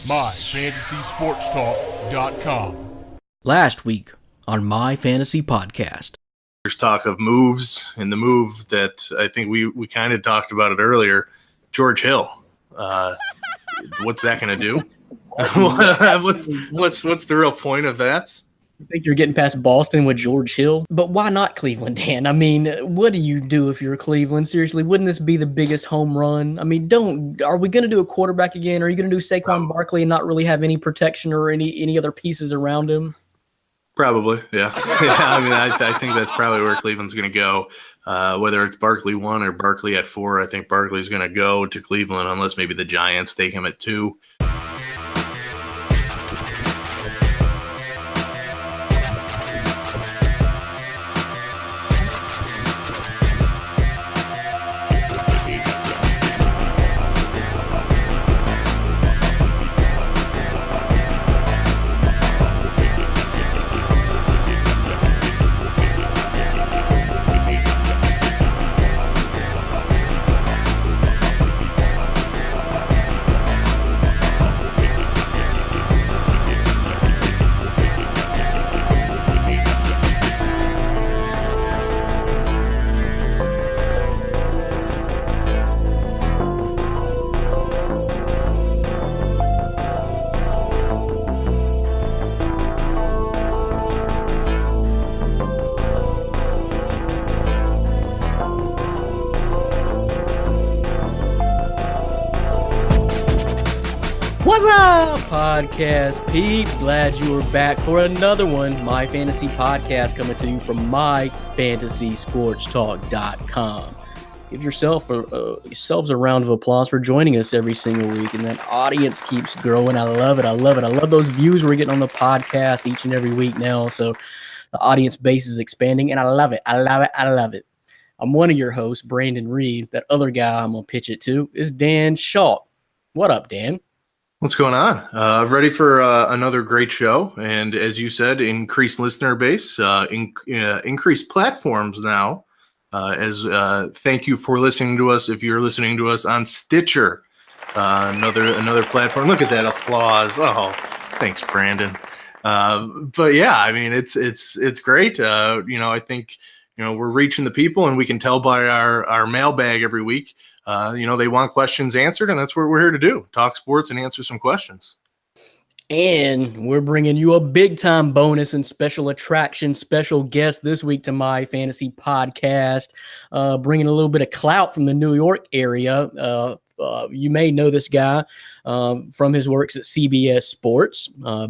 MyFantasySportsTalk.com. Last week on My Fantasy Podcast. There's talk of moves, and the move that I think we kind of talked about it earlier, George Hill. What's that going to do? what's the real point of that? I think you're getting past Boston with George Hill, but why not Cleveland, Dan? I mean, what do you do if you're Cleveland? Seriously, wouldn't this be the biggest home run? I mean, are we going to do a quarterback again? Are you going to do Saquon Barkley and not really have any protection or any other pieces around him? Probably, yeah. I mean, I think that's probably where Cleveland's going to go. Whether it's Barkley 1 or Barkley at 4, I think Barkley's going to go to Cleveland unless maybe the Giants take him at 2. What's up, Podcast Pete? Glad you are back for another one. My Fantasy Podcast coming to you from MyFantasySportsTalk.com. Give yourselves a round of applause for joining us every single week, and that audience keeps growing. I love it. I love those views we're getting on the podcast each and every week now. So the audience base is expanding, and I love it. I'm one of your hosts, Brandon Reed. That other guy I'm going to pitch it to is Dan Shaw. What up, Dan? What's going on? Ready for another great show, and as you said, increased listener base, increased platforms now. Thank you for listening to us. If you're listening to us on Stitcher, another platform. Look at that applause! Oh, thanks, Brandon. But yeah, I mean, it's great. I think we're reaching the people, and we can tell by our mailbag every week. They want questions answered, and that's what we're here to do. Talk sports and answer some questions. And we're bringing you a big-time bonus and special attraction, special guest this week to My Fantasy Podcast, bringing a little bit of clout from the New York area. You may know this guy from his works at CBS Sports,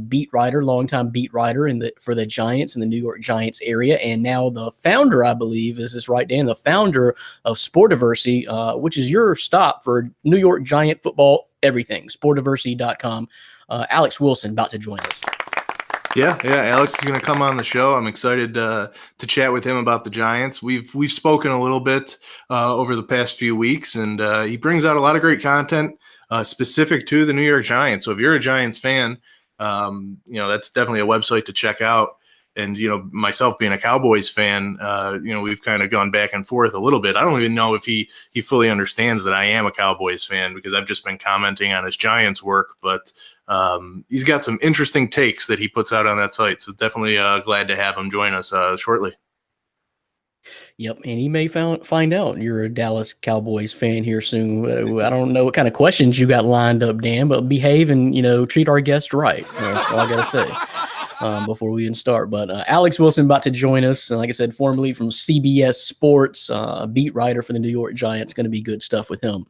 beat writer, longtime beat writer for the Giants in the New York Giants area, and now the founder, I believe, is this right, Dan? The founder of Sportiversity, which is your stop for New York Giant football everything. Sportiversity.com. Alex Wilson about to join us. Yeah. Alex is going to come on the show. I'm excited to chat with him about the Giants. We've spoken a little bit over the past few weeks, and he brings out a lot of great content specific to the New York Giants. So if you're a Giants fan, that's definitely a website to check out. And myself being a Cowboys fan, we've kind of gone back and forth a little bit. I don't even know if he fully understands that I am a Cowboys fan because I've just been commenting on his Giants work, but he's got some interesting takes that he puts out on that site. So definitely glad to have him join us shortly. Yep, and he may find out you're a Dallas Cowboys fan here soon. I don't know what kind of questions you got lined up, Dan, but behave and, treat our guests right. That's all I got to say before we even start. But Alex Wilson about to join us. And like I said, formerly from CBS Sports, beat writer for the New York Giants. Going to be good stuff with him.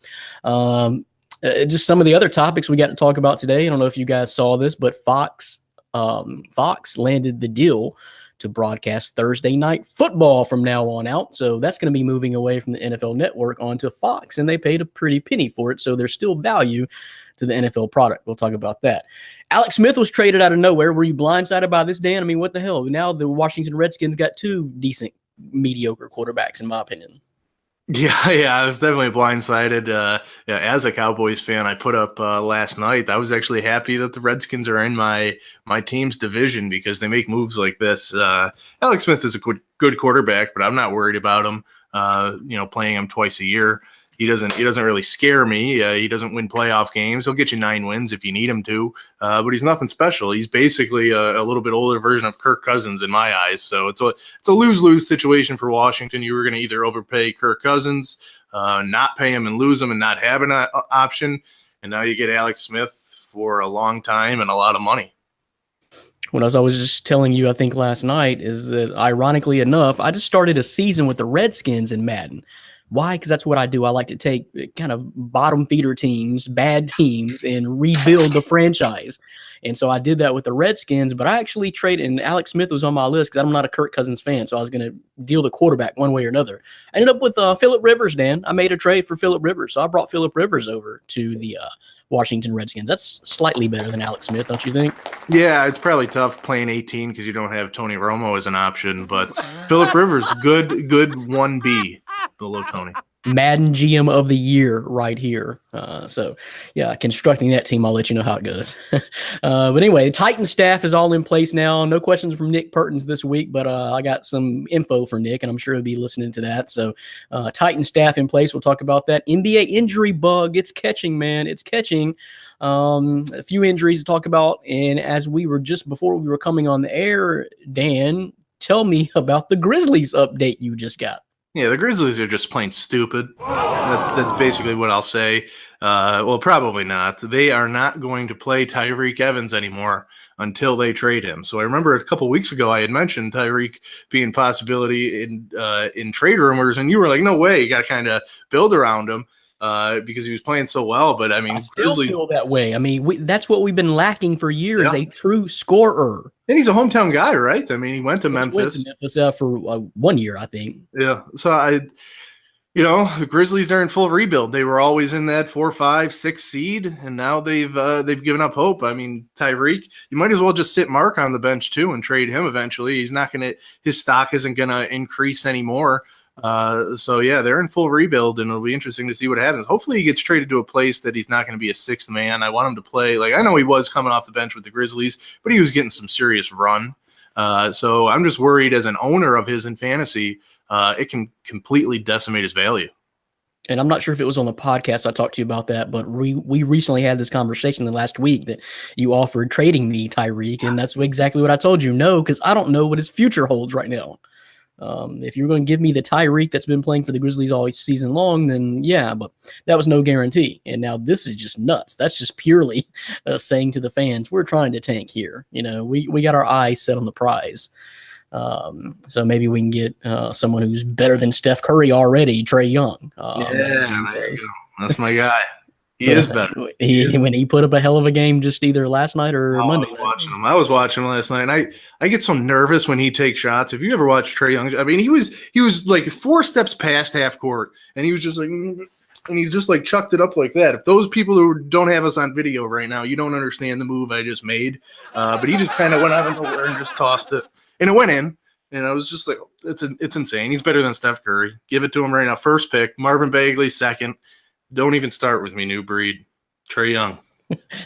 Just some of the other topics we got to talk about today. I don't know if you guys saw this, but Fox landed the deal to broadcast Thursday Night Football from now on out. So that's going to be moving away from the NFL Network onto Fox, and they paid a pretty penny for it. So there's still value to the NFL product. We'll talk about that. Alex Smith was traded out of nowhere. Were you blindsided by this, Dan? I mean, what the hell? Now the Washington Redskins got two decent, mediocre quarterbacks, in my opinion. Yeah, I was definitely blindsided. As a Cowboys fan, I put up last night. I was actually happy that the Redskins are in my team's division because they make moves like this. Alex Smith is a good quarterback, but I'm not worried about him. Playing him twice a year. He doesn't really scare me. He doesn't win playoff games. He'll get you 9 wins if you need him to, but he's nothing special. He's basically a little bit older version of Kirk Cousins in my eyes. So it's a lose-lose situation for Washington. You were going to either overpay Kirk Cousins, not pay him and lose him and not have an option, and now you get Alex Smith for a long time and a lot of money. What I was just telling you, I think last night, is that ironically enough, I just started a season with the Redskins in Madden. Why? Because that's what I do. I like to take kind of bottom feeder teams, bad teams, and rebuild the franchise. And so I did that with the Redskins, but I actually traded, and Alex Smith was on my list because I'm not a Kirk Cousins fan, so I was going to deal the quarterback one way or another. I ended up with Phillip Rivers, Dan. I made a trade for Phillip Rivers, so I brought Phillip Rivers over to the Washington Redskins. That's slightly better than Alex Smith, don't you think? Yeah, it's probably tough playing 18 because you don't have Tony Romo as an option, but Phillip Rivers, good 1B below Tony. Madden GM of the year right here. So, yeah, constructing that team, I'll let you know how it goes. But anyway, the Titan staff is all in place now. No questions from Nick Pertins this week, but I got some info for Nick, and I'm sure he'll be listening to that. So, Titan staff in place. We'll talk about that. NBA injury bug. It's catching, man. It's catching. A few injuries to talk about. And as we were just before we were coming on the air, Dan, tell me about the Grizzlies update you just got. Yeah, the Grizzlies are just plain stupid. That's basically what I'll say. Well, probably not. They are not going to play Tyreke Evans anymore until they trade him. So I remember a couple weeks ago I had mentioned Tyreke being possibility in trade rumors, and you were like, "No way, you got to kind of build around him." Because he was playing so well, but I mean, I still feel that way. I mean, that's what we've been lacking for years, a true scorer. And he's a hometown guy, right? I mean, he went to Memphis. For 1 year, I think. Yeah. So the Grizzlies are in full rebuild. They were always in that 4, 5, 6 seed, and now they've given up hope. I mean, Tyreke, you might as well just sit Mark on the bench too and trade him eventually. His stock isn't gonna increase anymore. So yeah, they're in full rebuild, and it'll be interesting to see what happens. Hopefully he gets traded to a place that he's not going to be a sixth man. I want him to play. Like, I know he was coming off the bench with the Grizzlies, but he was getting some serious run. So I'm just worried as an owner of his in fantasy, it can completely decimate his value. And I'm not sure if it was on the podcast I talked to you about that, but we recently had this conversation the last week that you offered trading me Tyreke, and that's exactly what I told you. No, because I don't know what his future holds right now. If you're going to give me the Tyreke that's been playing for the Grizzlies all season long, then yeah, but that was no guarantee. And now this is just nuts. That's just purely saying to the fans, we're trying to tank here. You know, we got our eyes set on the prize. So maybe we can get someone who's better than Steph Curry already, Trae Young. That's my guy. He is better. When he put up a hell of a game just either last night or Monday. I was watching him last night, and I get so nervous when he takes shots. If you ever watch Trae Young, I mean, he was like 4 steps past half court, and he was just like, and he just like chucked it up like that. If those people who don't have us on video right now, you don't understand the move I just made. But he just kind of went out of nowhere and just tossed it, and it went in. And I was just like, it's insane. He's better than Steph Curry. Give it to him right now. First pick, Marvin Bagley, second. Don't even start with me, new breed. Trae Young.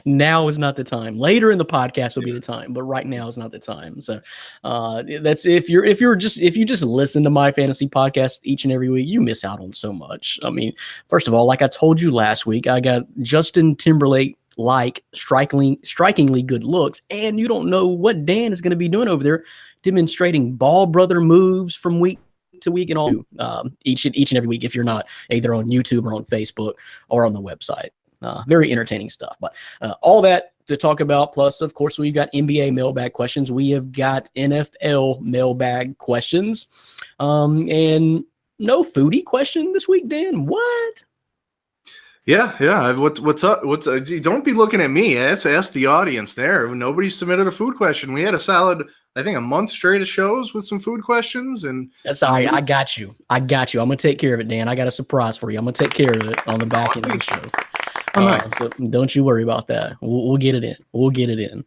Now is not the time. Later in the podcast will be the time, but right now is not the time. So that's if you just listen to my fantasy podcast each and every week, you miss out on so much. I mean, first of all, like I told you last week, I got Justin Timberlake strikingly good looks, and you don't know what Dan is going to be doing over there, demonstrating Ball brother moves from week to week and all each and every week if you're not either on YouTube or on Facebook or on the website. Very entertaining stuff. But all that to talk about, plus, of course, we've got NBA mailbag questions. We have got NFL mailbag questions. And no foodie question this week, Dan. What? Yeah. What's up? Don't be looking at me. Ask the audience there. Nobody submitted a food question. We had a solid, I think, a month straight of shows with some food questions, and that's all right. I got you. I'm gonna take care of it, Dan. I got a surprise for you. I'm gonna take care of it on the back end of the show. So don't you worry about that. We'll get it in.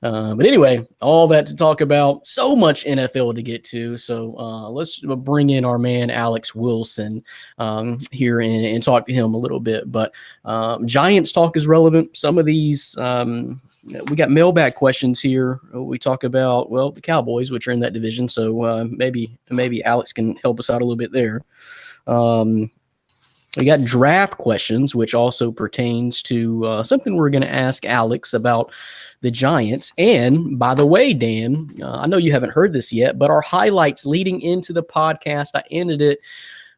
But anyway, all that to talk about. So much NFL to get to. So let's bring in our man Alex Wilson here and talk to him a little bit. But Giants talk is relevant. Some of these we got mailbag questions here. We talk about the Cowboys, which are in that division. So maybe Alex can help us out a little bit there. We got draft questions, which also pertains to something we're going to ask Alex about the Giants. And by the way, Dan, I know you haven't heard this yet, but our highlights leading into the podcast, I ended it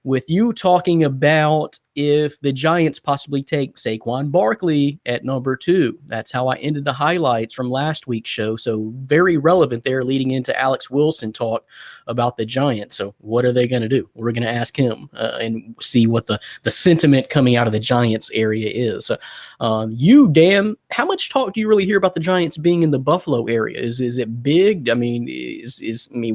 with you talking about if the Giants possibly take Saquon Barkley at number 2. That's how I ended the highlights from last week's show. So very relevant there leading into Alex Wilson talk about the Giants. So what are they going to do? We're going to ask him and see what the sentiment coming out of the Giants area is. You, Dan, how much talk do you really hear about the Giants being in the Buffalo area? Is it big? I mean,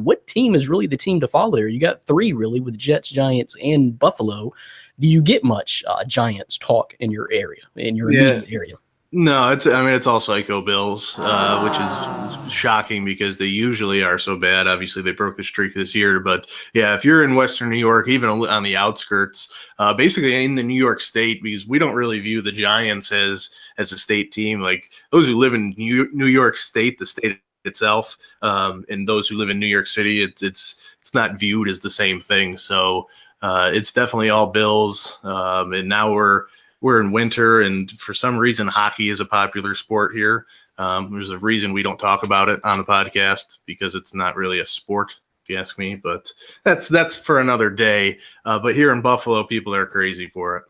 what team is really the team to follow there? You got 3 really with Jets, Giants, and Buffalo. Do you get much Giants talk in your area, in your immediate area? No, it's all Psycho Bills, which is shocking because they usually are so bad. Obviously, they broke the streak this year, but yeah, if you're in Western New York, even on the outskirts, basically in the New York State, because we don't really view the Giants as a state team. Like those who live in New York State, the state itself, and those who live in New York City, it's not viewed as the same thing. So it's definitely all Bills, and now we're in winter, and for some reason, hockey is a popular sport here. There's a reason we don't talk about it on the podcast because it's not really a sport, if you ask me. But that's for another day. But here in Buffalo, people are crazy for it.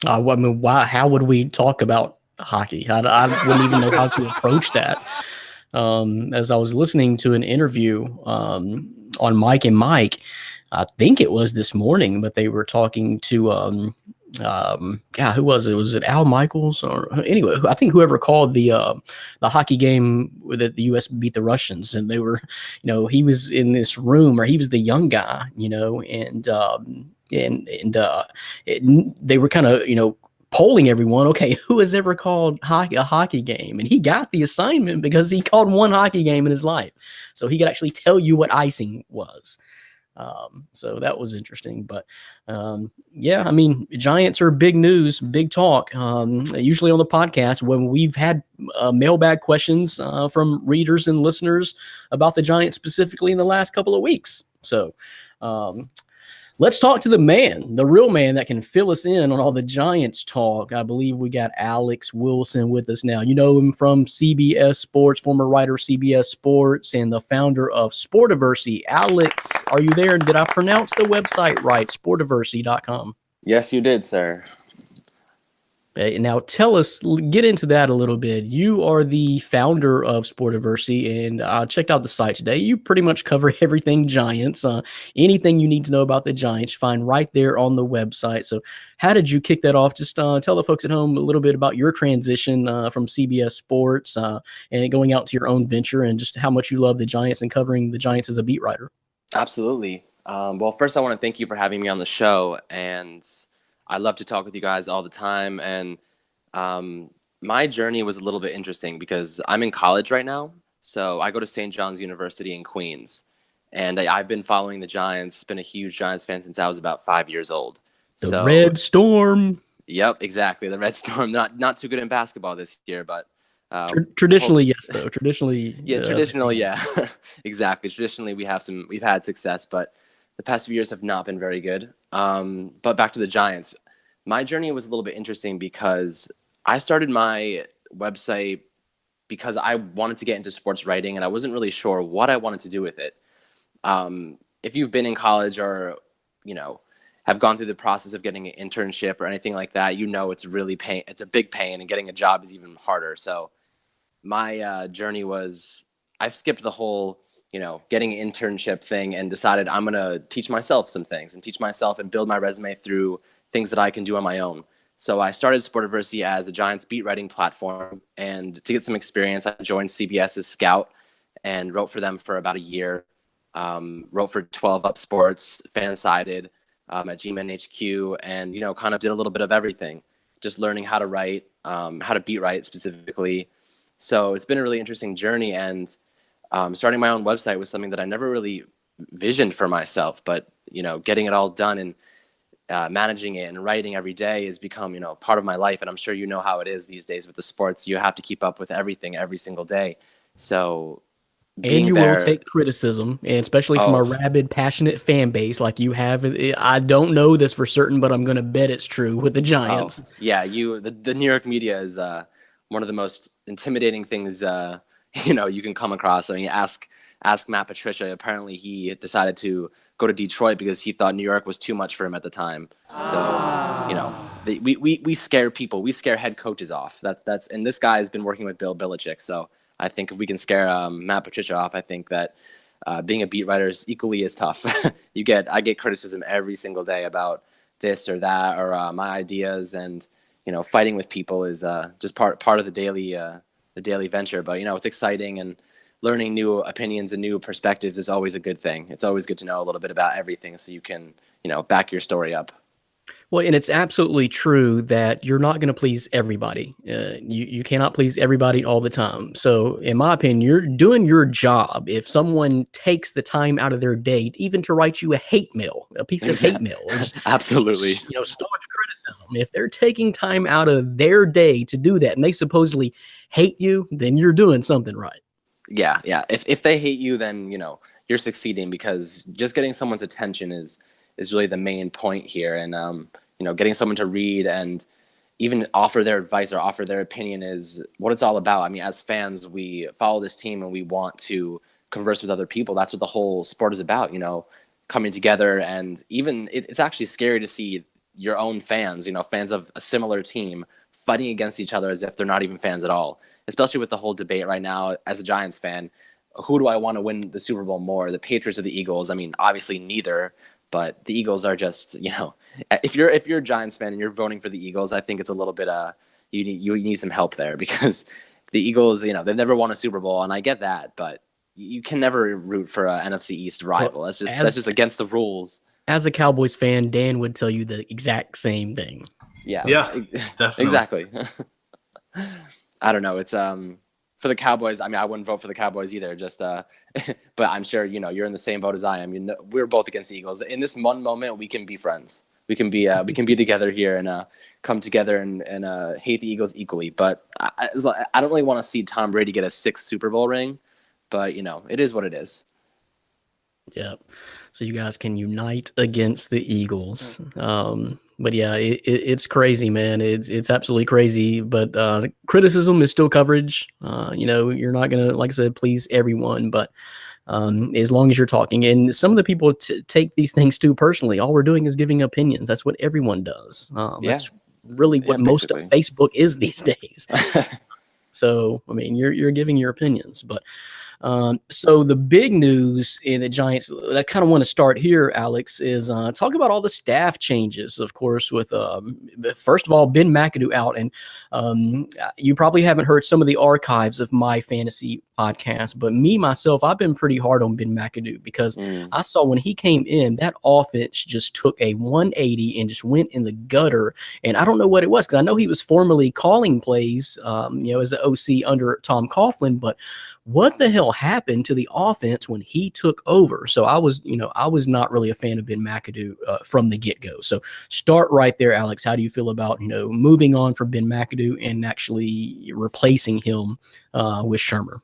I mean, why? How would we talk about hockey? I wouldn't even know how to approach that. As I was listening to an interview on Mike and Mike, I think it was this morning, but they were talking to who was it? Was it Al Michaels or anyway? I think whoever called the hockey game that the U.S. beat the Russians, and they were, he was in this room, or he was the young guy, and they were kind of polling everyone. Okay, who has ever called a hockey game? And he got the assignment because he called one hockey game in his life, so he could actually tell you what icing was. So that was interesting, but I mean, Giants are big news, big talk. Usually on the podcast when we've had mailbag questions from readers and listeners about the Giants specifically in the last couple of weeks. So let's talk to the man, the real man that can fill us in on all the Giants talk. I believe we got Alex Wilson with us now. You know him from CBS Sports, former writer of CBS Sports, and the founder of Sportiversity. Alex, are you there? Did I pronounce the website right? Sportiversity.com. Yes, you did, sir. Now tell us, get into that a little bit. You are the founder of Sportiversity, and I checked out the site today. You pretty much cover everything Giants. Anything you need to know about the Giants, you find right there on the website. So how did you kick that off? Just tell the folks at home a little bit about your transition from CBS Sports and going out to your own venture, and just how much you love the Giants and covering the Giants as a beat writer. Absolutely. Well, first I want to thank you for having me on the show, and I love to talk with you guys all the time. And my journey was a little bit interesting because I'm in college right now. So I go to St. John's University in Queens. And I've been following the Giants, been a huge Giants fan since I was about 5 years old. The Red Storm. Yep, exactly. The Red Storm. Not too good in basketball this year, but traditionally, yes, though. Traditionally. Traditionally, yeah. Exactly. Traditionally, we've had success, but the past few years have not been very good. But back to the Giants. My journey was a little bit interesting because I started my website because I wanted to get into sports writing, and I wasn't really sure what I wanted to do with it. If you've been in college or, have gone through the process of getting an internship or anything like that, it's really pain. It's a big pain, and getting a job is even harder. So my journey was, I skipped the whole getting an internship thing and decided I'm going to teach myself some things and build my resume through things that I can do on my own. So I started Sportiversity as a Giants beat writing platform. And to get some experience, I joined CBS's Scout and wrote for them for about a year. Wrote for 12 Up Sports, Fansided, at G-Men HQ, and, kind of did a little bit of everything, just learning how to write, how to beat write specifically. So it's been a really interesting journey, and starting my own website was something that I never really visioned for myself, but, getting it all done and managing it and writing every day has become, part of my life. And I'm sure how it is these days with the sports. You have to keep up with everything every single day. So And being you will there. take criticism, and especially from a Oh, rabid, passionate fan base like you have. I don't know this for certain, but I'm going to bet it's true with the oh, Giants. yeah. The New York media is one of the most intimidating things you can come across. I mean, ask Matt Patricia. Apparently, he decided to go to Detroit because he thought New York was too much for him at the time. So, we scare people. We scare head coaches off. And this guy has been working with Bill Belichick. So I think if we can scare Matt Patricia off, I think that being a beat writer is equally as tough. I get criticism every single day about this or that or my ideas, and fighting with people is just part of the daily venture. But it's exciting, and learning new opinions and new perspectives is always a good thing. It's always good to know a little bit about everything so you can back your story up. Well, and it's absolutely true that you're not going to please everybody. You cannot please everybody all the time. So, in my opinion, you're doing your job. If someone takes the time out of their day, even to write you a hate mail, a piece of hate mail, or Absolutely. staunch criticism, if they're taking time out of their day to do that, and they supposedly hate you, then you're doing something right. Yeah. If they hate you, then you're succeeding, because just getting someone's attention is really the main point here. And getting someone to read and even offer their advice or offer their opinion is what it's all about. I mean, as fans, we follow this team and we want to converse with other people. That's what the whole sport is about, coming together. And even it's actually scary to see your own fans, fans of a similar team, fighting against each other as if they're not even fans at all, especially with the whole debate right now. As a Giants fan, who do I want to win the Super Bowl more, the Patriots or the Eagles? I mean, obviously neither, but the Eagles are just, if you're a Giants fan and you're voting for the Eagles, I think it's a little bit you need some help there, because the Eagles, they've never won a Super Bowl, and I get that, but you can never root for an NFC East rival. Well, that's just against the rules. As a Cowboys fan, Dan would tell you the exact same thing. Yeah, definitely. Exactly. I don't know. It's for the Cowboys. I mean, I wouldn't vote for the Cowboys either. Just but I'm sure you're in the same boat as I am. We're both against the Eagles. In this one moment, we can be friends. We can be together here and come together and hate the Eagles equally. But I don't really want to see Tom Brady get a 6th Super Bowl ring. But it is what it is. Yeah. So you guys can unite against the Eagles. But yeah, it's crazy, man. It's absolutely crazy. But criticism is still coverage. You're not gonna, like I said, please everyone, but as long as you're talking. And some of the people take these things too personally. All we're doing is giving opinions. That's what everyone does. That's really what most of Facebook is these days. So I mean, you're giving your opinions, but. So the big news in the Giants that I kind of want to start here, Alex, is talk about all the staff changes, of course, with first of all, Ben McAdoo out. And you probably haven't heard some of the archives of my fantasy podcast, but myself, I've been pretty hard on Ben McAdoo because I saw when he came in, that offense just took a 180 and just went in the gutter. And I don't know what it was, because I know he was formerly calling plays, as an OC under Tom Coughlin, but what the hell happened to the offense when he took over? So I was not really a fan of Ben McAdoo from the get-go. So start right there, Alex. How do you feel about, moving on from Ben McAdoo and actually replacing him with Shurmur?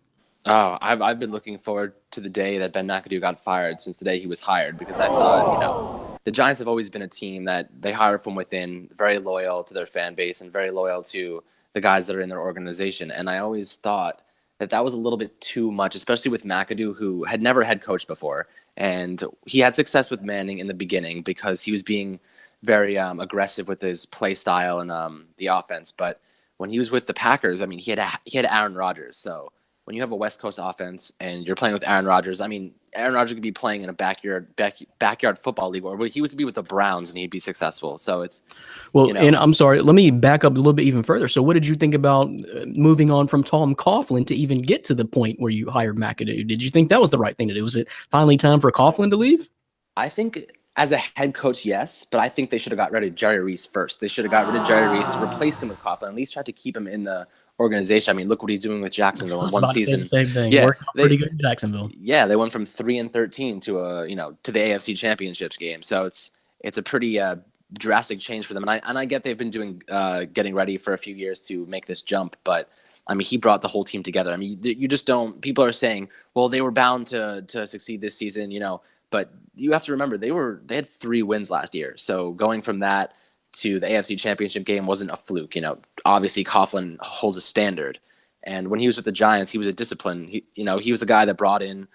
Oh, I've been looking forward to the day that Ben McAdoo got fired since the day he was hired, because I thought, the Giants have always been a team that they hire from within, very loyal to their fan base and very loyal to the guys that are in their organization. And I always thought that was a little bit too much, especially with McAdoo, who had never head coached before. And he had success with Manning in the beginning because he was being very aggressive with his play style and the offense. But when he was with the Packers, I mean, he had Aaron Rodgers. So when you have a West Coast offense and you're playing with Aaron Rodgers, I mean, Aaron Rodgers could be playing in a backyard football league, or he could be with the Browns and he'd be successful. So it's and I'm sorry, let me back up a little bit even further. So what did you think about moving on from Tom Coughlin to even get to the point where you hired McAdoo? Did you think that was the right thing to do? Was it finally time for Coughlin to leave? I think as a head coach, yes, but I think they should have got rid of Jerry Reese first. They should have got rid of Jerry Reese, replaced him with Coughlin, at least tried to keep him in the organization. I mean, look what he's doing with Jacksonville in one season. Same thing. Yeah, Worked out pretty good in Jacksonville. Yeah, they went from 3-13 to the AFC Championships game. So it's a pretty drastic change for them. And I get they've been doing getting ready for a few years to make this jump, but I mean, he brought the whole team together. I mean, you just don't. People are saying, well, they were bound to succeed this season, but you have to remember they had 3 wins last year. So going from that to the AFC Championship game wasn't a fluke. Obviously Coughlin holds a standard, and when he was with the Giants, he was a discipline. He was a guy that brought in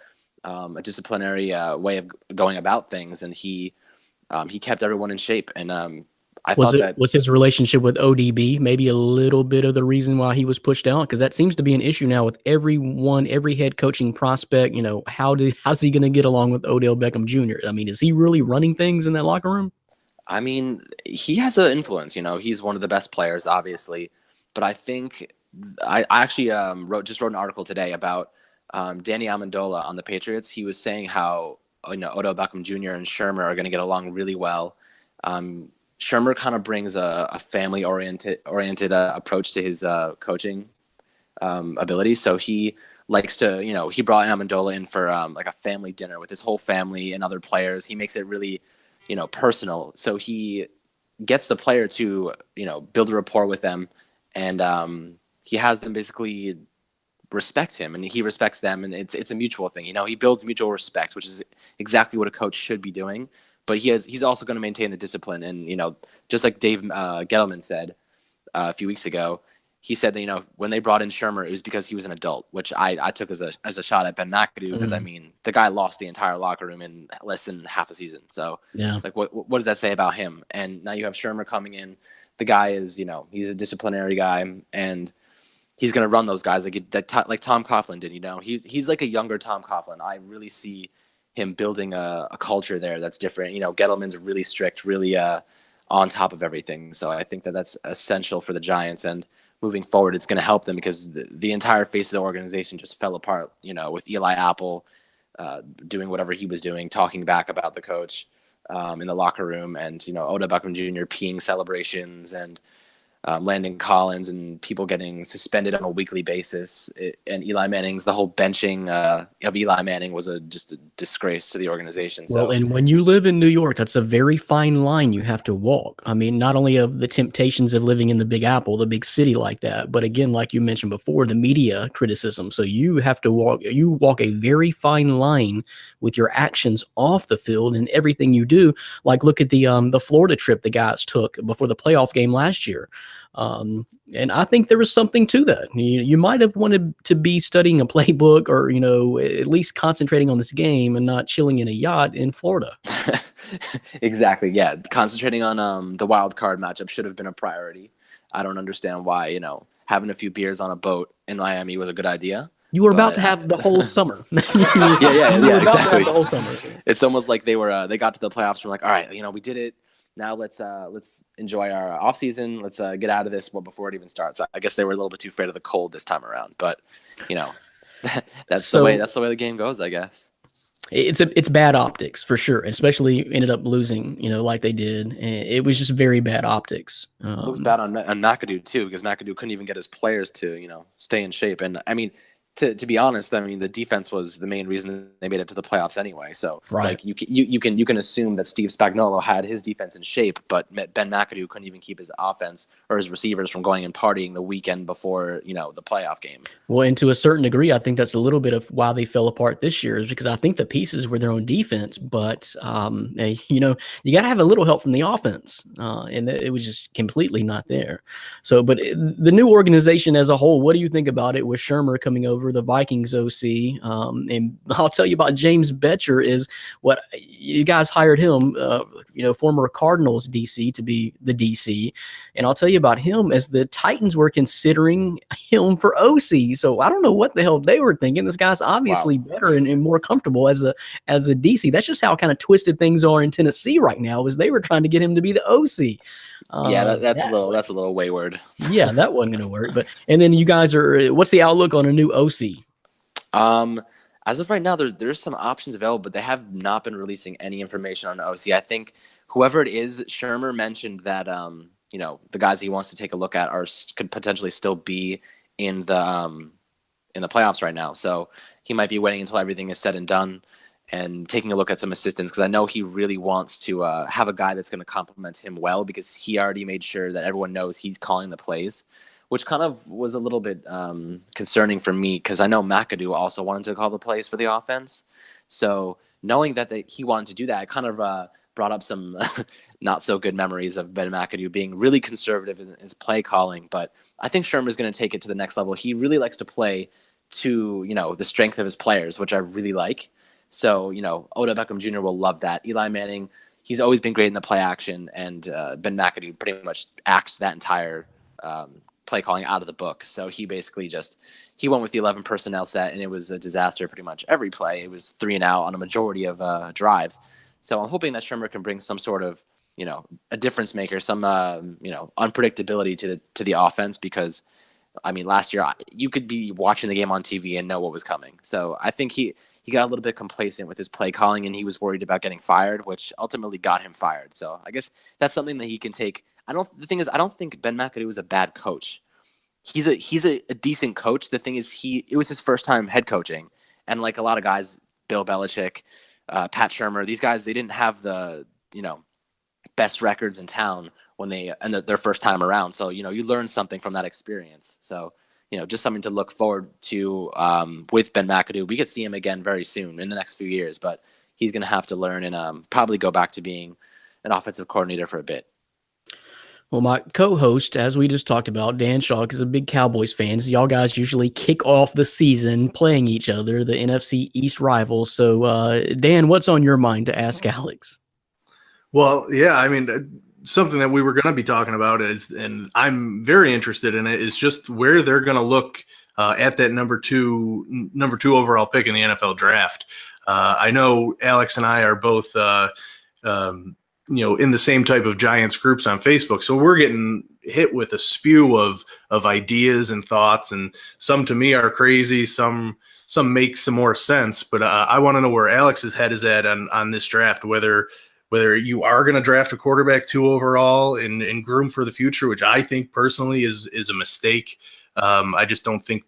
a disciplinary way of going about things, and he kept everyone in shape. And was his relationship with ODB maybe a little bit of the reason why he was pushed out? Because that seems to be an issue now with every head coaching prospect. How's he going to get along with Odell Beckham Jr.? I mean, is he really running things in that locker room? I mean, he has an influence. He's one of the best players, obviously, but I think I actually wrote an article today about Danny Amendola on the Patriots. He was saying how Odell Beckham Jr. and Shurmur are going to get along really well. Shurmur kind of brings a family-oriented approach to his coaching ability. So he likes to, he brought Amendola in for like a family dinner with his whole family and other players. He makes it really, personal. So he gets the player to, build a rapport with them, and he has them basically respect him, and he respects them, and it's a mutual thing. He builds mutual respect, which is exactly what a coach should be doing. But he's also going to maintain the discipline. And, just like Dave Gettleman said a few weeks ago, he said that, when they brought in Shurmur, it was because he was an adult, which I took as a shot at Ben McAdoo, because, I mean, the guy lost the entire locker room in less than half a season. So, yeah, like what does that say about him? And now you have Shurmur coming in. The guy is, he's a disciplinary guy, and he's going to run those guys like Tom Coughlin did. He's like a younger Tom Coughlin. I really see him building a culture there that's different. Gettleman's really strict, really on top of everything. So I think that's essential for the Giants, and moving forward, it's going to help them, because the entire face of the organization just fell apart, with Eli Apple doing whatever he was doing, talking back about the coach in the locker room, and, Odell Beckham Jr. peeing celebrations, and Landon Collins and people getting suspended on a weekly basis. And Eli Manning's, the whole benching of Eli Manning was just a disgrace to the organization. Well, and when you live in New York, that's a very fine line you have to walk. I mean, not only of the temptations of living in the Big Apple, the big city like that, but again, like you mentioned before, the media criticism. So you have to walk a very fine line with your actions off the field and everything you do. Like, look at the Florida trip the guys took before the playoff game last year. And I think there was something to that. You might have wanted to be studying a playbook, or, at least concentrating on this game and not chilling in a yacht in Florida. Exactly. Yeah. Concentrating on the wild card matchup should have been a priority. I don't understand why, having a few beers on a boat in Miami was a good idea. You were about to have the whole summer. Yeah, exactly. The whole summer. It's almost like they got to the playoffs and were like, all right, we did it. Now let's enjoy our off season. Let's get out of this before it even starts. I guess they were a little bit too afraid of the cold this time around, but that's the way the game goes, I guess. It's bad optics for sure, especially ended up losing, like they did. It was just very bad optics. It was bad on McAdoo too, because McAdoo couldn't even get his players to stay in shape. And I mean, to be honest, I mean, the defense was the main reason they made it to the playoffs anyway. So right. Like you can assume that Steve Spagnuolo had his defense in shape, but Ben McAdoo couldn't even keep his offense or his receivers from going and partying the weekend before, the playoff game. Well, and to a certain degree, I think that's a little bit of why they fell apart this year, is because I think the pieces were their own defense, but you got to have a little help from the offense, and it was just completely not there. So, but the new organization as a whole, what do you think about it with Shurmur coming over, the Vikings OC? And I'll tell you about James Betcher is what you guys hired him, former Cardinals DC to be the DC. And I'll tell you about him as the Titans were considering him for OC. So I don't know what the hell they were thinking. This guy's obviously better and more comfortable as a DC. That's just how kind of twisted things are in Tennessee right now, is they were trying to get him to be the OC. That's a little wayward. Yeah, that wasn't going to work. But and then you guys what's the outlook on a new OC? As of right now, there's some options available, but they have not been releasing any information on the OC. I think whoever it is, Shurmur mentioned that the guys he wants to take a look at could potentially still be in the playoffs right now. So he might be waiting until everything is said and done and taking a look at some assistants, because I know he really wants to have a guy that's going to complement him well, because he already made sure that everyone knows he's calling the plays, which kind of was a little bit concerning for me because I know McAdoo also wanted to call the plays for the offense. So knowing that he wanted to do that, it kind of brought up some not so good memories of Ben McAdoo being really conservative in his play calling. But I think Shermer's going to take it to the next level. He really likes to play to, the strength of his players, which I really like. So, Odell Beckham Jr. will love that. Eli Manning, he's always been great in the play action, and Ben McAdoo pretty much acts that entire play calling out of the book. So he basically he went with the 11 personnel set, and it was a disaster pretty much every play. It was 3 and out on a majority of drives. So I'm hoping that Shermer can bring some sort of, a difference maker, some, unpredictability to the offense, because I mean, last year you could be watching the game on TV and know what was coming. So I think he got a little bit complacent with his play calling, and he was worried about getting fired, which ultimately got him fired. So I guess that's something that he can take. The thing is, I don't think Ben McAdoo is a bad coach. He's a decent coach. The thing is, it was his first time head coaching, and like a lot of guys, Bill Belichick, Pat Shermer, these guys, they didn't have the best records in town when their first time around. So, you learn something from that experience. So, just something to look forward to with Ben McAdoo. We could see him again very soon in the next few years, but he's going to have to learn and probably go back to being an offensive coordinator for a bit. Well, my co-host, as we just talked about, Dan Shaw, is a big Cowboys fan. So y'all guys usually kick off the season playing each other, the NFC East rivals. So, Dan, what's on your mind to ask Alex? Well, yeah, I mean, something that we were going to be talking about is, and I'm very interested in it, is just where they're going to look at that number two overall pick in the NFL draft. I know Alex and I are both, in the same type of Giants groups on Facebook, so we're getting hit with a spew of ideas and thoughts, and some to me are crazy, some make some more sense. But I want to know where Alex's head is at on this draft, whether you are going to draft a quarterback 2 overall and groom for the future, which I think personally is a mistake. I just don't think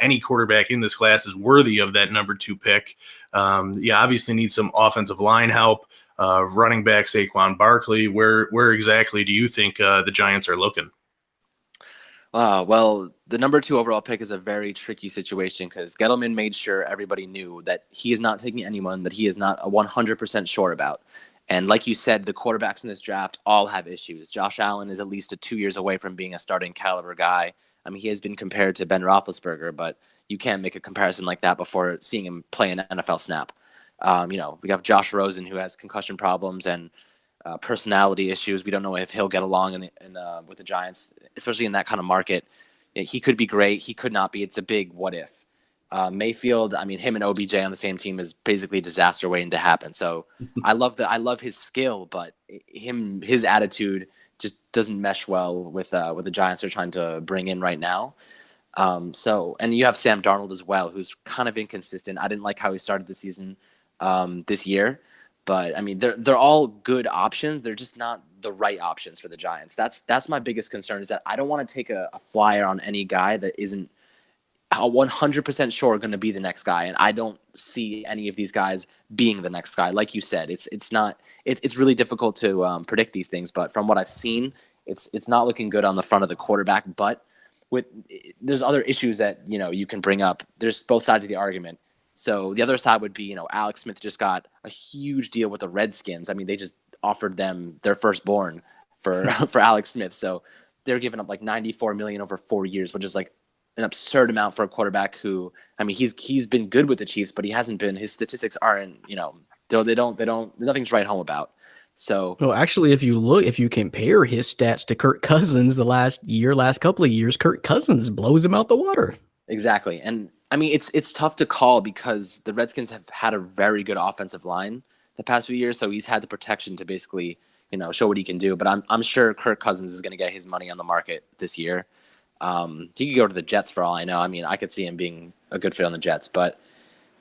any quarterback in this class is worthy of that number 2 pick. Obviously need some offensive line help. Running back Saquon Barkley. Where exactly do you think the Giants are looking? Well, the number 2 overall pick is a very tricky situation because Gettleman made sure everybody knew that he is not taking anyone that he is not 100% sure about. And like you said, the quarterbacks in this draft all have issues. Josh Allen is at least 2 years away from being a starting caliber guy. I mean, he has been compared to Ben Roethlisberger, but you can't make a comparison like that before seeing him play an NFL snap. We have Josh Rosen, who has concussion problems and personality issues. We don't know if he'll get along with the Giants, especially in that kind of market. He could be great. He could not be. It's a big what if. Mayfield, I mean, him and OBJ on the same team is basically a disaster waiting to happen. So I love his skill, but his attitude just doesn't mesh well with the Giants are trying to bring in right now. And you have Sam Darnold as well, who's kind of inconsistent. I didn't like how he started the season this year, but I mean, they're all good options. They're just not the right options for the Giants. That's my biggest concern, is that I don't want to take a flyer on any guy that isn't 100% sure going to be the next guy. And I don't see any of these guys being the next guy. Like you said, it's really difficult to predict these things, but from what I've seen, it's not looking good on the front of the quarterback, but there's other issues that, you can bring up. There's both sides of the argument. So the other side would be, Alex Smith just got a huge deal with the Redskins. I mean, they just offered them their firstborn for Alex Smith. So they're giving up like $94 million over 4 years, which is like an absurd amount for a quarterback who, I mean, he's been good with the Chiefs, but he hasn't been. His statistics aren't, they don't. Nothing's to write home about. So, well, actually, if you compare his stats to Kirk Cousins the last couple of years, Kirk Cousins blows him out the water. Exactly, and I mean, it's tough to call because the Redskins have had a very good offensive line the past few years, so he's had the protection to basically, show what he can do. But I'm sure Kirk Cousins is going to get his money on the market this year. He could go to the Jets for all I know. I mean, I could see him being a good fit on the Jets, but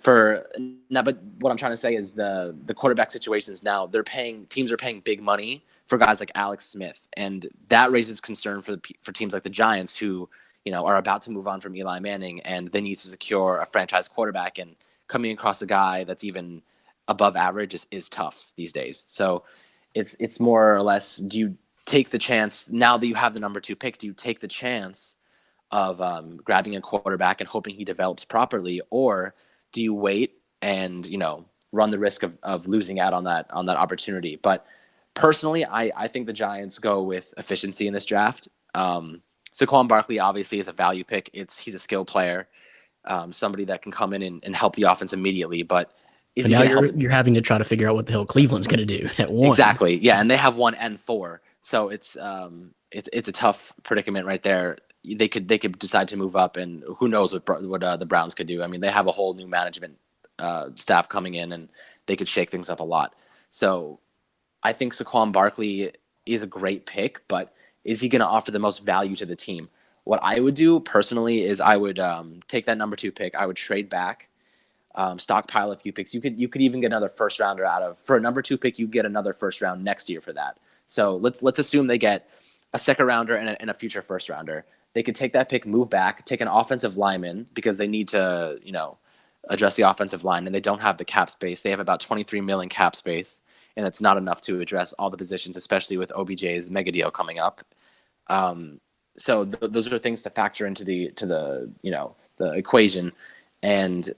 but what I'm trying to say is the quarterback situations now, teams are paying big money for guys like Alex Smith, and that raises concern for teams like the Giants, who are about to move on from Eli Manning, and they need to secure a franchise quarterback, and coming across a guy that's even above average is tough these days. So it's more or less, do you take the chance now that you have the number 2 pick? Do you take the chance grabbing a quarterback and hoping he develops properly, or do you wait and run the risk of losing out on that opportunity? But personally, I think the Giants go with efficiency in this draft. Saquon Barkley obviously is a value pick. He's a skill player, somebody that can come in and help the offense immediately. But is he now going to help? you're having to try to figure out what the hell Cleveland's going to do at 1. Exactly. Yeah, and they have 1 and 4, so it's a tough predicament right there. They could decide to move up, and who knows what the Browns could do. I mean, they have a whole new management staff coming in, and they could shake things up a lot. So I think Saquon Barkley is a great pick, but is he going to offer the most value to the team? What I would do personally is I would take that number 2 pick. I would trade back, stockpile a few picks. You could even get another first rounder for a number 2 pick. You get another first round next year for that. So let's assume they get a second rounder and a future first rounder. They could take that pick, move back, take an offensive lineman because they need to address the offensive line, and they don't have the cap space. They have about $23 million cap space, and that's not enough to address all the positions, especially with OBJ's mega deal coming up. So those are things to factor into the equation. And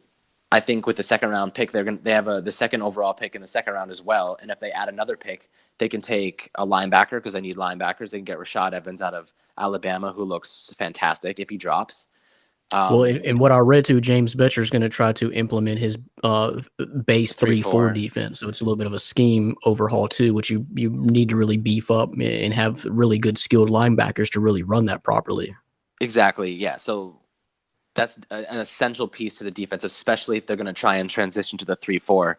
I think with the second round pick, they have the second overall pick in the second round as well. And if they add another pick, they can take a linebacker because they need linebackers. They can get Rashad Evans out of Alabama, who looks fantastic if he drops. Well, and what I read too, James Betcher is going to try to implement his base 3-4 defense. So it's a little bit of a scheme overhaul too, which you need to really beef up and have really good skilled linebackers to really run that properly. Exactly. Yeah. So that's an essential piece to the defense, especially if they're going to try and transition to the 3-4.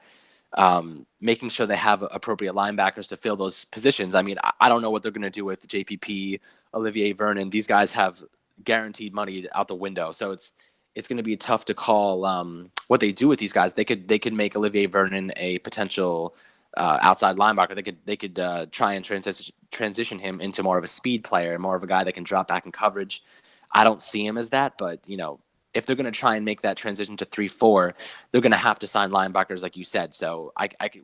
Making sure they have appropriate linebackers to fill those positions. I mean, I don't know what they're going to do with JPP, Olivier Vernon. These guys have guaranteed money out the window, so it's going to be tough to call what they do with these guys. They could make Olivier Vernon a potential outside linebacker. They could try and transition him into more of a speed player, more of a guy that can drop back in coverage. I don't see him as that, but if they're going to try and make that transition to 3-4, they're going to have to sign linebackers, like you said. So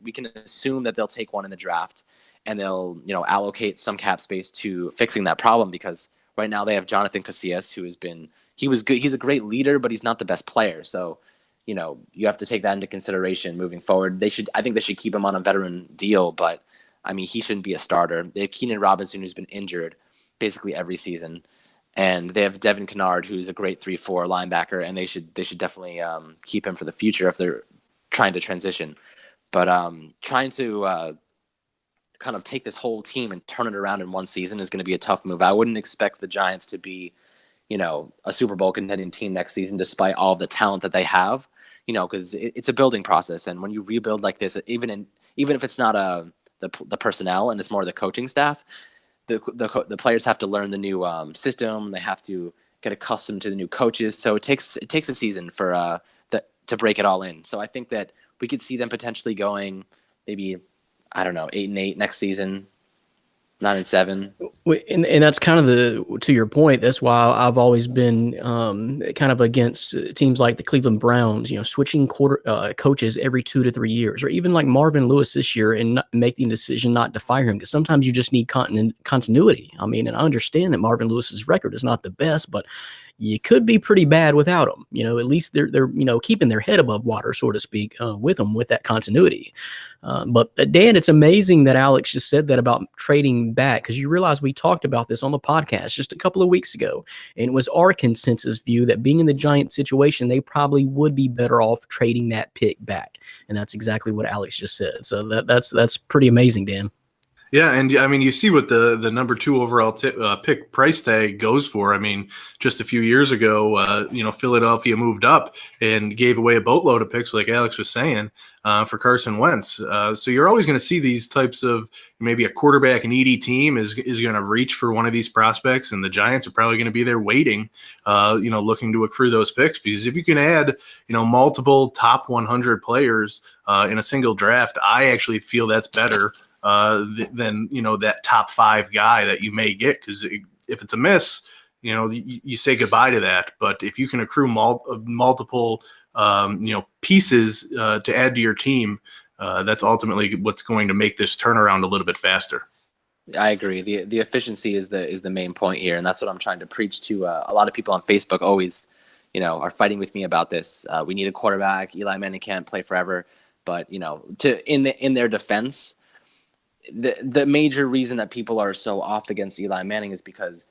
we can assume that they'll take one in the draft, and they'll allocate some cap space to fixing that problem, because right now they have Jonathan Casillas, he was good. He's a great leader, but he's not the best player. So you have to take that into consideration moving forward. I think they should keep him on a veteran deal, but I mean, he shouldn't be a starter. They have Keenan Robinson, who's been injured basically every season. And they have Devin Kennard, who's a great 3-4 linebacker, and they should definitely keep him for the future if they're trying to transition. But trying to kind of take this whole team and turn it around in one season is going to be a tough move. I wouldn't expect the Giants to be, a Super Bowl contending team next season, despite all the talent that they have. Because it's a building process, and when you rebuild like this, even if it's not the personnel and it's more the coaching staff. The players have to learn the new system. They have to get accustomed to the new coaches. So it takes a season for to break it all in. So I think that we could see them potentially going maybe, 8-8 next season, 9-7. And that's kind of to your point. That's why I've always been kind of against teams like the Cleveland Browns, switching coaches every 2 to 3 years, or even like Marvin Lewis this year, and making the decision not to fire him, because sometimes you just need continuity. I mean, and I understand that Marvin Lewis's record is not the best, but you could be pretty bad without them. At least they're keeping their head above water, so to speak, with them, with that continuity. But Dan, it's amazing that Alex just said that about trading back, because you realize we talked about this on the podcast just a couple of weeks ago, and it was our consensus view that being in the Giant situation, they probably would be better off trading that pick back, and that's exactly what Alex just said. So that's pretty amazing, Dan. Yeah, and I mean, you see what the number 2 overall pick price tag goes for. I mean, just a few years ago, Philadelphia moved up and gave away a boatload of picks, like Alex was saying, for Carson Wentz. So you're always going to see these types of, maybe a quarterback needy team is going to reach for one of these prospects, and the Giants are probably going to be there waiting, looking to accrue those picks, because if you can add, multiple top 100 players in a single draft, I actually feel that's better than that top 5 guy that you may get, because if it's a miss, you say goodbye to that. But if you can accrue multiple pieces to add to your team, that's ultimately what's going to make this turnaround a little bit faster. I agree. The efficiency is the main point here, and that's what I'm trying to preach to a lot of people on Facebook. Always, are fighting with me about this. We need a quarterback. Eli Manning can't play forever. But in their defense, the major reason that people are so off against Eli Manning is because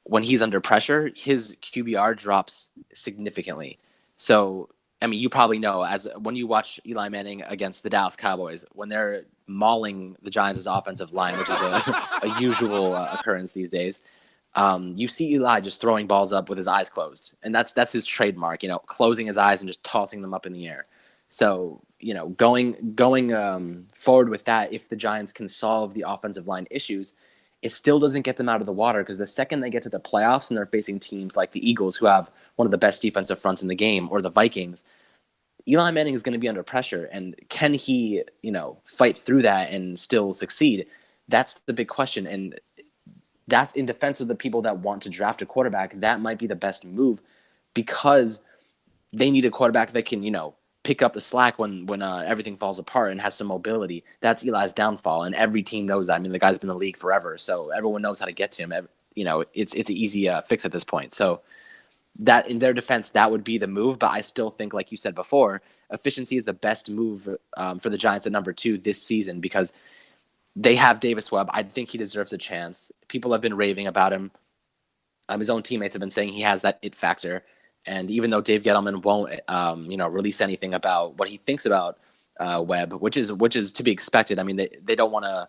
when he's under pressure, his QBR drops significantly. So I mean, you probably know as when you watch Eli Manning against the Dallas Cowboys, when they're mauling the Giants' offensive line, which is a usual occurrence these days, you see Eli just throwing balls up with his eyes closed, and that's his trademark. Closing his eyes and just tossing them up in the air. So going forward with that, if the Giants can solve the offensive line issues, it still doesn't get them out of the water, because the second they get to the playoffs and they're facing teams like the Eagles, who have one of the best defensive fronts in the game, or the Vikings, Eli Manning is going to be under pressure. And can he, fight through that and still succeed? That's the big question. And that's in defense of the people that want to draft a quarterback. That might be the best move, because they need a quarterback that can, pick up the slack when everything falls apart and has some mobility. That's Eli's downfall, and every team knows that. I mean, the guy's been in the league forever, so everyone knows how to get to him. It's an easy fix at this point. So that, in their defense, that would be the move. But I still think, like you said before, efficiency is the best move for the Giants at number 2 this season, because they have Davis Webb. I think he deserves a chance. People have been raving about him. His own teammates have been saying he has that it factor. And even though Dave Gettleman won't, release anything about what he thinks about Webb, which is to be expected. I mean, they don't want to,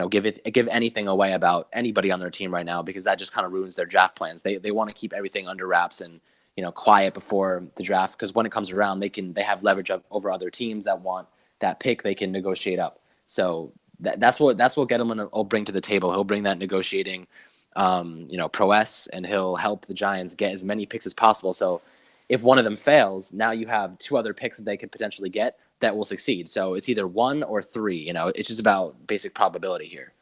give anything away about anybody on their team right now, because that just kind of ruins their draft plans. They want to keep everything under wraps and quiet before the draft, because when it comes around, they have leverage over other teams that want that pick. They can negotiate up. So that's what Gettleman will bring to the table. He'll bring that negotiating prowess, and he'll help the Giants get as many picks as possible. So if one of them fails, now you have 2 other picks that they could potentially get that will succeed. So it's either 1 or 3. It's just about basic probability here.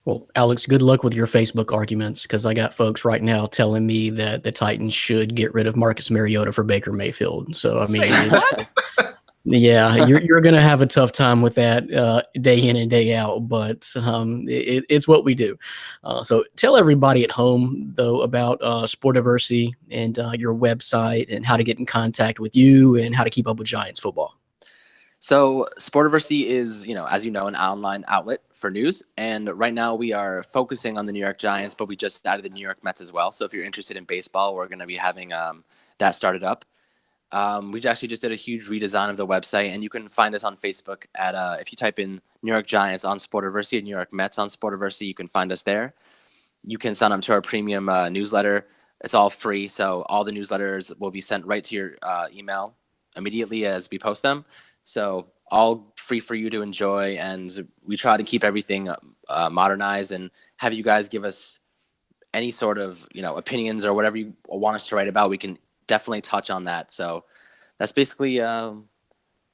Well, Alex, good luck with your Facebook arguments, because I got folks right now telling me that the Titans should get rid of Marcus Mariota for Baker Mayfield. So, I mean, yeah, you're going to have a tough time with that day in and day out, but it's what we do. So tell everybody at home, though, about Sportiversity and your website, and how to get in contact with you and how to keep up with Giants football. So Sportiversity is, as you know, an online outlet for news. And right now we are focusing on the New York Giants, but we just added the New York Mets as well. So if you're interested in baseball, we're going to be having that started up. We actually just did a huge redesign of the website, and you can find us on Facebook at if you type in New York Giants on Sportiversity and New York Mets on Sportiversity, you can find us there. You can sign up to our premium newsletter. It's all free, so all the newsletters will be sent right to your email immediately as we post them. So all free for you to enjoy, and we try to keep everything modernized and have you guys give us any sort of opinions or whatever you want us to write about. We can definitely touch on that. So that's basically what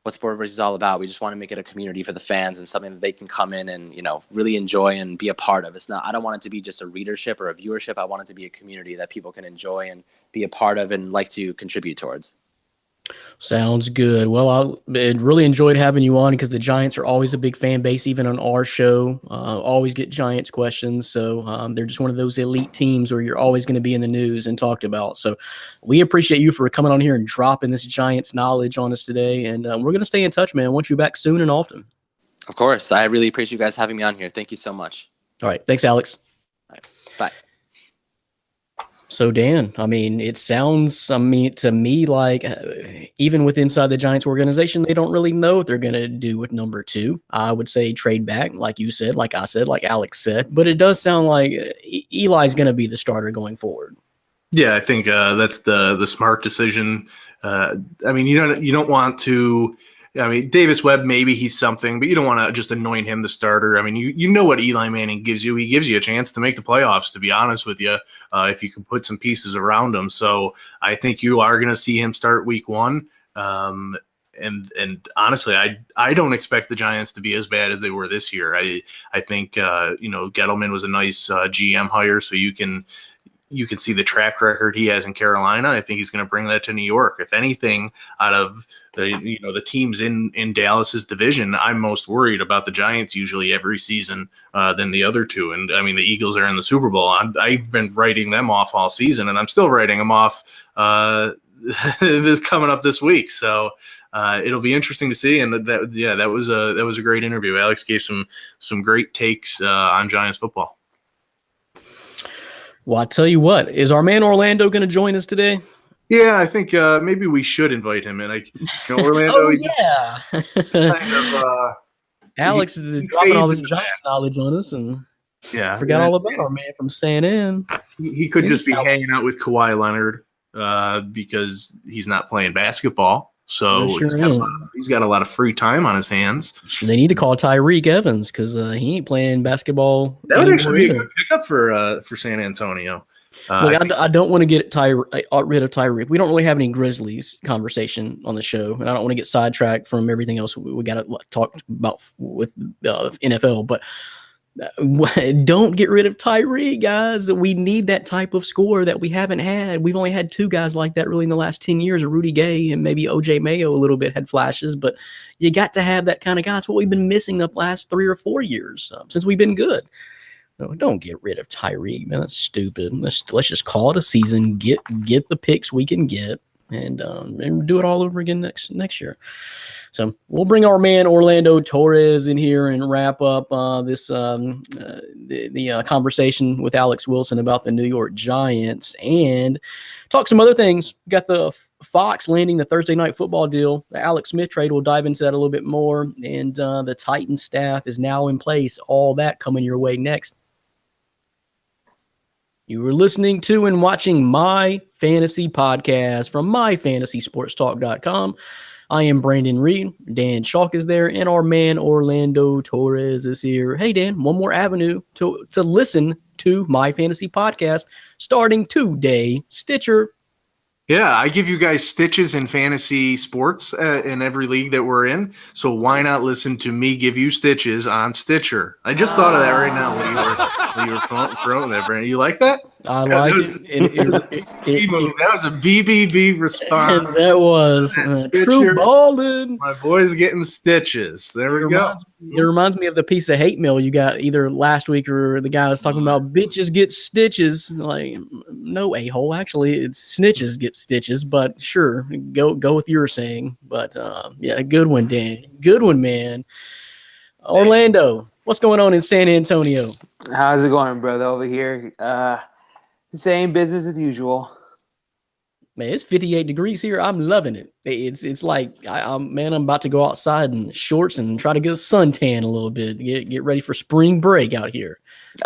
Sportiversity is all about. We just want to make it a community for the fans and something that they can come in and really enjoy and be a part of. I don't want it to be just a readership or a viewership. I want it to be a community that people can enjoy and be a part of and like to contribute towards. Sounds good. Well, I really enjoyed having you on, because the Giants are always a big fan base, even on our show. Always get Giants questions. So they're just one of those elite teams where you're always going to be in the news and talked about. So we appreciate you for coming on here and dropping this Giants knowledge on us today. And we're going to stay in touch, man. I want you back soon and often. Of course. I really appreciate you guys having me on here. Thank you so much. All right. Thanks, Alex. All right. Bye. So, Dan, I mean, it sounds, to me like even with inside the Giants organization, they don't really know what they're going to do with number 2. I would say trade back, like you said, like I said, like Alex said. But it does sound like Eli's going to be the starter going forward. Yeah, I think that's the smart decision. I mean, you don't want to. I mean, Davis Webb, maybe he's something, but you don't want to just anoint him the starter. I mean, you know what Eli Manning gives you. He gives you a chance to make the playoffs, to be honest with you, if you can put some pieces around him. So I think you are going to see him start week 1. And honestly, I don't expect the Giants to be as bad as they were this year. I think, Gettleman was a nice GM hire, so you can you can see the track record he has in Carolina. I think he's going to bring that to New York. If anything, out of the teams in Dallas's division, I'm most worried about the Giants usually every season than the other two. And I mean, the Eagles are in the Super Bowl. I've been writing them off all season, and I'm still writing them off coming up this week. So it'll be interesting to see. And that was a great interview. Alex gave some great takes on Giants football. Well, I tell you what, is our man Orlando going to join us today? Yeah, I think maybe we should invite him in. Orlando. Yeah. Kind of, Alex is dropping all this Giants knowledge on us, and forgot all about our man from San Ann. He could just be hanging out with Kawhi Leonard because he's not playing basketball. So he's got a lot of free time on his hands. They need to call Tyreek Evans because he ain't playing basketball. That would actually be a good pickup for San Antonio. Look, I don't want to get rid of Tyreek. We don't really have any Grizzlies conversation on the show, and I don't want to get sidetracked from everything else we got to talk about with NFL. But don't get rid of Tyreek, guys. We need that type of score that we haven't had. We've only had two guys like that really in the last 10 years, Rudy Gay and maybe OJ Mayo a little bit had flashes, but you got to have that kind of guy. It's what we've been missing the last 3 or 4 years since we've been good. No, don't get rid of Tyreek, man. That's stupid. Let's just call it a season. Get the picks we can get, and do it all over again next year. So we'll bring our man Orlando Torres in here and wrap up this conversation with Alex Wilson about the New York Giants and talk some other things. We got the Fox landing the Thursday Night Football deal. The Alex Smith trade, we'll dive into that a little bit more. And the Titans staff is now in place. All that coming your way next. You were listening to and watching My Fantasy Podcast from myfantasysportstalk.com. I am Brandon Reed. Dan Schalk is there, and our man Orlando Torres is here. Hey, Dan, one more avenue to listen to My Fantasy Podcast starting today. Stitcher. Yeah, I give you guys stitches in fantasy sports in every league that we're in. So why not listen to me give you stitches on Stitcher? I just thought of that right now when you were throwing that, Brandon. You like that? I like it. That was a BBB response. That was true balling. My boy's getting stitches. There we go. It reminds me of the piece of hate mail you got either last week or the guy was talking about bitches get stitches. Like, no, a-hole. Actually, it's snitches get stitches, but sure, go with your saying. But yeah, good one, Dan. Good one, man. Orlando, what's going on in San Antonio? How's it going, brother? Over here, same business as usual. Man, it's 58 degrees here. I'm loving it. It's like I'm about to go outside in shorts and try to get a suntan a little bit. Get ready for spring break out here.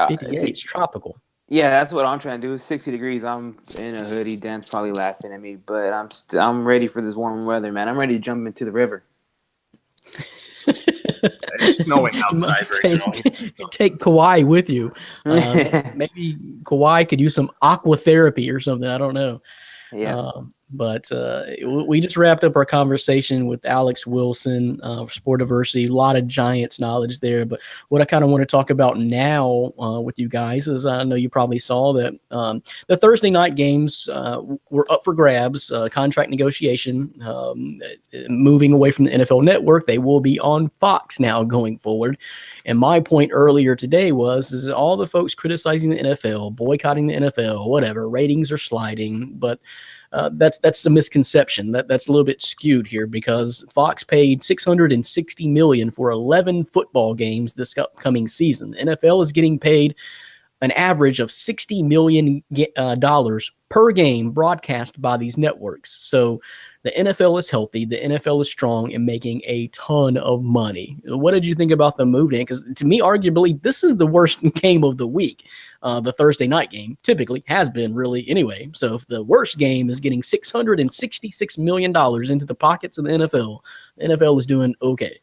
58, it's tropical. Yeah, that's what I'm trying to do. It's 60 degrees. I'm in a hoodie. Dan's probably laughing at me, but I'm ready for this warm weather, man. I'm ready to jump into the river. It's snowing outside right now. Take Kawhi with you. Maybe Kawhi could use some aqua therapy or something. I don't know. Yeah. But we just wrapped up our conversation with Alex Wilson for Sportiversity. A lot of Giants knowledge there. But what I kind of want to talk about now with you guys is I know you probably saw that the Thursday night games were up for grabs, contract negotiation, moving away from the NFL Network. They will be on Fox now going forward. And my point earlier today is all the folks criticizing the NFL, boycotting the NFL, whatever, ratings are sliding, but that's a misconception. That's a little bit skewed here because Fox paid $660 million for 11 football games this upcoming season. The NFL is getting paid an average of $60 million per game broadcast by these networks. So the NFL is healthy, the NFL is strong and making a ton of money. What did you think about the move, Dan? Because to me, arguably, this is the worst game of the week. The Thursday night game typically has been really anyway. So if the worst game is getting $666 million into the pockets of the NFL is doing okay.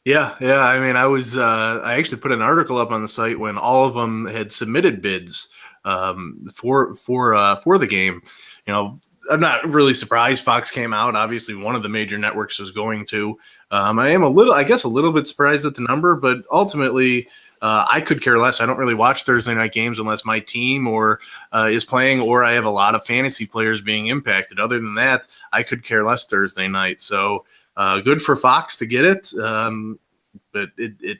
Yeah. I mean, I actually put an article up on the site when all of them had submitted bids for the game. You know, I'm not really surprised Fox came out. Obviously, one of the major networks was going to. I am a little bit surprised at the number, but ultimately, I could care less. I don't really watch Thursday night games unless my team or is playing, or I have a lot of fantasy players being impacted. Other than that, I could care less Thursday night. So good for Fox to get it, but it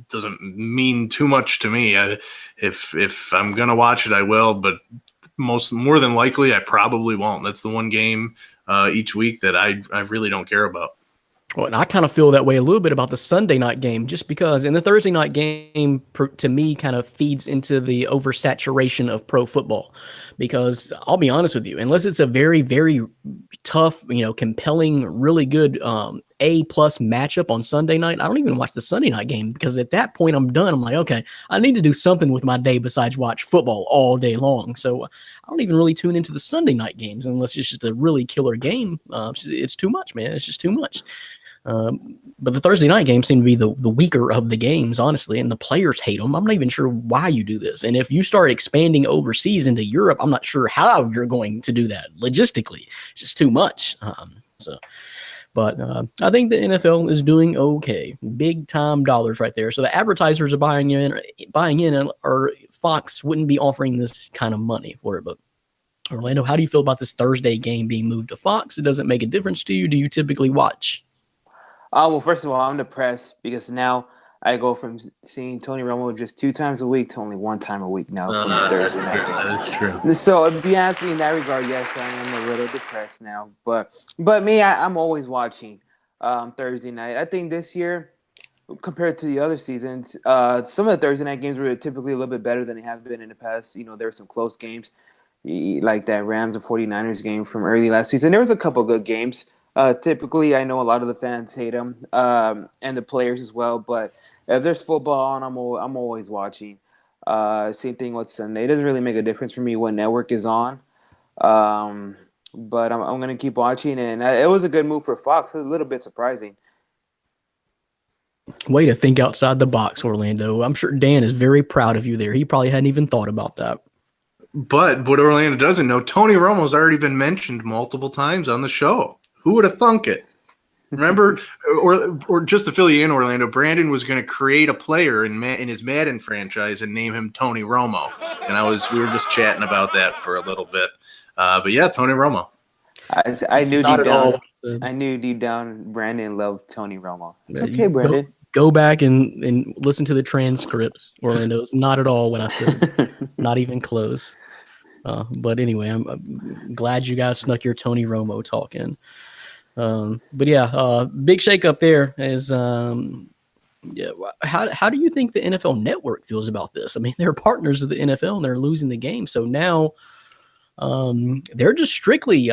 doesn't mean too much to me. If I'm gonna watch it, I will, but more than likely, I probably won't. That's the one game each week that I really don't care about. Well, and I kind of feel that way a little bit about the Sunday night game, just because in the Thursday night game, to me, kind of feeds into the oversaturation of pro football. Because I'll be honest with you, unless it's a very, very tough, compelling, really good A+ matchup on Sunday night, I don't even watch the Sunday night game, because at that point I'm done. I'm like, okay, I need to do something with my day besides watch football all day long. So I don't even really tune into the Sunday night games unless it's just a really killer game. It's too much, man. It's just too much. But the Thursday night games seem to be the weaker of the games, honestly, and the players hate them. I'm not even sure why you do this. And if you start expanding overseas into Europe, I'm not sure how you're going to do that logistically. It's just too much. But I think the NFL is doing okay. Big time dollars right there. So the advertisers are buying in, or Fox wouldn't be offering this kind of money for it. But Orlando, how do you feel about this Thursday game being moved to Fox? It doesn't make a difference to you. Do you typically watch? Well, first of all, I'm depressed because now I go from seeing Tony Romo just 2 times a week to only 1 time a week now. Thursday night. That is true. So if you ask me in that regard, yes, I am a little depressed now. But me, I'm always watching Thursday night. I think this year, compared to the other seasons, some of the Thursday night games were typically a little bit better than they have been in the past. There were some close games, like that Rams and 49ers game from early last season. There was a couple good games. Typically, I know a lot of the fans hate them, and the players as well. But if there's football on, I'm always watching. Same thing with Sunday. It doesn't really make a difference for me what network is on. But I'm gonna keep watching, and it was a good move for Fox. It was a little bit surprising. Way to think outside the box, Orlando. I'm sure Dan is very proud of you there. He probably hadn't even thought about that. But what Orlando doesn't know, Tony Romo's already been mentioned multiple times on the show. Who would have thunk it? Remember, or just to fill you in, Orlando, Brandon was going to create a player in his Madden franchise and name him Tony Romo, and we were just chatting about that for a little bit. But yeah, Tony Romo. I knew deep down Brandon loved Tony Romo. It's okay, Brandon. Go back and listen to the transcripts, Orlando. It's not at all what I said. Not even close. But anyway, I'm glad you guys snuck your Tony Romo talk in. But yeah, big shake up there is, yeah. How do you think the NFL Network feels about this? I mean, they're partners of the NFL and they're losing the game. So now, they're just strictly,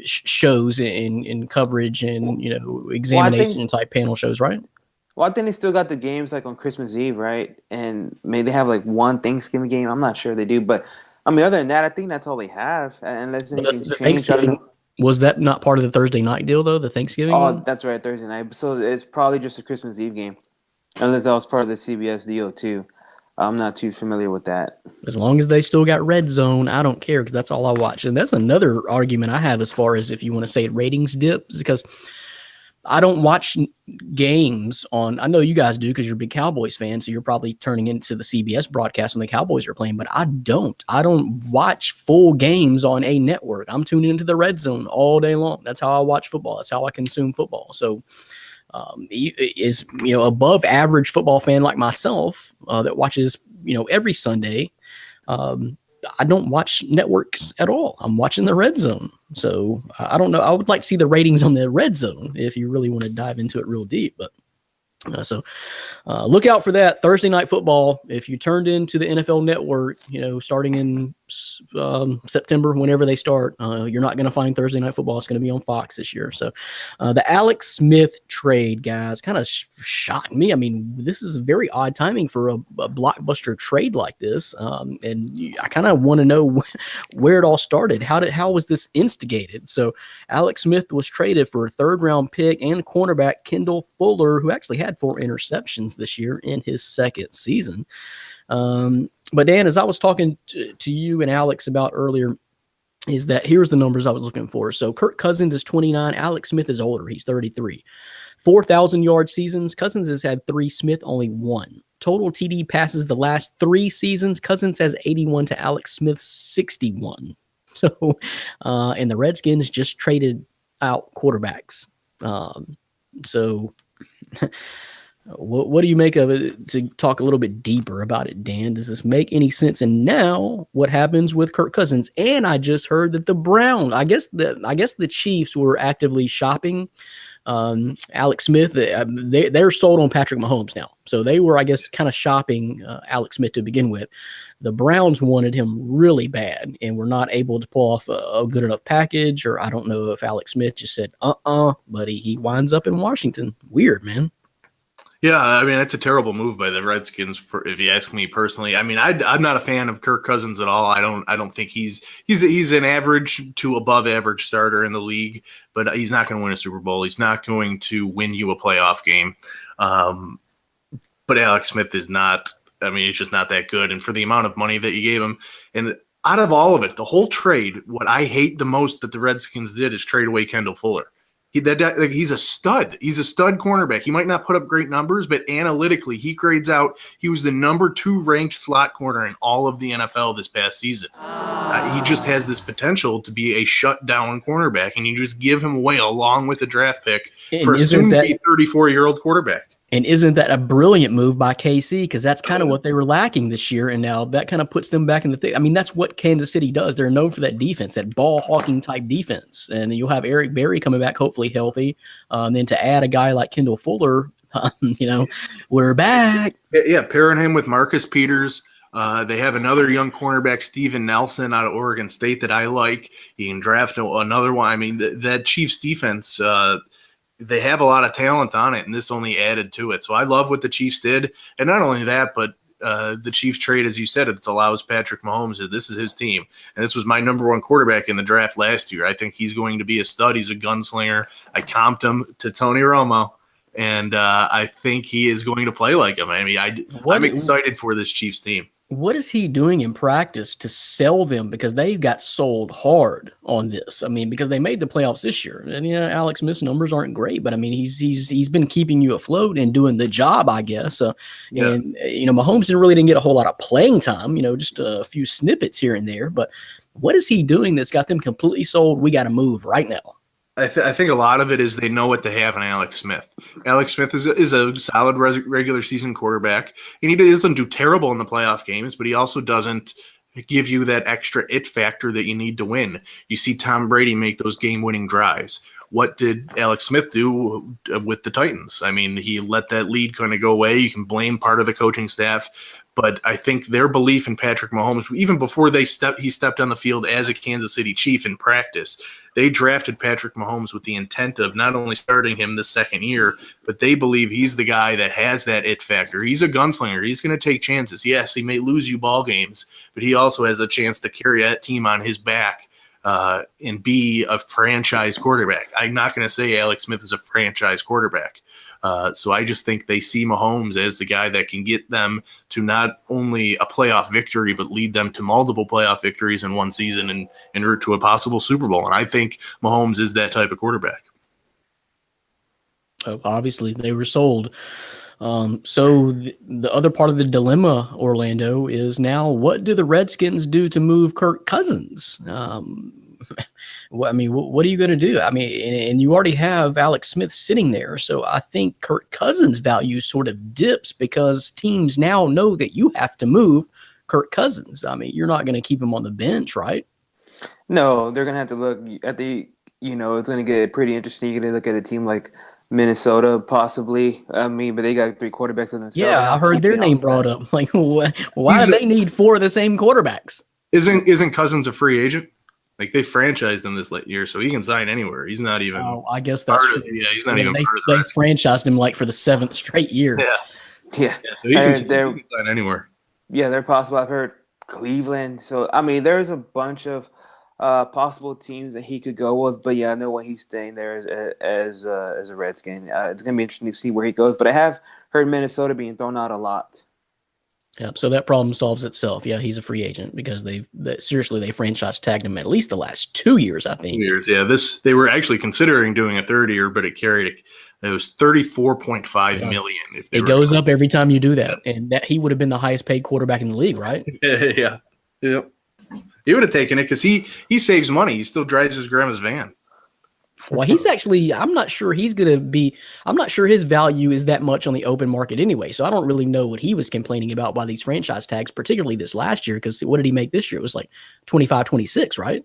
shows in coverage and, examination type panel shows, right? Well, I think they still got the games like on Christmas Eve, right? And maybe they have like one Thanksgiving game. I'm not sure they do, but I mean, other than that, I think that's all they have. Unless anything's changed. Was that not part of the Thursday night deal, though, the Thanksgiving one? That's right, Thursday night. So it's probably just a Christmas Eve game. Unless that was part of the CBS deal, too. I'm not too familiar with that. As long as they still got Red Zone, I don't care because that's all I watch. And that's another argument I have as far as if you want to say ratings dips, because I don't watch games on – I know you guys do because you're big Cowboys fans, so you're probably turning into the CBS broadcast when the Cowboys are playing, but I don't. I don't watch full games on a network. I'm tuning into the Red Zone all day long. That's how I watch football. That's how I consume football. So is above average football fan like myself that watches every Sunday. I don't watch networks at all. I'm watching the Red Zone. So I don't know. I would like to see the ratings on the Red Zone if you really want to dive into it real deep. But so look out for that Thursday night football. If you turned into the NFL Network, starting in September, whenever they start, you're not going to find Thursday night football. It's going to be on Fox this year. So the Alex Smith trade, guys, kind of shocked me. I mean, this is very odd timing for a blockbuster trade like this. And I kind of want to know where it all started. How was this instigated? So Alex Smith was traded for a 3rd-round pick and cornerback Kendall Fuller, who actually had 4 interceptions this year in his 2nd season. But Dan, as I was talking to you and Alex about earlier, is that here's the numbers I was looking for. So Kirk Cousins is 29. Alex Smith is older. He's 33. 4,000-yard seasons, Cousins has had 3, Smith only 1. Total TD passes the last 3 seasons, Cousins has 81 to Alex Smith's 61. So, and the Redskins just traded out quarterbacks. So what do you make of it, to talk a little bit deeper about it, Dan? Does this make any sense? And now what happens with Kirk Cousins? And I just heard that the Browns, I guess the Chiefs were actively shopping Alex Smith. They're sold on Patrick Mahomes now. So they were, I guess, kind of shopping Alex Smith to begin with. The Browns wanted him really bad and were not able to pull off a good enough package, or I don't know if Alex Smith just said, but he winds up in Washington. Weird, man. Yeah, I mean, that's a terrible move by the Redskins, if you ask me personally. I mean, I'm not a fan of Kirk Cousins at all. I don't think he's an average to above average starter in the league, but he's not going to win a Super Bowl. He's not going to win you a playoff game. But Alex Smith is not. I mean, he's just not that good. And for the amount of money that you gave him, and out of all of it, the whole trade, what I hate the most that the Redskins did is trade away Kendall Fuller. He's a stud. He's a stud cornerback. He might not put up great numbers, but analytically, he grades out. He was the number 2 ranked slot corner in all of the NFL this past season. He just has this potential to be a shutdown cornerback, and you just give him away along with a draft pick for a soon-to-be 34-year-old quarterback. And isn't that a brilliant move by KC? Because that's kind of what they were lacking this year, and now that kind of puts them back in the thing. I mean, that's what Kansas City does. They're known for that defense, that ball-hawking type defense. And then you'll have Eric Berry coming back, hopefully healthy. And then to add a guy like Kendall Fuller, we're back. Yeah, pairing him with Marcus Peters. They have another young cornerback, Steven Nelson, out of Oregon State that I like. You can draft another one. I mean, that Chiefs defense they have a lot of talent on it, and this only added to it. So I love what the Chiefs did. And not only that, but the Chiefs trade, as you said, it allows Patrick Mahomes. This is his team. And this was my number 1 quarterback in the draft last year. I think he's going to be a stud. He's a gunslinger. I comped him to Tony Romo, and I think he is going to play like him. I mean, I'm excited for this Chiefs team. What is he doing in practice to sell them? Because they got sold hard on this. I mean, because they made the playoffs this year, and Alex Smith's numbers aren't great, but I mean, he's been keeping you afloat and doing the job, I guess. And Mahomes didn't get a whole lot of playing time. Just a few snippets here and there. But what is he doing that's got them completely sold? We got to move right now. I think a lot of it is they know what they have in Alex Smith. Alex Smith is a solid regular season quarterback, and he doesn't do terrible in the playoff games, but he also doesn't give you that extra it factor that you need to win. You see Tom Brady make those game-winning drives. What did Alex Smith do with the Titans? I mean, he let that lead kind of go away. You can blame part of the coaching staff, but I think their belief in Patrick Mahomes, even before he stepped on the field as a Kansas City Chief in practice, they drafted Patrick Mahomes with the intent of not only starting him the second year, but they believe he's the guy that has that it factor. He's a gunslinger. He's going to take chances. Yes, he may lose you ball games, but he also has a chance to carry that team on his back and be a franchise quarterback. I'm not going to say Alex Smith is a franchise quarterback. So I just think they see Mahomes as the guy that can get them to not only a playoff victory, but lead them to multiple playoff victories in one season and en route to a possible Super Bowl. And I think Mahomes is that type of quarterback. Obviously, they were sold. So the other part of the dilemma, Orlando, is now what do the Redskins do to move Kirk Cousins? What are you going to do? I mean, and you already have Alex Smith sitting there. So I think Kirk Cousins' value sort of dips because teams now know that you have to move Kirk Cousins. I mean, you're not going to keep him on the bench, right? No, they're going to have to look at it's going to get pretty interesting. You're going to look at a team like Minnesota, possibly. I mean, but they got 3 quarterbacks in themselves. Yeah, I heard their name brought up. Like, why do they need 4 of the same quarterbacks? Isn't Cousins a free agent? Like, they franchised him this late year, so he can sign anywhere. He's not even. Oh, I guess that's true. He's not even. They franchised him like for the 7th straight year. Yeah. So he can sign anywhere. Yeah, they're possible. I've heard Cleveland. So I mean, there's a bunch of possible teams that he could go with. But yeah, I know when he's staying there as a Redskin. It's gonna be interesting to see where he goes. But I have heard Minnesota being thrown out a lot. Yeah, so that problem solves itself. Yeah, he's a free agent because seriously they franchise tagged him at least the last 2 years, I think. 2 years, yeah. They were actually considering doing a third year, but it was 34.5 Yeah. million. If It goes up every time you do that, and that he would have been the highest paid quarterback in the league, right? Yeah, yep. He would have taken it because he saves money. He still drives his grandma's van. Well, he's actually, I'm not sure his value is that much on the open market anyway. So I don't really know what he was complaining about by these franchise tags, particularly this last year, because what did he make this year? It was like 25, 26, right?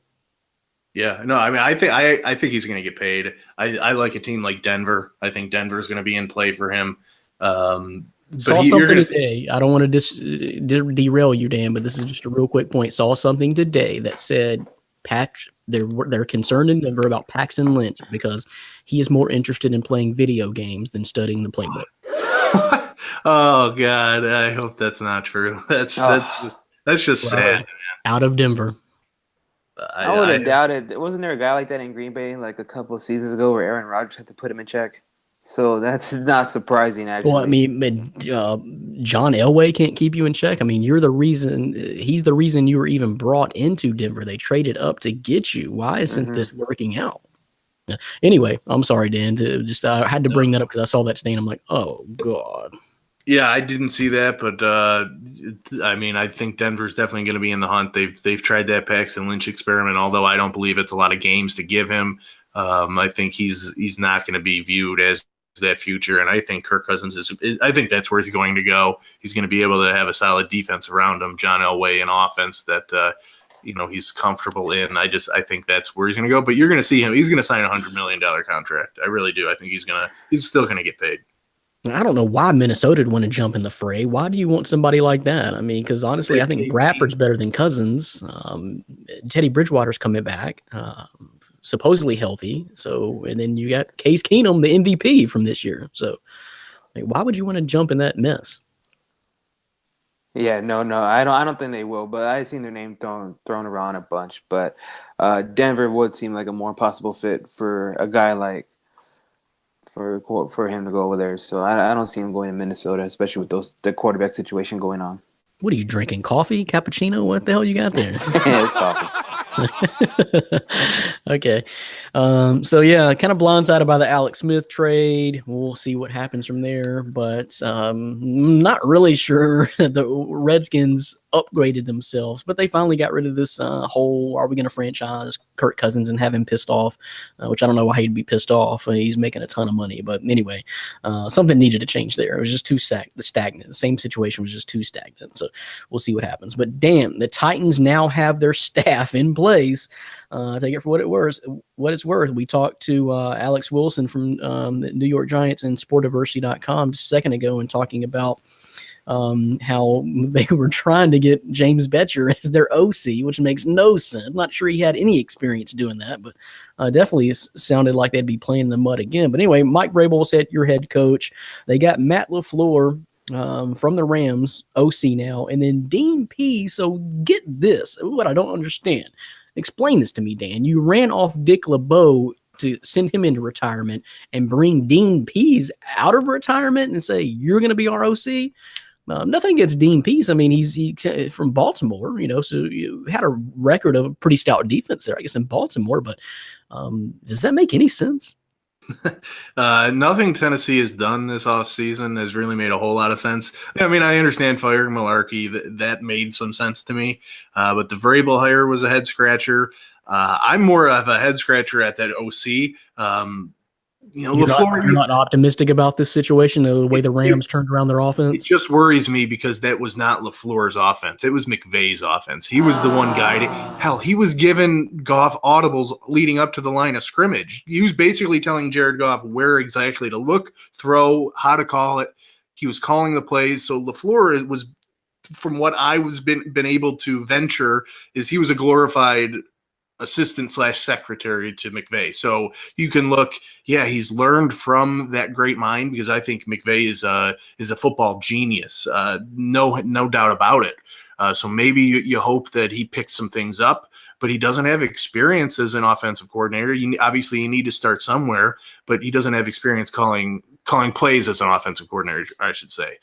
Yeah, no, I mean, I think he's going to get paid. I like a team like Denver. I think Denver's going to be in play for him. Saw something today. I don't want to derail you, Dan, but this is just a real quick point. Saw something today that said they're concerned in Denver about Paxton Lynch because he is more interested in playing video games than studying the playbook. Oh God, I hope that's not true. That's just sad. Out of Denver. I would have doubted. Wasn't there a guy like that in Green Bay like a couple of seasons ago where Aaron Rodgers had to put him in check? So that's not surprising, actually. Well, I mean, John Elway can't keep you in check. I mean, he's the reason you were even brought into Denver. They traded up to get you. Why isn't this working out? Anyway, I'm sorry, Dan. I had to bring that up because I saw that today and I'm like, oh, God. Yeah, I didn't see that, but I mean, I think Denver's definitely going to be in the hunt. They've tried that Paxton Lynch experiment, although I don't believe it's a lot of games to give him. I think he's not going to be viewed as that future, and I think Kirk Cousins I think that's where he's going to go. He's going to be able to have a solid defense around him, John Elway, an offense that he's comfortable in. I think that's where he's going to go. But you're going to see him. He's going to sign a $100 million contract. I really do. I think he's still going to get paid. I don't know why Minnesota would want to jump in the fray. Why do you want somebody like that? I mean, because honestly, I think Bradford's better than Cousins. Teddy Bridgewater's coming back. Supposedly healthy. So, and then you got Case Keenum, the MVP from this year. So, why would you want to jump in that mess? Yeah, no, I don't think they will. But I've seen their name thrown around a bunch. But Denver would seem like a more possible fit for a guy like for him to go over there. So I don't see him going to Minnesota, especially with the quarterback situation going on. What are you drinking? Coffee, cappuccino? What the hell you got there? Yeah, it's coffee. Okay. So yeah, kind of blindsided by the Alex Smith trade. We'll see what happens from there, but not really sure the Redskins upgraded themselves, but they finally got rid of this whole, are we going to franchise Kirk Cousins and have him pissed off, which I don't know why he'd be pissed off. He's making a ton of money, but anyway, something needed to change there. It was just too stagnant. The same situation was just too stagnant. So we'll see what happens, but damn, the Titans now have their staff in place. Take it for what it's worth. We talked to Alex Wilson from the New York Giants and sportdiversity.com just a second ago and talking about how they were trying to get James Betcher as their OC, which makes no sense. Not sure he had any experience doing that, but definitely sounded like they'd be playing in the mud again. But anyway, Mike Vrabel's your head coach. They got Matt LaFleur from the Rams, OC now, and then Dean Pease. So get this, what I don't understand. Explain this to me, Dan. You ran off Dick LeBeau to send him into retirement and bring Dean Pease out of retirement and say, you're going to be our OC? Nothing against Dean Pease. I mean, he's from Baltimore, so you had a record of a pretty stout defense there, I guess, in Baltimore. But does that make any sense? Nothing Tennessee has done this offseason has really made a whole lot of sense. I mean, I understand firing Malarkey. That made some sense to me. But the Vrabel hire was a head scratcher. I'm more of a head scratcher at that OC. You're not optimistic about this situation, the way the Rams turned around their offense? It just worries me because that was not LaFleur's offense. It was McVay's offense. He was the one guy. Hell, he was giving Goff audibles leading up to the line of scrimmage. He was basically telling Jared Goff where exactly to look, throw, how to call it. He was calling the plays. So LaFleur was, from what I was been able to venture, is he was a glorified assistant/secretary to McVay. So you can look, he's learned from that great mind, because I think McVay is a football genius. No doubt about it. So maybe you hope that he picks some things up, but he doesn't have experience as an offensive coordinator. Obviously you need to start somewhere, but he doesn't have experience calling plays as an offensive coordinator, I should say.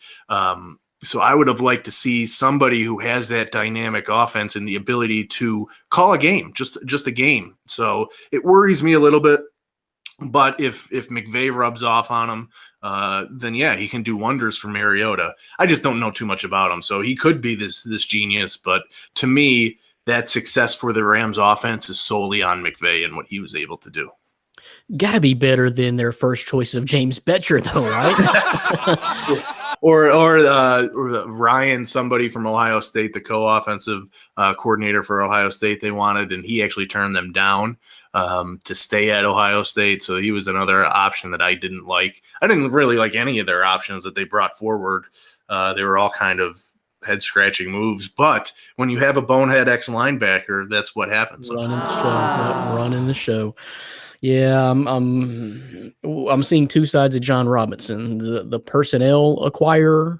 So I would have liked to see somebody who has that dynamic offense and the ability to call a game, just a game. So it worries me a little bit. But if McVay rubs off on him, then yeah, he can do wonders for Mariota. I just don't know too much about him, so he could be this genius. But to me, that success for the Rams offense is solely on McVay and what he was able to do. Gotta be better than their first choice of James Betcher, though, right? Or Ryan, somebody from Ohio State, the co-offensive coordinator for Ohio State, they wanted, and he actually turned them down to stay at Ohio State. So he was another option that I didn't like. I didn't really like any of their options that they brought forward. They were all kind of head-scratching moves. But when you have a bonehead ex-linebacker, that's what happens. Running the show. Yep, running the show. Yeah, I'm seeing two sides of John Robinson: the personnel acquirer,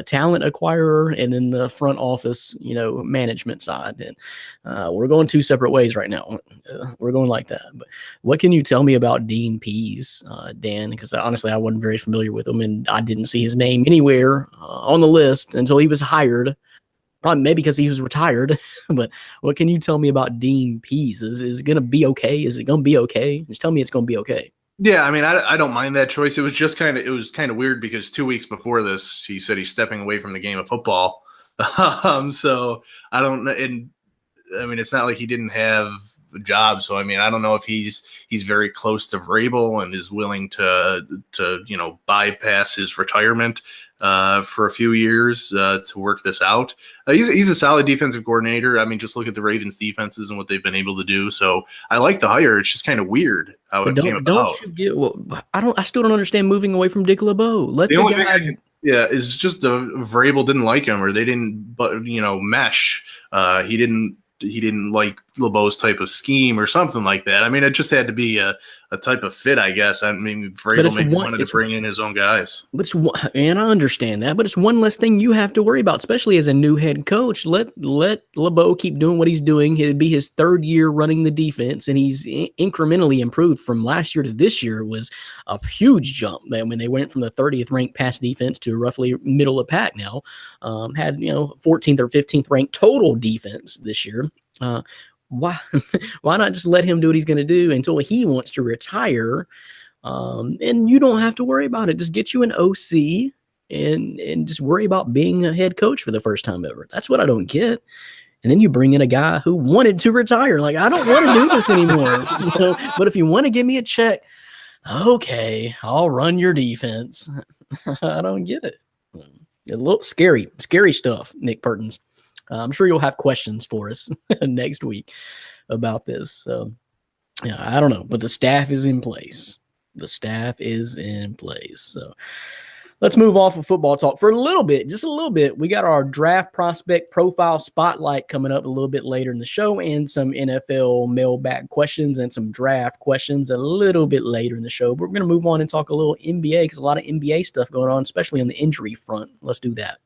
talent acquirer, and then the front office, management side. And we're going two separate ways right now. We're going like that. But what can you tell me about Dean Pease, Dan? Because honestly, I wasn't very familiar with him, and I didn't see his name anywhere on the list until he was hired. Probably maybe because he was retired, but what can you tell me about Dean Pease? Is it going to be okay? Is it going to be okay? Just tell me it's going to be okay. Yeah, I mean, I don't mind that choice. It was just kind of weird because 2 weeks before this, he said he's stepping away from the game of football. So I don't know. And I mean, it's not like he didn't have a job. So I mean, I don't know if he's very close to Vrabel and is willing to bypass his retirement for a few years to work this out. He's a solid defensive coordinator. I mean, just look at the Ravens defenses and what they've been able to do. So I like the hire. It's just kind of weird how it came about. Don't you get? I still don't understand moving away from Dick LeBeau. Let the only guy. thing is just Vrabel didn't like him, or they didn't, mesh. He didn't like LeBeau's type of scheme or something like that. I mean, it just had to be a type of fit, I guess. I mean, Vrabel maybe wanted to bring in his own guys. And I understand that, but it's one less thing you have to worry about, especially as a new head coach. Let LeBeau keep doing what he's doing. It'd be his third year running the defense, and he's incrementally improved from last year to this year. Was a huge jump. When they went from the 30th ranked pass defense to roughly middle of pack now, had 14th or 15th ranked total defense this year. Why not just let him do what he's going to do until he wants to retire? And you don't have to worry about it. Just get you an OC and just worry about being a head coach for the first time ever. That's what I don't get. And then you bring in a guy who wanted to retire. Like, I don't want to do this anymore. But if you want to give me a check, okay, I'll run your defense. I don't get it. A little scary stuff, Nick Pertins. I'm sure you'll have questions for us next week about this. So, yeah, I don't know, but the staff is in place. So let's move off of football talk for just a little bit. We got our draft prospect profile spotlight coming up a little bit later in the show, and some NFL mailbag questions and some draft questions a little bit later in the show. But we're going to move on and talk a little NBA because a lot of NBA stuff going on, especially on the injury front. Let's do that.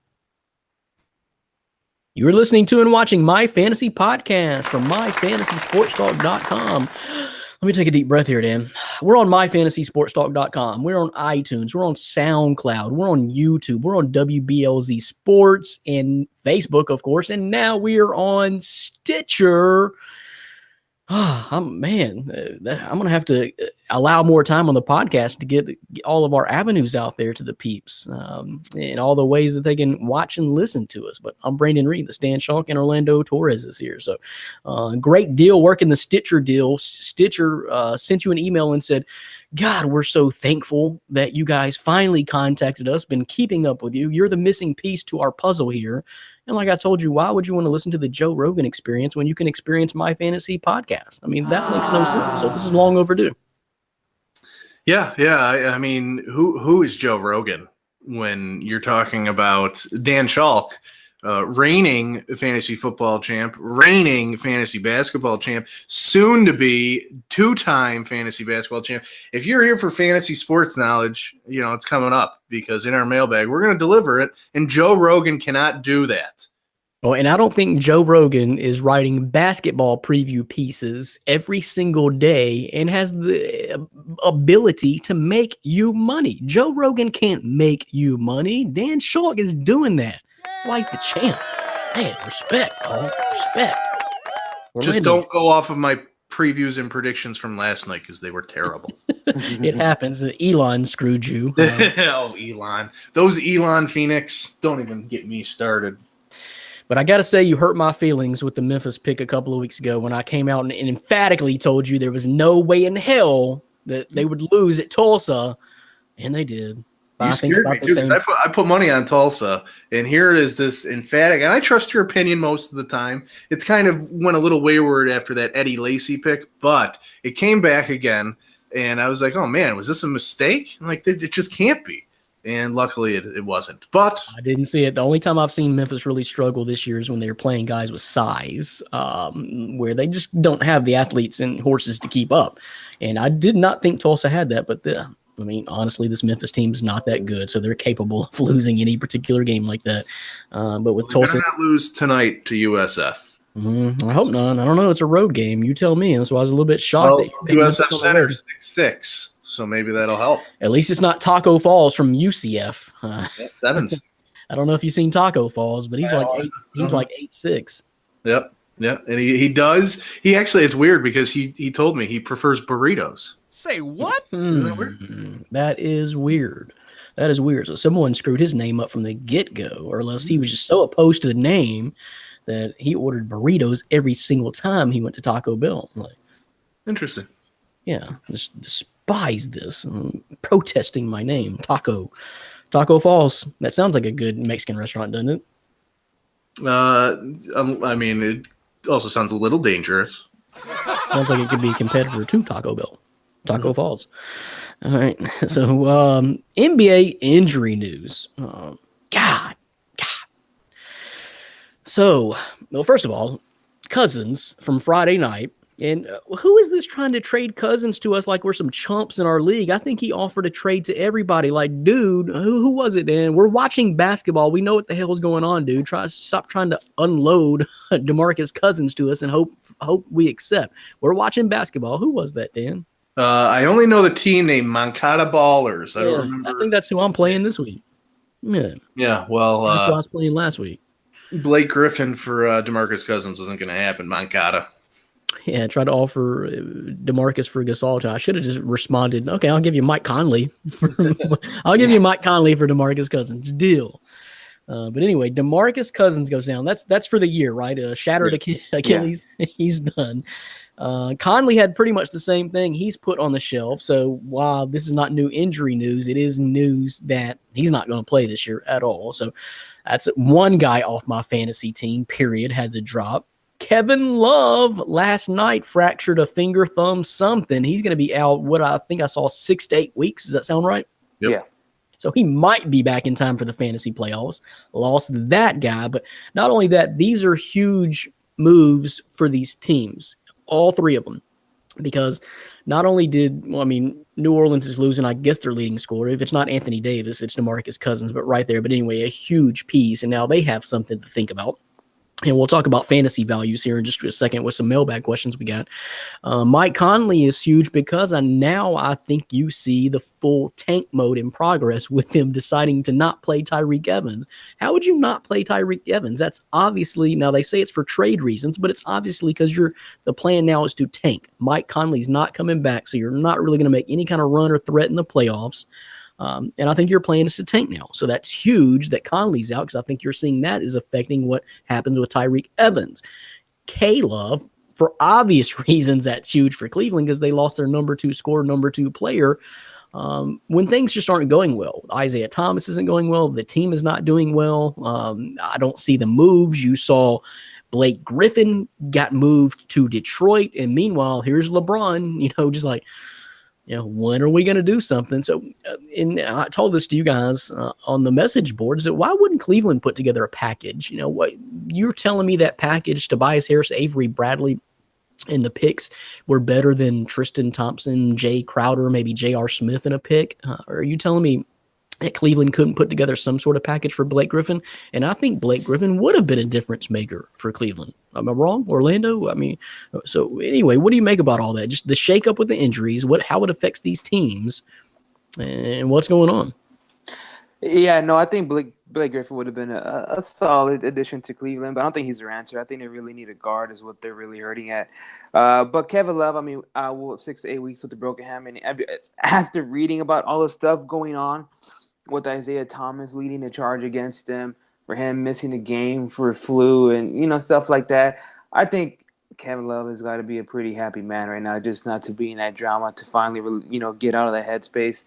You are listening to and watching My Fantasy Podcast from MyFantasySportsTalk.com. Let me take a deep breath here, Dan. We're on MyFantasySportsTalk.com. We're on iTunes. We're on SoundCloud. We're on YouTube. We're on WBLZ Sports and Facebook, of course. And now we are on Stitcher. I'm going to have to allow more time on the podcast to get all of our avenues out there to the peeps in all the ways that they can watch and listen to us. But I'm Brandon Reed, the Stan Shalk, and Orlando Torres is here. So great deal working the Stitcher deal. Stitcher sent you an email and said, God, we're so thankful that you guys finally contacted us, been keeping up with you. You're the missing piece to our puzzle here. And like I told you, why would you want to listen to the Joe Rogan Experience when you can experience My Fantasy Podcast? I mean, that makes no sense. So this is long overdue. Yeah. I mean, who is Joe Rogan when you're talking about Dan Schalk, reigning fantasy football champ, reigning fantasy basketball champ, soon to be two-time fantasy basketball champ? If you're here for fantasy sports knowledge, it's coming up because in our mailbag, we're going to deliver it. And Joe Rogan cannot do that. Well, and I don't think Joe Rogan is writing basketball preview pieces every single day and has the ability to make you money. Joe Rogan can't make you money. Dan Schalk is doing that. Why he's the champ. Man, respect, Paul. Respect. Just don't go off of my previews and predictions from last night because they were terrible. It happens. Elon screwed you. Oh, Elon. Those Elon Phoenix. Don't even get me started. But I got to say, you hurt my feelings with the Memphis pick a couple of weeks ago when I came out and emphatically told you there was no way in hell that they would lose at Tulsa, and they did. You scared me, dude. I put money on Tulsa, and here it is, this emphatic. And I trust your opinion most of the time. It's kind of went a little wayward after that Eddie Lacy pick, but it came back again, and I was like, oh, man, was this a mistake? Like, it just can't be. And luckily it wasn't. But I didn't see it. The only time I've seen Memphis really struggle this year is when they were playing guys with size, where they just don't have the athletes and horses to keep up. And I did not think Tulsa had that, but I mean, honestly, this Memphis team is not that good, so they're capable of losing any particular game like that. But with Tulsa, not lose tonight to USF. I hope not. I don't know. It's a road game. You tell me. And so I was a little bit shocked. Well, USF Center 6-6, so maybe that'll help. At least it's not Taco Falls from UCF. Sevens. I don't know if you've seen Taco Falls, but he's like 8'6". Yep. Yeah, and he does. He actually, it's weird because he told me he prefers burritos. Say what? Isn't that weird? That is weird. That is weird. So someone screwed his name up from the get-go, or else he was just so opposed to the name that he ordered burritos every single time he went to Taco Bell. Like, interesting. Yeah, just despise this. I'm protesting my name, Taco Falls. That sounds like a good Mexican restaurant, doesn't it? I mean, it also sounds a little dangerous. Sounds like it could be a competitor to Taco Bell, Taco Falls. All right. So NBA injury news. God. So, well, first of all, Cousins from Friday night. And who is this trying to trade Cousins to us like we're some chumps in our league? I think he offered a trade to everybody. Like, dude, who was it, Dan? We're watching basketball. We know what the hell is going on, dude. Stop trying to unload DeMarcus Cousins to us and hope we accept. We're watching basketball. Who was that, Dan? I only know the team named Moncada Ballers. I don't remember. I think that's who I'm playing this week. Yeah. Yeah, well. That's who I was playing last week. Blake Griffin for DeMarcus Cousins wasn't going to happen. Moncada. Yeah, tried to offer DeMarcus for Gasol. I should have just responded, okay, I'll give you Mike Conley. I'll give you Mike Conley for DeMarcus Cousins. Deal. But anyway, DeMarcus Cousins goes down. That's for the year, right? Shattered Achilles. Yeah. He's done. Conley had pretty much the same thing. He's put on the shelf. So while this is not new injury news, it is news that he's not going to play this year at all. So that's one guy off my fantasy team, period, had to drop. Kevin Love last night fractured a finger, thumb, something. He's going to be out, what I think I saw, 6 to 8 weeks. Does that sound right? Yep. Yeah. So he might be back in time for the fantasy playoffs. Lost that guy. But not only that, these are huge moves for these teams, all three of them. Because not only New Orleans is losing, I guess, their leading scorer. If it's not Anthony Davis, it's DeMarcus Cousins, but right there. But anyway, a huge piece. And now they have something to think about. And we'll talk about fantasy values here in just a second with some mailbag questions we got. Mike Conley is huge because now I think you see the full tank mode in progress with him deciding to not play Tyreke Evans. How would you not play Tyreke Evans? That's obviously, now they say it's for trade reasons, but it's obviously because the plan now is to tank. Mike Conley's not coming back, so you're not really going to make any kind of run or threat in the playoffs. And I think your plan is to tank now. So that's huge that Conley's out because I think you're seeing that is affecting what happens with Tyreke Evans. K-Love, for obvious reasons, that's huge for Cleveland because they lost their number 2 scorer, number 2 player. When things just aren't going well. Isaiah Thomas isn't going well. The team is not doing well. I don't see the moves. You saw Blake Griffin got moved to Detroit. And meanwhile, here's LeBron, just like, when are we going to do something? So, I told this to you guys on the message boards that why wouldn't Cleveland put together a package? What you're telling me that package, Tobias Harris, Avery Bradley, and the picks were better than Tristan Thompson, Jay Crowder, maybe J.R. Smith in a pick? Or are you telling me that Cleveland couldn't put together some sort of package for Blake Griffin. And I think Blake Griffin would have been a difference maker for Cleveland. Am I wrong? Orlando? I mean, so anyway, what do you make about all that? Just the shakeup with the injuries, how it affects these teams and what's going on? Yeah, no, I think Blake Griffin would have been a solid addition to Cleveland, but I don't think he's their answer. I think they really need a guard is what they're really hurting at. But Kevin Love, I mean, 6 to 8 weeks with the broken ham, and after reading about all the stuff going on with Isaiah Thomas leading the charge against him, for him missing a game for flu and, stuff like that, I think Kevin Love has got to be a pretty happy man right now, just not to be in that drama, to finally, get out of that headspace.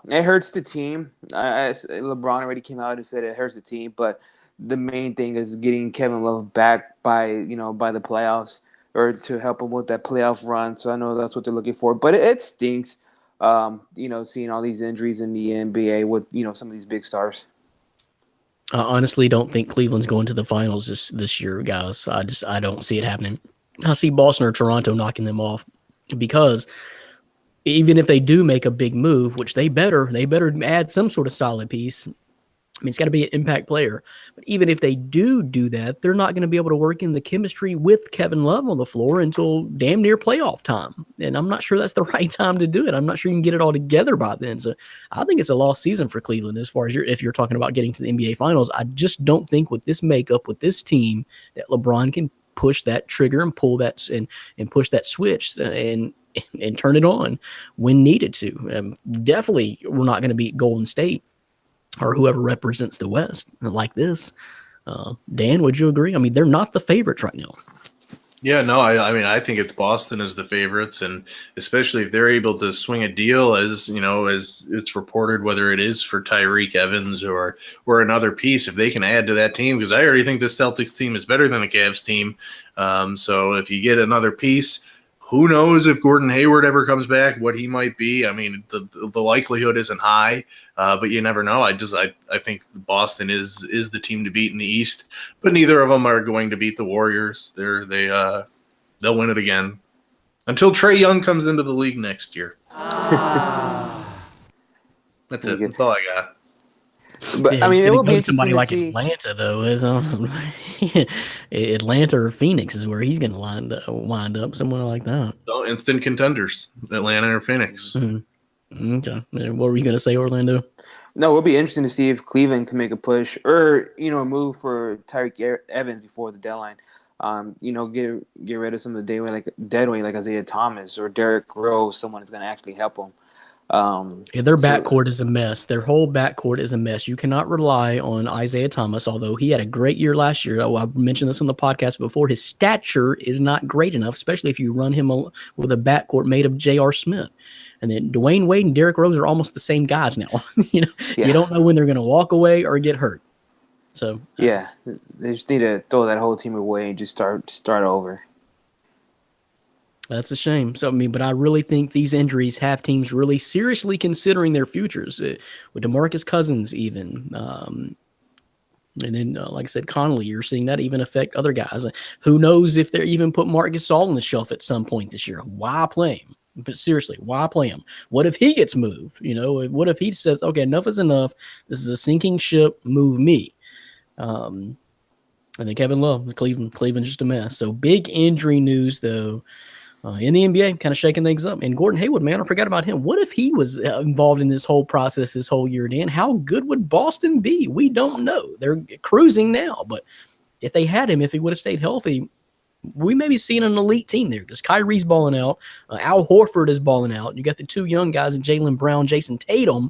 It hurts the team. LeBron already came out and said it hurts the team, but the main thing is getting Kevin Love back by the playoffs, or to help him with that playoff run. So I know that's what they're looking for, but it stinks, seeing all these injuries in the NBA with, some of these big stars. I honestly don't think Cleveland's going to the finals this year, guys. I don't see it happening. I see Boston or Toronto knocking them off, because even if they do make a big move, which they better add some sort of solid piece. I mean, it's got to be an impact player. But even if they do that, they're not going to be able to work in the chemistry with Kevin Love on the floor until damn near playoff time. And I'm not sure that's the right time to do it. I'm not sure you can get it all together by then. So I think it's a lost season for Cleveland as far as if you're talking about getting to the NBA Finals. I just don't think with this makeup, with this team, that LeBron can push that trigger and pull that and push that switch and turn it on when needed to. Definitely, we're not going to beat Golden State or whoever represents the West like this. Dan, would you agree? I mean, they're not the favorites right now. Yeah, no, I mean, I think it's Boston as the favorites, and especially if they're able to swing a deal, as it's reported, whether it is for Tyreek Evans or another piece, if they can add to that team, because I already think the Celtics team is better than the Cavs team. So if you get another piece, who knows if Gordon Hayward ever comes back, what he might be. I mean, the likelihood isn't high, but you never know. I think Boston is the team to beat in the East, but neither of them are going to beat the Warriors. They'll win it again until Trae Young comes into the league next year. That's it. That's all I got. But yeah, I mean, it will be somebody like see. Atlanta, though. Atlanta or Phoenix is where he's going to wind up. Somewhere like that. So instant contenders, Atlanta or Phoenix. Mm-hmm. Okay. What were you going to say, Orlando? No, it'll be interesting to see if Cleveland can make a push or move for Tyreek Evans before the deadline. Get rid of some of the dead weight like Isaiah Thomas or Derrick Rose. Someone is going to actually help them. Their backcourt is a mess. Their whole backcourt is a mess. You cannot rely on Isaiah Thomas, although he had a great year last year. I mentioned this on the podcast before. His stature is not great enough, especially if you run him with a backcourt made of J.R. Smith. And then Dwayne Wade and Derrick Rose are almost the same guys now. You don't know when they're going to walk away or get hurt. So yeah, they just need to throw that whole team away and just start over. That's a shame. So, but I really think these injuries have teams really seriously considering their futures, with DeMarcus Cousins even. And then, like I said, Connolly, you're seeing that even affect other guys. Who knows if they're even put Marc Gasol on the shelf at some point this year? Why play him? But seriously, why play him? What if he gets moved? What if he says, okay, enough is enough. This is a sinking ship. Move me. And then Kevin Love, Cleveland's just a mess. So big injury news, though. In the NBA, kind of shaking things up. And Gordon Hayward, man, I forgot about him. What if he was involved in this whole process this whole year, Dan? How good would Boston be? We don't know. They're cruising now. But if they had him, if he would have stayed healthy, we may be seeing an elite team there, because Kyrie's balling out. Al Horford is balling out. You got the two young guys, Jaylen Brown, Jason Tatum.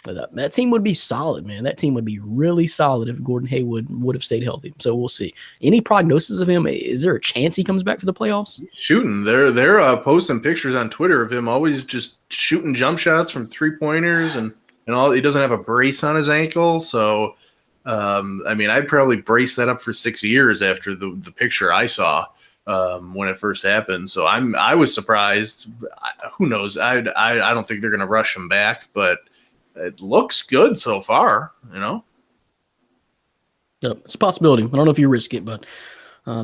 That team would be solid, man. That team would be really solid if Gordon Hayward would have stayed healthy. So we'll see. Any prognosis of him? Is there a chance he comes back for the playoffs? Shooting. They're posting pictures on Twitter of him always just shooting jump shots from 3-pointers and all. He doesn't have a brace on his ankle. So, I'd probably brace that up for 6 years after the picture I saw when it first happened. So I was surprised. Who knows? I don't think they're going to rush him back, but it looks good so far, It's a possibility. I don't know if you risk it, but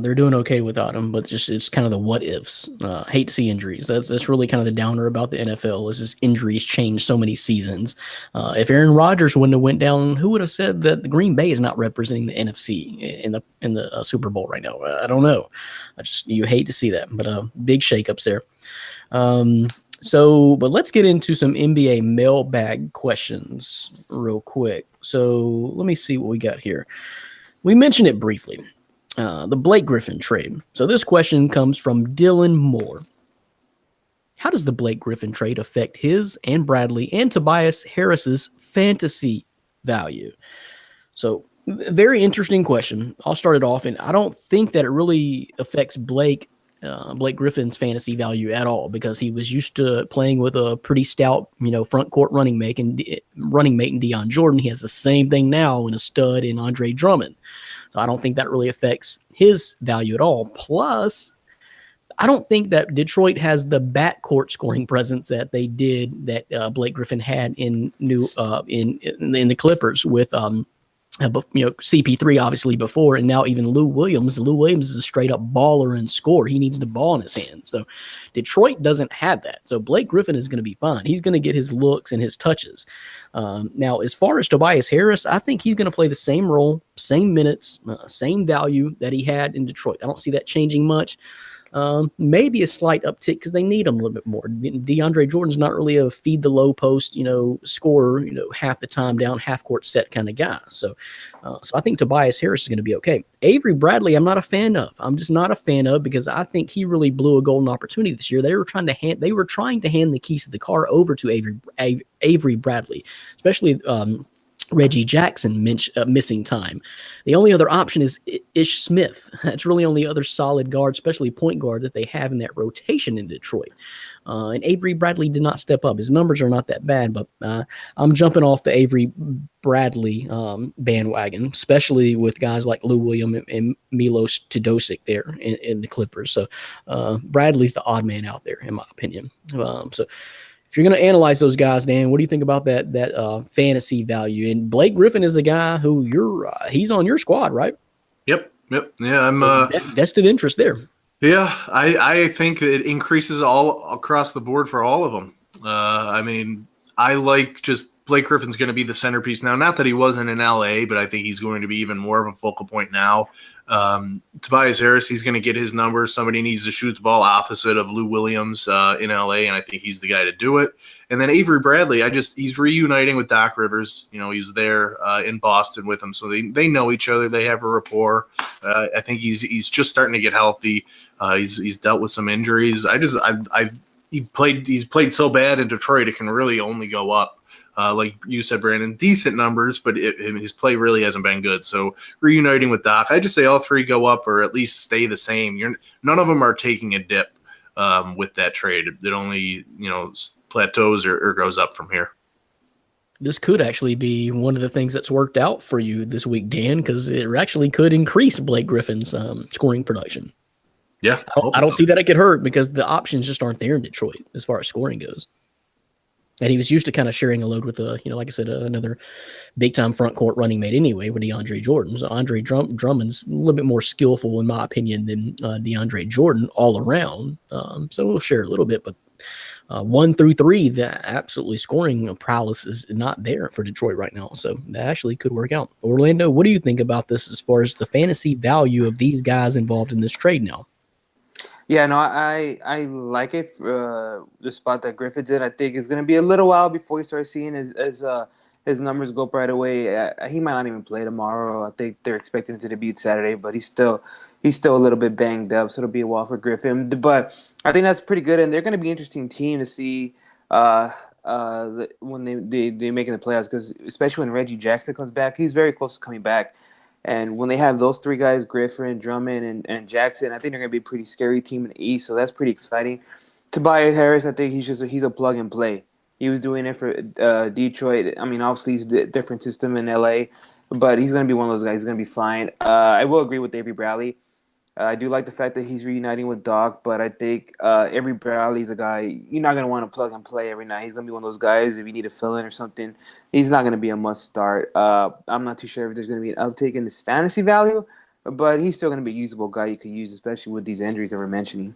They're doing okay without him, but just it's kind of the what ifs. Hate to see injuries. That's really kind of the downer about the NFL is just injuries change so many seasons. If Aaron Rodgers wouldn't have went down, who would have said that the Green Bay is not representing the NFC in the Super Bowl right now? I don't know. You hate to see that, but big shakeups there. But let's get into some NBA mailbag questions real quick. So let me see what we got here. We mentioned it briefly. The Blake Griffin trade. So this question comes from Dylan Moore. How does the Blake Griffin trade affect his and Bradley and Tobias Harris's fantasy value? So very interesting question. I'll start it off, and I don't think that it really affects Blake Griffin's fantasy value at all because he was used to playing with a pretty stout, front court running mate and Deion Jordan. He has the same thing now in a stud in Andre Drummond. So I don't think that really affects his value at all. Plus, I don't think that Detroit has the backcourt scoring presence that they did that Blake Griffin had in the Clippers with CP3 obviously before, and now even Lou Williams. Lou Williams is a straight up baller and scorer. He needs the ball in his hands. So Detroit doesn't have that. So Blake Griffin is going to be fine. He's going to get his looks and his touches. Now, as far as Tobias Harris, I think he's going to play the same role, same minutes, same value that he had in Detroit. I don't see that changing much. Maybe a slight uptick because they need him a little bit more. DeAndre Jordan's not really a feed the low post, scorer, half the time down, half court set kind of guy. So I think Tobias Harris is going to be okay. Avery Bradley, I'm not a fan of. I'm just not a fan of because I think he really blew a golden opportunity this year. They were trying to hand the keys to the car over to Avery Bradley, especially Reggie Jackson missing time. The only other option is Ish Smith. That's really only other solid guard, especially point guard, that they have in that rotation in Detroit. And Avery Bradley did not step up. His numbers are not that bad, but I'm jumping off the Avery Bradley bandwagon, especially with guys like Lou Williams and Milos Teodosic there in the Clippers. So Bradley's the odd man out there, in my opinion. If you're going to analyze those guys, Dan, what do you think about that fantasy value? And Blake Griffin is the guy who he's on your squad, right? Yep. Yeah, I'm vested interest there. Yeah, I think it increases all across the board for all of them. I like just Blake Griffin's going to be the centerpiece now. Not that he wasn't in LA, but I think he's going to be even more of a focal point now. Tobias Harris, he's going to get his numbers. Somebody needs to shoot the ball opposite of Lou Williams in LA, and I think he's the guy to do it. And then Avery Bradley, he's reuniting with Doc Rivers. He's there in Boston with him, so they know each other. They have a rapport. I think he's just starting to get healthy. He's dealt with some injuries. He's played so bad in Detroit, it can really only go up. Like you said, Brandon, decent numbers, but his play really hasn't been good. So reuniting with Doc, I just say all three go up or at least stay the same. None of them are taking a dip with that trade. It only plateaus or goes up from here. This could actually be one of the things that's worked out for you this week, Dan, because it actually could increase Blake Griffin's scoring production. Yeah, I don't see that it could hurt because the options just aren't there in Detroit as far as scoring goes. And he was used to kind of sharing a load with, like I said, another big-time front court running mate anyway with DeAndre Jordan. So Andre Drummond's a little bit more skillful, in my opinion, than DeAndre Jordan all around. So we'll share a little bit, but 1 through 3, the absolutely scoring paralysis is not there for Detroit right now. So that actually could work out. Orlando, what do you think about this as far as the fantasy value of these guys involved in this trade now? Yeah, no, I like it. The spot that Griffin did, I think it's going to be a little while before we start seeing his numbers go up right away. He might not even play tomorrow. I think they're expecting him to debut Saturday, but he's still a little bit banged up, so it'll be a while for Griffin. But I think that's pretty good, and they're going to be an interesting team to see when they make the playoffs, because especially when Reggie Jackson comes back, he's very close to coming back. And when they have those three guys, Griffin, Drummond, and Jackson, I think they're going to be a pretty scary team in the East, so that's pretty exciting. Tobias Harris, I think he's a plug and play. He was doing it for Detroit. I mean, obviously he's a different system in LA, but he's going to be one of those guys. He's going to be fine. I will agree with Avery Bradley. I do like the fact that he's reuniting with Doc, but I think Avery Bradley's a guy you're not going to want to plug and play every night. He's going to be one of those guys, if you need to fill in or something, he's not going to be a must start. I'm not too sure if there's going to be an uptake in his fantasy value, but he's still going to be a usable guy you could use, especially with these injuries that we're mentioning.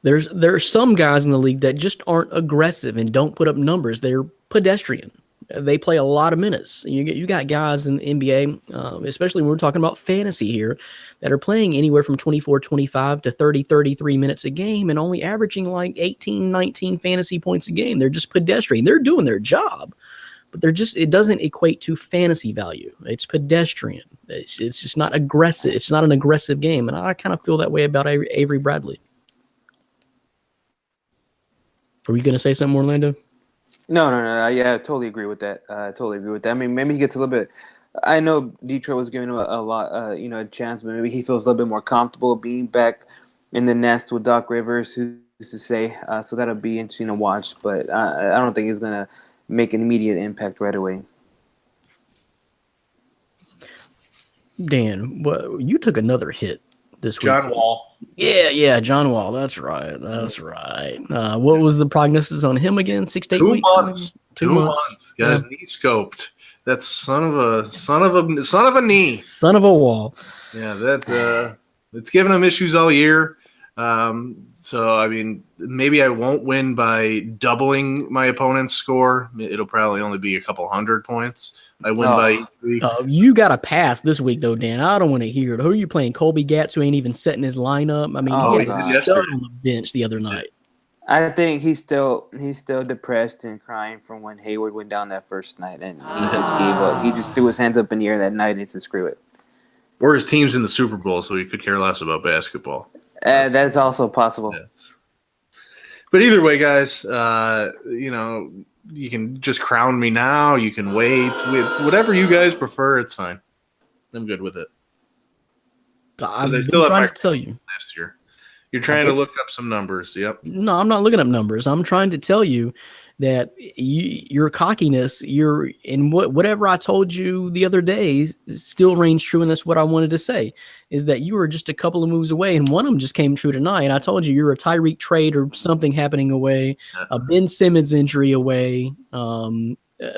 There's some guys in the league that just aren't aggressive and don't put up numbers. They're pedestrian. They play a lot of minutes. You got guys in the NBA, especially when we're talking about fantasy here, that are playing anywhere from 24, 25 to 30, 33 minutes a game and only averaging like 18, 19 fantasy points a game. They're just pedestrian. They're doing their job, but it doesn't equate to fantasy value. It's pedestrian. It's just not aggressive. It's not an aggressive game. And I kind of feel that way about Avery Bradley. Are you going to say something, Orlando? No. Yeah, I totally agree with that. I mean, maybe he gets a little bit. I know Detroit was giving him a lot, a chance, but maybe he feels a little bit more comfortable being back in the nest with Doc Rivers, who's to say. So that'll be interesting to watch. But I don't think he's gonna make an immediate impact right away. Dan, you took another hit this week. John Wall. Yeah, John Wall. That's right. What was the prognosis on him again? 6 to 8 weeks? 2 months. 2 months. Got his knee scoped. That son of a knee. Son of a wall. Yeah, that it's given him issues all year. So I mean, maybe I won't win by doubling my opponent's score. It'll probably only be a couple hundred points. I win by 3. You got a pass this week, though, Dan. I don't want to hear it. Who are you playing? Colby Gatz, who ain't even setting his lineup. I mean, he got stud on the bench the other night. I think he's still depressed and crying from when Hayward went down that first night, and he just gave up. He just threw his hands up in the air that night and said, "Screw it." Or his team's in the Super Bowl, so he could care less about basketball. That's also possible. Yes. But either way, guys, you can just crown me now. You can wait. Whatever you guys prefer, it's fine. I'm good with it. I'm trying to tell you. Next year. You're trying to look up some numbers. Yep. No, I'm not looking up numbers. I'm trying to tell you that your cockiness, whatever I told you the other day still reigns true, and that's what I wanted to say, is that you were just a couple of moves away, and one of them just came true tonight. I told you you're a Tyreek trade or something happening away, a Ben Simmons injury away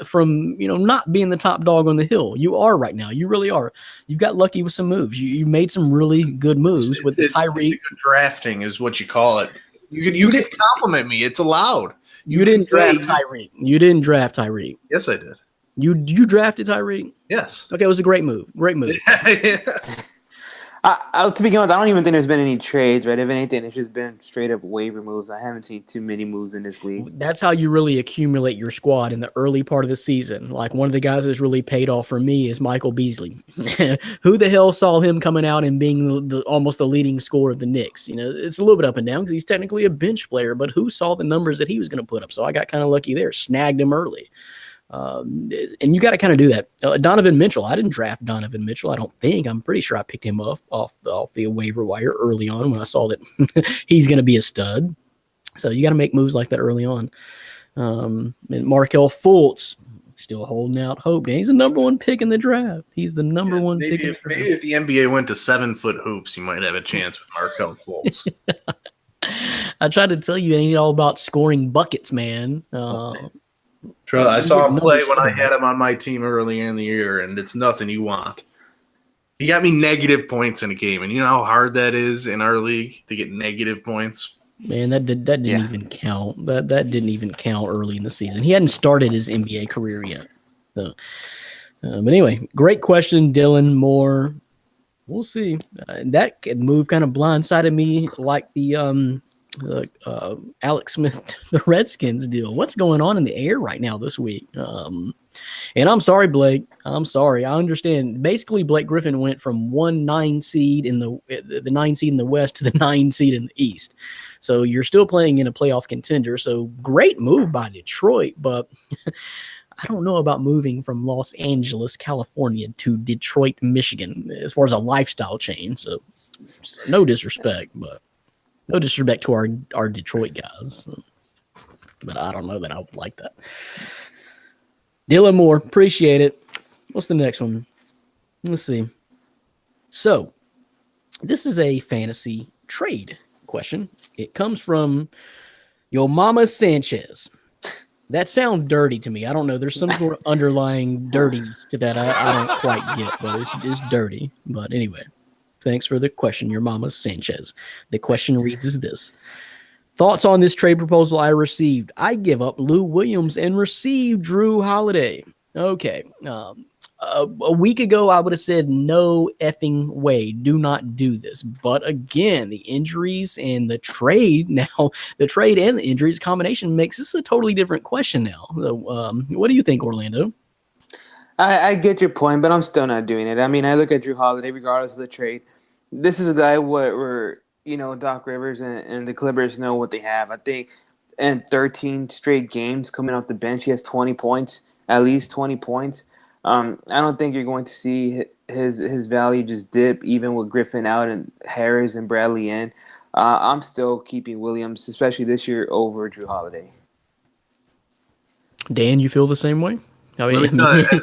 from not being the top dog on the hill. You are right now. You really are. You got lucky with some moves. You made some really good moves with the Tyreek. Good drafting is what you call it. You can compliment me. It's allowed. You didn't draft Tyreek. You didn't draft Tyreek. Yes, I did. You drafted Tyreek? Yes. Okay, it was a great move. Great move. Yeah. To begin with, I don't even think there's been any trades, right? If anything, it's just been straight up waiver moves. I haven't seen too many moves in this league. That's how you really accumulate your squad in the early part of the season. Like, one of the guys that's really paid off for me is Michael Beasley. Who the hell saw him coming out and being almost the leading scorer of the Knicks? It's a little bit up and down because he's technically a bench player, but who saw the numbers that he was going to put up? So I got kind of lucky there. Snagged him early. And you got to kind of do that. Donovan Mitchell, I didn't draft Donovan Mitchell. I don't think. I'm pretty sure I picked him off the waiver wire early on when I saw that he's going to be a stud. So you got to make moves like that early on. And Markelle Fultz, still holding out hope. He's the number one pick in the draft. He's the number one pick in the draft. Maybe if the NBA went to 7-foot hoops, you might have a chance with Markelle Fultz. I tried to tell you, it ain't all about scoring buckets, man. I saw him play when I had him on my team earlier in the year, and it's nothing you want. He got me negative points in a game, and you know how hard that is in our league to get negative points? Man, that didn't even count. That didn't even count early in the season. He hadn't started his NBA career yet. So, but anyway, great question, Dylan Moore. We'll see. That move kind of blindsided me like the Alex Smith, the Redskins deal. What's going on in the air right now this week? And I'm sorry, Blake. I'm sorry. I understand. Basically, Blake Griffin went from 9 seed in the 9 seed in the West to the 9 seed in the East. So you're still playing in a playoff contender. So great move by Detroit, but I don't know about moving from Los Angeles, California to Detroit, Michigan as far as a lifestyle change. So no disrespect, but no disrespect to our Detroit guys, but I don't know that I would like that. Dylan Moore, appreciate it. What's the next one? Let's see. So, this is a fantasy trade question. It comes from Yo Mama Sanchez. That sounds dirty to me. I don't know. There's some sort of underlying dirtiness to that I don't quite get, but it's dirty. But anyway. Thanks for the question, your mama Sanchez. The question reads as this. Thoughts on this trade proposal I received? I give up Lou Williams and receive Drew Holiday. Okay. A week ago, I would have said no effing way. Do not do this. But again, the injuries and the trade now, the trade and the injuries combination makes this a totally different question now. What do you think, Orlando? I get your point, but I'm still not doing it. I mean, I look at Drew Holiday, regardless of the trade. This is a guy where Doc Rivers and the Clippers know what they have. I think in 13 straight games coming off the bench, he has 20 points, at least 20 points. I don't think you're going to see his value just dip, even with Griffin out and Harris and Bradley in. I'm still keeping Williams, especially this year, over Drew Holiday. Dan, you feel the same way? Let me tell you,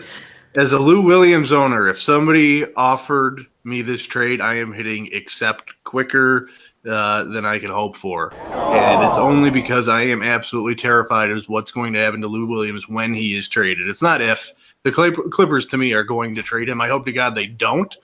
as a Lou Williams owner, if somebody offered me this trade, I am hitting accept quicker than I can hope for. And it's only because I am absolutely terrified of what's going to happen to Lou Williams when he is traded. It's not if. The Clippers, to me, are going to trade him. I hope to God they don't,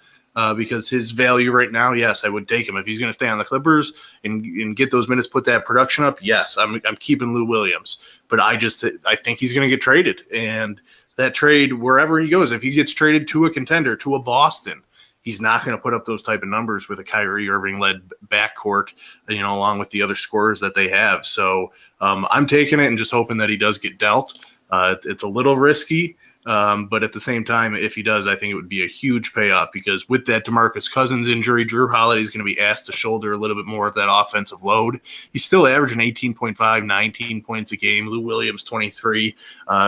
because his value right now, yes, I would take him. If he's going to stay on the Clippers and get those minutes, put that production up, yes, I'm keeping Lou Williams. But I think he's going to get traded. And that trade, wherever he goes, if he gets traded to a contender, to a Boston, he's not going to put up those type of numbers with a Kyrie Irving-led backcourt, along with the other scorers that they have. So I'm taking it and just hoping that he does get dealt. It's a little risky, but at the same time, if he does, I think it would be a huge payoff, because with that DeMarcus Cousins injury, Drew Holiday is going to be asked to shoulder a little bit more of that offensive load. He's still averaging 18.5, 19 points a game. Lou Williams, 23.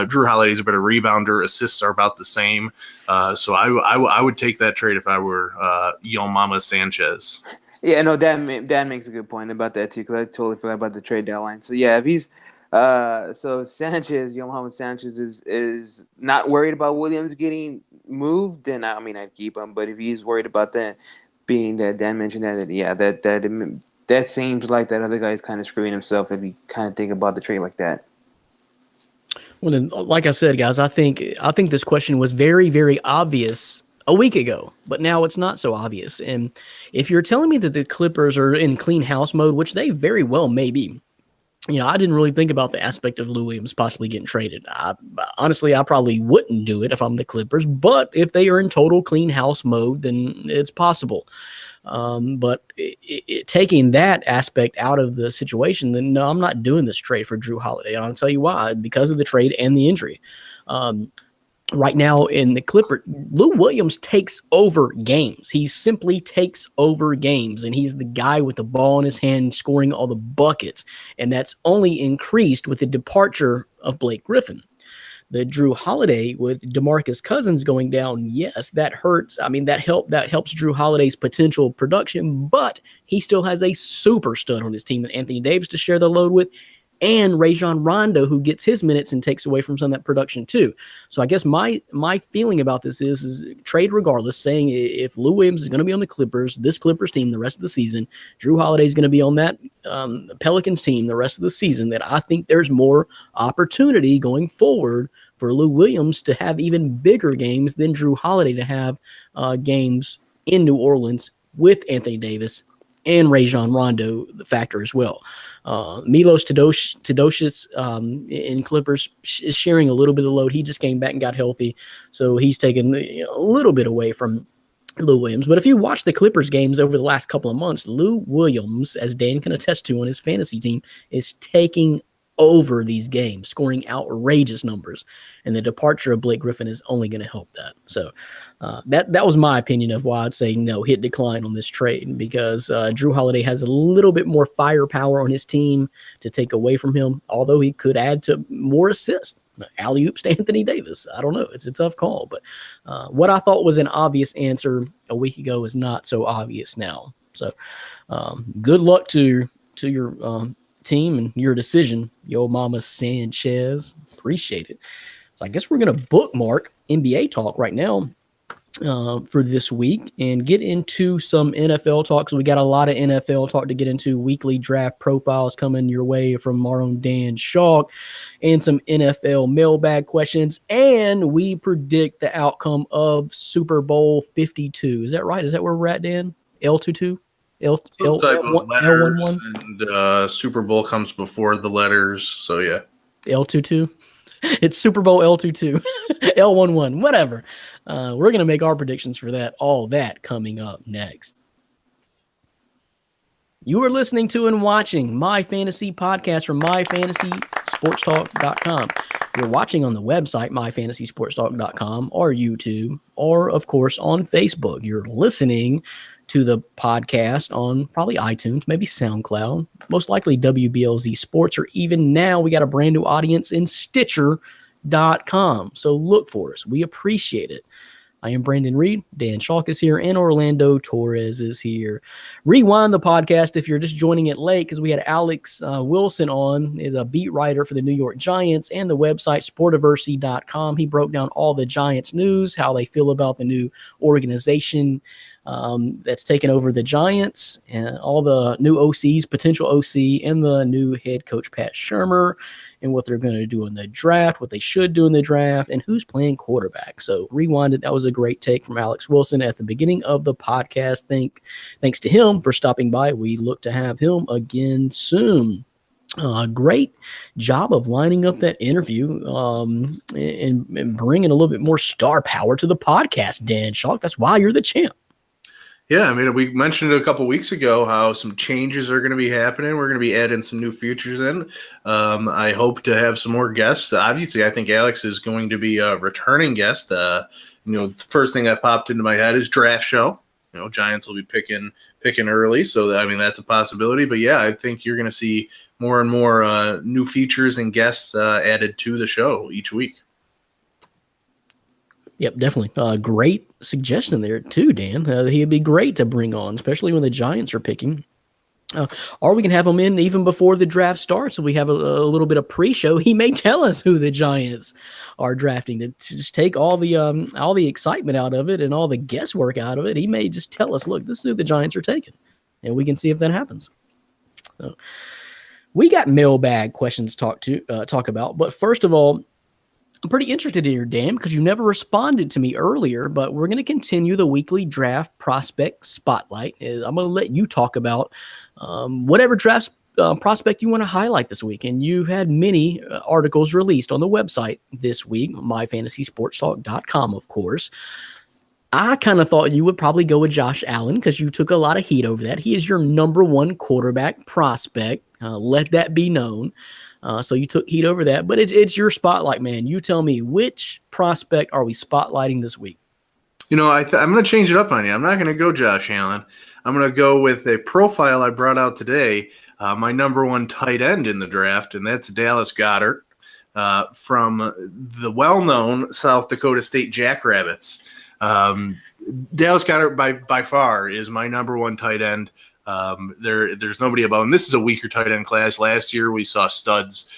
Drew Holiday's a better rebounder. Assists are about the same. So I would take that trade if I were Yo Mama Sanchez. Yeah, no, Dan makes a good point about that too, because I totally forgot about the trade deadline. So yeah, if he's so Sanchez, Mohamed Sanchez is not worried about Williams getting moved, then I'd keep him. But if he's worried about that, being that Dan mentioned that seems like that other guy's kind of screwing himself if you kind of think about the trade like that. Well, then, like I said, guys, I think this question was very, very obvious a week ago, but now it's not so obvious. And if you're telling me that the Clippers are in clean house mode, which they very well may be, I didn't really think about the aspect of Lou Williams possibly getting traded. Honestly, I probably wouldn't do it if I'm the Clippers, but if they are in total clean house mode, then it's possible. But taking that aspect out of the situation, then no, I'm not doing this trade for Drew Holiday. I'll tell you why, because of the trade and the injury. Right now in the Clippers, Lou Williams takes over games. He simply takes over games, and he's the guy with the ball in his hand scoring all the buckets. And that's only increased with the departure of Blake Griffin. The Drew Holiday with DeMarcus Cousins going down, yes, that hurts. That helps Drew Holiday's potential production, but he still has a super stud on his team and Anthony Davis to share the load with, and Rajon Rondo, who gets his minutes and takes away from some of that production too. So I guess my feeling about this is trade regardless, saying if Lou Williams is going to be on the Clippers, this Clippers team the rest of the season, Drew Holiday is going to be on that Pelicans team the rest of the season, that I think there's more opportunity going forward for Lou Williams to have even bigger games than Drew Holiday to have games in New Orleans with Anthony Davis and Rajon Rondo, the factor as well. Milos Teodosic in Clippers is sharing a little bit of load. He just came back and got healthy, so he's taken a little bit away from Lou Williams. But if you watch the Clippers games over the last couple of months, Lou Williams, as Dan can attest to on his fantasy team, is taking over these games, scoring outrageous numbers, and the departure of Blake Griffin is only going to help that. So that was my opinion of why I'd say no, hit decline on this trade, because Drew Holiday has a little bit more firepower on his team to take away from him, although he could add to more assists. Alley-oops to Anthony Davis. I don't know. It's a tough call, but what I thought was an obvious answer a week ago is not so obvious now. So good luck to your team and your decision, Yo Mama Sanchez. Appreciate it. So I guess we're going to bookmark NBA talk right now for this week and get into some NFL talk. So we got a lot of NFL talk to get into. Weekly draft profiles coming your way from our own Dan Schalk, and some NFL mailbag questions. And we predict the outcome of Super Bowl 52. Is that right? Is that where we're at, Dan? L22, Those type of letters, L11, and Super Bowl comes before the letters. So yeah. L22. It's Super Bowl L22, L11, whatever. We're gonna make our predictions for that. All that coming up next. You are listening to and watching My Fantasy Podcast from MyFantasySportsTalk.com. You're watching on the website, MyFantasySportsTalk.com, or YouTube, or, of course, on Facebook. You're listening to the podcast on probably iTunes, maybe SoundCloud, most likely WBLZ Sports, or even now we got a brand new audience in Stitcher.com. So look for us. We appreciate it. I am Brandon Reed. Dan Schalk is here, and Orlando Torres is here. Rewind the podcast if you're just joining it late, because we had Alex Wilson on, is a beat writer for the New York Giants and the website Sportiversity.com. He broke down all the Giants news, how they feel about the new organization that's taken over the Giants, and all the new OCs, potential OC, and the new head coach Pat Shurmur, and what they're going to do in the draft, what they should do in the draft, and who's playing quarterback. So rewind it. That was a great take from Alex Wilson at the beginning of the podcast. Thanks to him for stopping by. We look to have him again soon. Great job of lining up that interview and bringing a little bit more star power to the podcast, Dan Schalk. That's why you're the champ. Yeah, I mean, we mentioned it a couple weeks ago how some changes are going to be happening. We're going to be adding some new features in. I hope to have some more guests. Obviously, I think Alex is going to be a returning guest. The first thing that popped into my head is draft show. Giants will be picking early, so that's a possibility. But yeah, I think you're going to see more and more new features and guests added to the show each week. Yep, definitely. Great suggestion there too, Dan. He'd be great to bring on, especially when the Giants are picking. Or we can have him in even before the draft starts, so we have a little bit of pre-show. He may tell us who the Giants are drafting to just take all the excitement out of it and all the guesswork out of it. He may just tell us, look, this is who the Giants are taking, and we can see if that happens. So, we got mailbag questions to talk about, but first of all, I'm pretty interested in your Dan, because you never responded to me earlier, but we're going to continue the weekly draft prospect spotlight. I'm going to let you talk about whatever draft prospect you want to highlight this week. And you've had many articles released on the website this week, myfantasysportstalk.com, of course. I kind of thought you would probably go with Josh Allen because you took a lot of heat over that. He is your number one quarterback prospect. Let that be known. So you took heat over that, but it's your spotlight, man. You tell me, which prospect are we spotlighting this week? I'm going to change it up on you. I'm not going to go Josh Allen. I'm going to go with a profile I brought out today, my number one tight end in the draft, and that's Dallas Goedert from the well-known South Dakota State Jackrabbits. Dallas Goedert by far is my number one tight end. There's nobody above him. This is a weaker tight end class. Last year we saw studs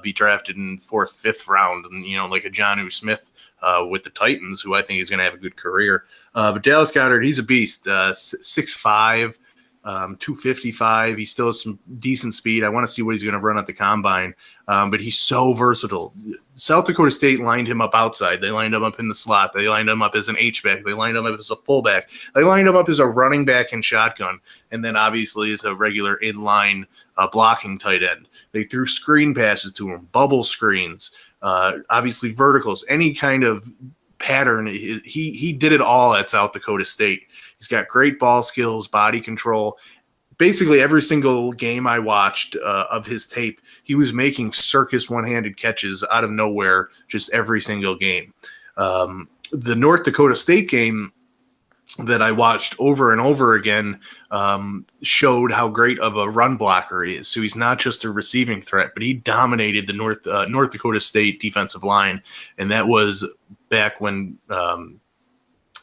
be drafted in 4th, 5th round, and like a Jonnu Smith with the Titans, who I think is going to have a good career. But Dallas Goedert, he's a beast. 6'5", 255. He still has some decent speed. I want to see what he's going to run at the combine. But he's so versatile. South Dakota State lined him up outside. They lined him up in the slot. They lined him up as an H-back. They lined him up as a fullback. They lined him up as a running back and shotgun. And then obviously as a regular inline blocking tight end. They threw screen passes to him, bubble screens, obviously verticals, any kind of pattern. He did it all at South Dakota State. He's got great ball skills, body control. Basically, every single game I watched of his tape, he was making circus one-handed catches out of nowhere just every single game. The North Dakota State game that I watched over and over again showed how great of a run blocker he is. So he's not just a receiving threat, but he dominated the North Dakota State defensive line, and that was back when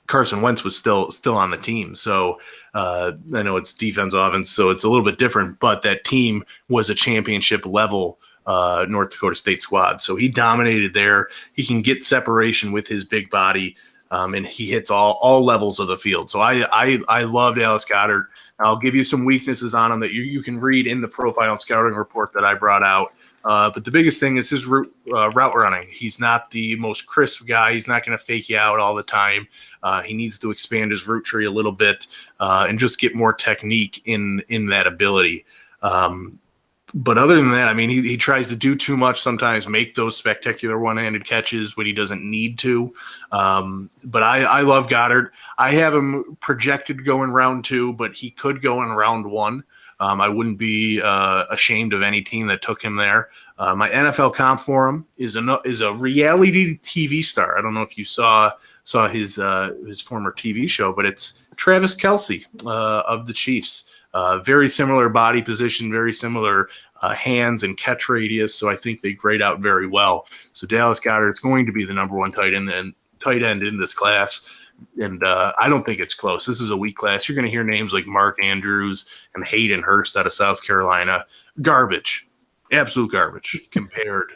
Carson Wentz was still on the team. So I know it's defense offense, so it's a little bit different, but that team was a championship level North Dakota State squad. So he dominated there. He can get separation with his big body, and he hits all levels of the field. So I love Dallas Goedert. I'll give you some weaknesses on him that you can read in the profile and scouting report that I brought out. But the biggest thing is his route running. He's not the most crisp guy. He's not going to fake you out all the time. He needs to expand his route tree a little bit and just get more technique in that ability. But other than that, I mean, he tries to do too much sometimes, make those spectacular one-handed catches when he doesn't need to. But I love Goddard. I have him projected to go in round 2, but he could go in round 1. I wouldn't be ashamed of any team that took him there. My NFL comp for him is a reality TV star. I don't know if you saw his former TV show, but it's Travis Kelce of the Chiefs. Very similar body position, very similar hands and catch radius. So I think they grade out very well. So Dallas Goedert is going to be the number 1 tight end in this class. And I don't think it's close. This is a weak class. You're going to hear names like Mark Andrews and Hayden Hurst out of South Carolina. Garbage. Absolute garbage compared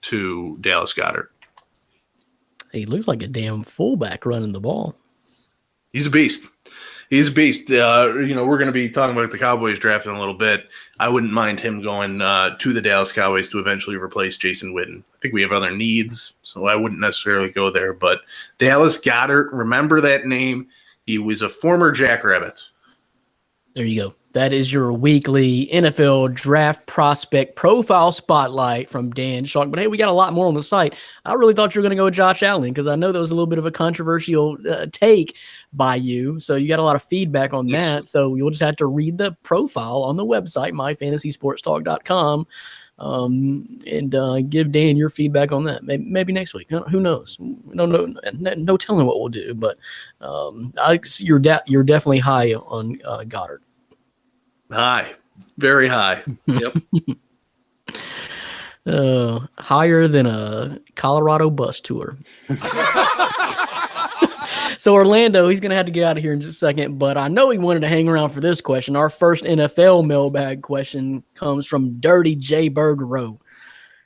to Dallas Goedert. He looks like a damn fullback running the ball. He's a beast. He's a beast. We're going to be talking about the Cowboys draft in a little bit. I wouldn't mind him going to the Dallas Cowboys to eventually replace Jason Witten. I think we have other needs, so I wouldn't necessarily go there. But Dallas Goedert, remember that name. He was a former Jackrabbit. There you go. That is your weekly NFL draft prospect profile spotlight from Dan Schalk. But hey, we got a lot more on the site. I really thought you were going to go with Josh Allen because I know that was a little bit of a controversial take by you. So you got a lot of feedback on that. So you'll just have to read the profile on the website, myfantasysportstalk.com, and give Dan your feedback on that. Maybe next week. Who knows? No telling what we'll do. But you're definitely high on Goddard. High, very high. Yep. Higher than a Colorado bus tour. So Orlando, he's going to have to get out of here in just a second, but I know he wanted to hang around for this question. Our first NFL mailbag question comes from Dirty J. Bird Rowe.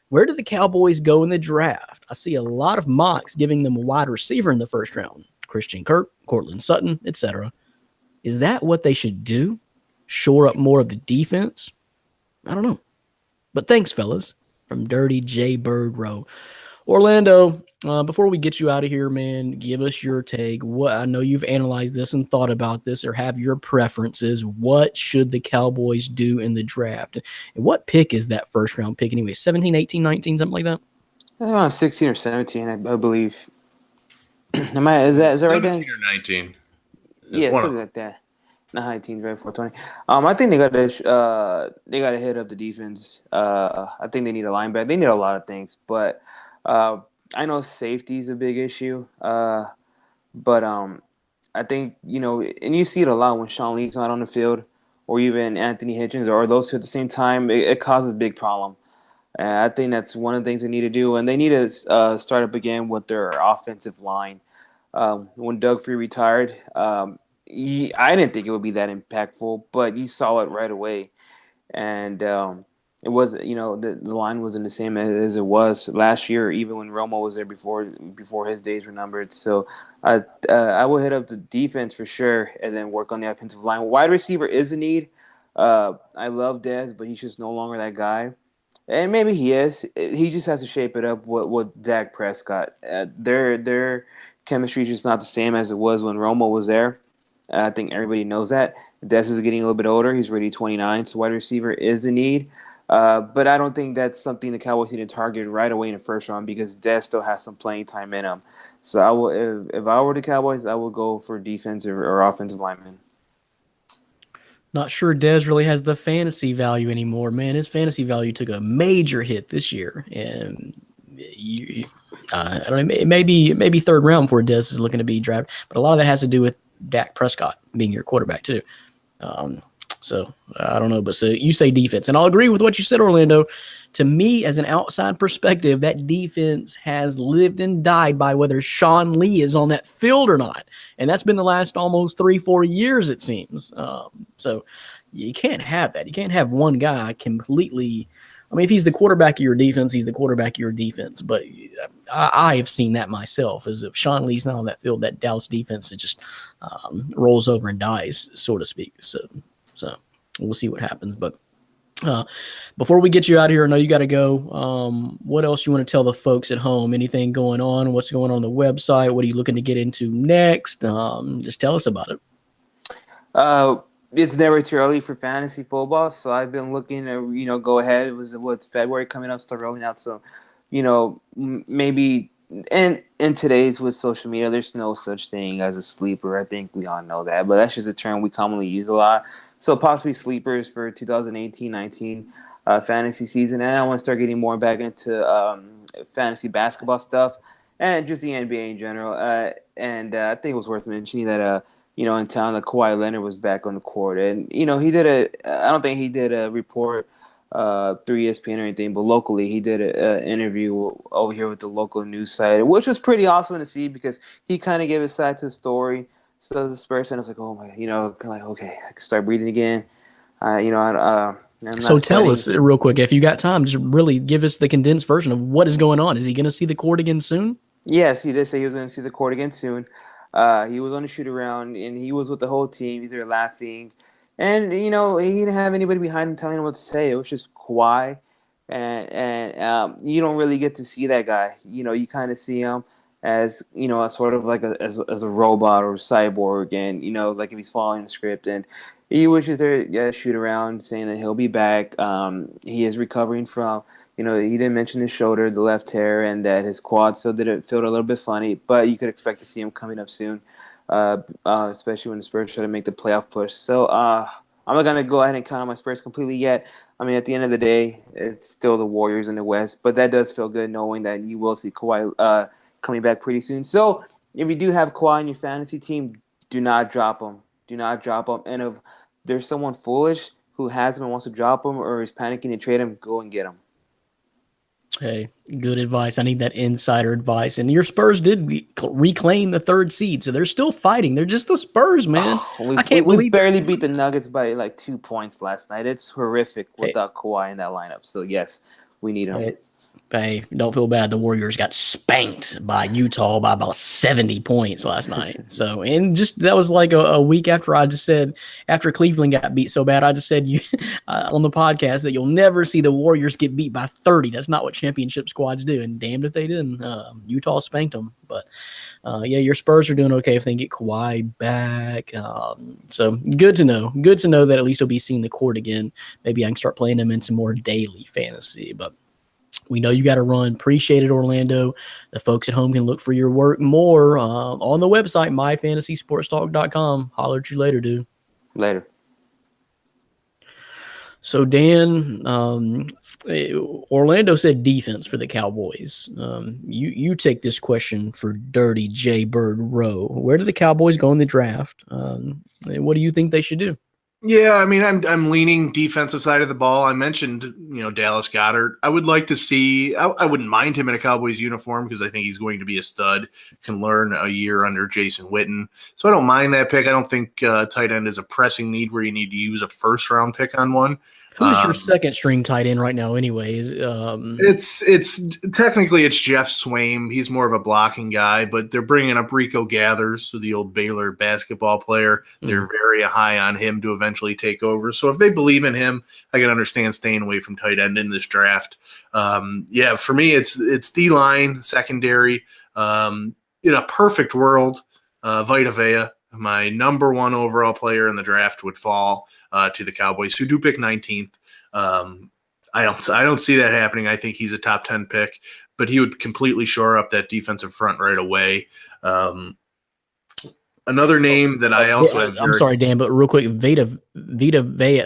Where did the Cowboys go in the draft? I see a lot of mocks giving them a wide receiver in the first round. Christian Kirk, Cortland Sutton, etc. Is that what they should do? Shore up more of the defense? I don't know. But thanks, fellas, from Dirty J. Bird Rowe. Orlando, before we get you out of here, man, give us your take. I know you've analyzed this and thought about this or have your preferences. What should the Cowboys do in the draft? And what pick is that first round pick anyway? 17, 18, 19, something like that? 16 or 17, I believe. Is that right, Dan? 17 or 19. Yeah, something like that. Not high teens, right? 420. I think they got to hit up the defense. I think they need a linebacker. They need a lot of things, but I know safety is a big issue. But I think and you see it a lot when Sean Lee's not on the field, or even Anthony Hitchens, or those two at the same time. It causes a big problem. I think that's one of the things they need to do, and they need to start up again with their offensive line. When Doug Free retired. I didn't think it would be that impactful, but you saw it right away. And it was, the line wasn't the same as it was last year, even when Romo was there before his days were numbered. So I will hit up the defense for sure and then work on the offensive line. Wide receiver is a need. I love Dez, but he's just no longer that guy. And maybe he is. He just has to shape it up with Dak Prescott. Their chemistry is just not the same as it was when Romo was there. I think everybody knows that. Dez is getting a little bit older. He's already 29, so wide receiver is a need. But I don't think that's something the Cowboys need to target right away in the first round because Dez still has some playing time in him. So I will, if I were the Cowboys, I would go for defensive or offensive lineman. Not sure Dez really has the fantasy value anymore, man. His fantasy value took a major hit this year, and I don't know, maybe third round before Dez is looking to be drafted. But a lot of that has to do with Dak Prescott being your quarterback too. So I don't know, but so you say defense, and I'll agree with what you said, Orlando. To me, as an outside perspective, that defense has lived and died by whether Sean Lee is on that field or not, and that's been the last almost 3-4 years, it seems. So you can't have that. You can't have one guy completely. I mean, if he's the quarterback of your defense, he's the quarterback of your defense. But I have seen that myself. As if Sean Lee's not on that field, that Dallas defense just rolls over and dies, so to speak. So we'll see what happens. But Before we get you out of here, I know you got to go. What else you want to tell the folks at home? Anything going on? What's going on the website? What are you looking to get into next? Just tell us about it. It's never too early for fantasy football, so I've been looking to go ahead. It was what's February coming up, start rolling out some, maybe. And in today's with social media, there's no such thing as a sleeper. I think we all know that, but that's just a term we commonly use a lot. So possibly sleepers for 2018-19 fantasy season, and I want to start getting more back into fantasy basketball stuff and just the NBA in general. And I think it was worth mentioning that in town, that Kawhi Leonard was back on the court, and he did I don't think he did a report through ESPN or anything, but locally he did an interview over here with the local news site, which was pretty awesome to see because he kind of gave his side to the story. So as a Spurs fan, I was like, oh my, kind of like, okay, I can start breathing again. So tell us real quick, if you got time, just really give us the condensed version of what is going on. Is he going to see the court again soon? Yes, he did say he was going to see the court again soon. He was on the shoot around, and he was with the whole team. He's there laughing. And, he didn't have anybody behind him telling him what to say. It was just Kawhi. And you don't really get to see that guy. You kind of see him as, a sort of like as a robot or a cyborg. And, like if he's following the script. And he was just there, shoot around, saying that he'll be back. He is recovering from, he didn't mention his shoulder, the left tear, and that his quad still didn't feel a little bit funny. But you could expect to see him coming up soon. Especially when the Spurs try to make the playoff push. So I'm not going to go ahead and count on my Spurs completely yet. I mean, at the end of the day, it's still the Warriors in the West, but that does feel good knowing that you will see Kawhi coming back pretty soon. So if you do have Kawhi in your fantasy team, do not drop him. Do not drop him. And if there's someone foolish who has him and wants to drop him or is panicking to trade him, go and get him. Hey, good advice. I need that insider advice. And your Spurs did reclaim the 3rd seed, so they're still fighting. They're just the Spurs, man. I can't believe we barely beat the Nuggets by like 2 points last night. It's horrific without Kawhi in that lineup. So yes, we need him. Hey, don't feel bad. The Warriors got spanked by Utah by about 70 points last night. So, and just that was like a week after I just said, after Cleveland got beat so bad, I just said on the podcast that you'll never see the Warriors get beat by 30. That's not what championship squads do. And damned if they didn't. Utah spanked them. But your Spurs are doing okay if they get Kawhi back. So good to know. Good to know that at least he'll be seeing the court again. Maybe I can start playing him in some more daily fantasy. But we know you got to run. Appreciate it, Orlando. The folks at home can look for your work more on the website, myfantasysportstalk.com. Holler at you later, dude. Later. So, Dan, Orlando said defense for the Cowboys. You take this question for Dirty J Bird Rowe. Where do the Cowboys go in the draft? And what do you think they should do? Yeah, I mean, I'm leaning defensive side of the ball. I mentioned, Dallas Goedert. I would like to see. I wouldn't mind him in a Cowboys uniform because I think he's going to be a stud. Can learn a year under Jason Witten, so I don't mind that pick. I don't think tight end is a pressing need where you need to use a 1st-round pick on one. Who's your 2nd-string tight end right now, anyways? It's technically it's Jeff Swaim. He's more of a blocking guy, but they're bringing up Rico Gathers, the old Baylor basketball player. They're very high on him to eventually take over. So if they believe in him, I can understand staying away from tight end in this draft. For me, it's D-line, secondary. In a perfect world, Vita Vea, my number 1 overall player in the draft, would fall to the Cowboys, who do pick 19th. I don't see that happening. I think he's a top 10 pick, but he would completely shore up that defensive front right away. Another name that I also have. I'm sorry, Dan, but real quick, Vita Vea.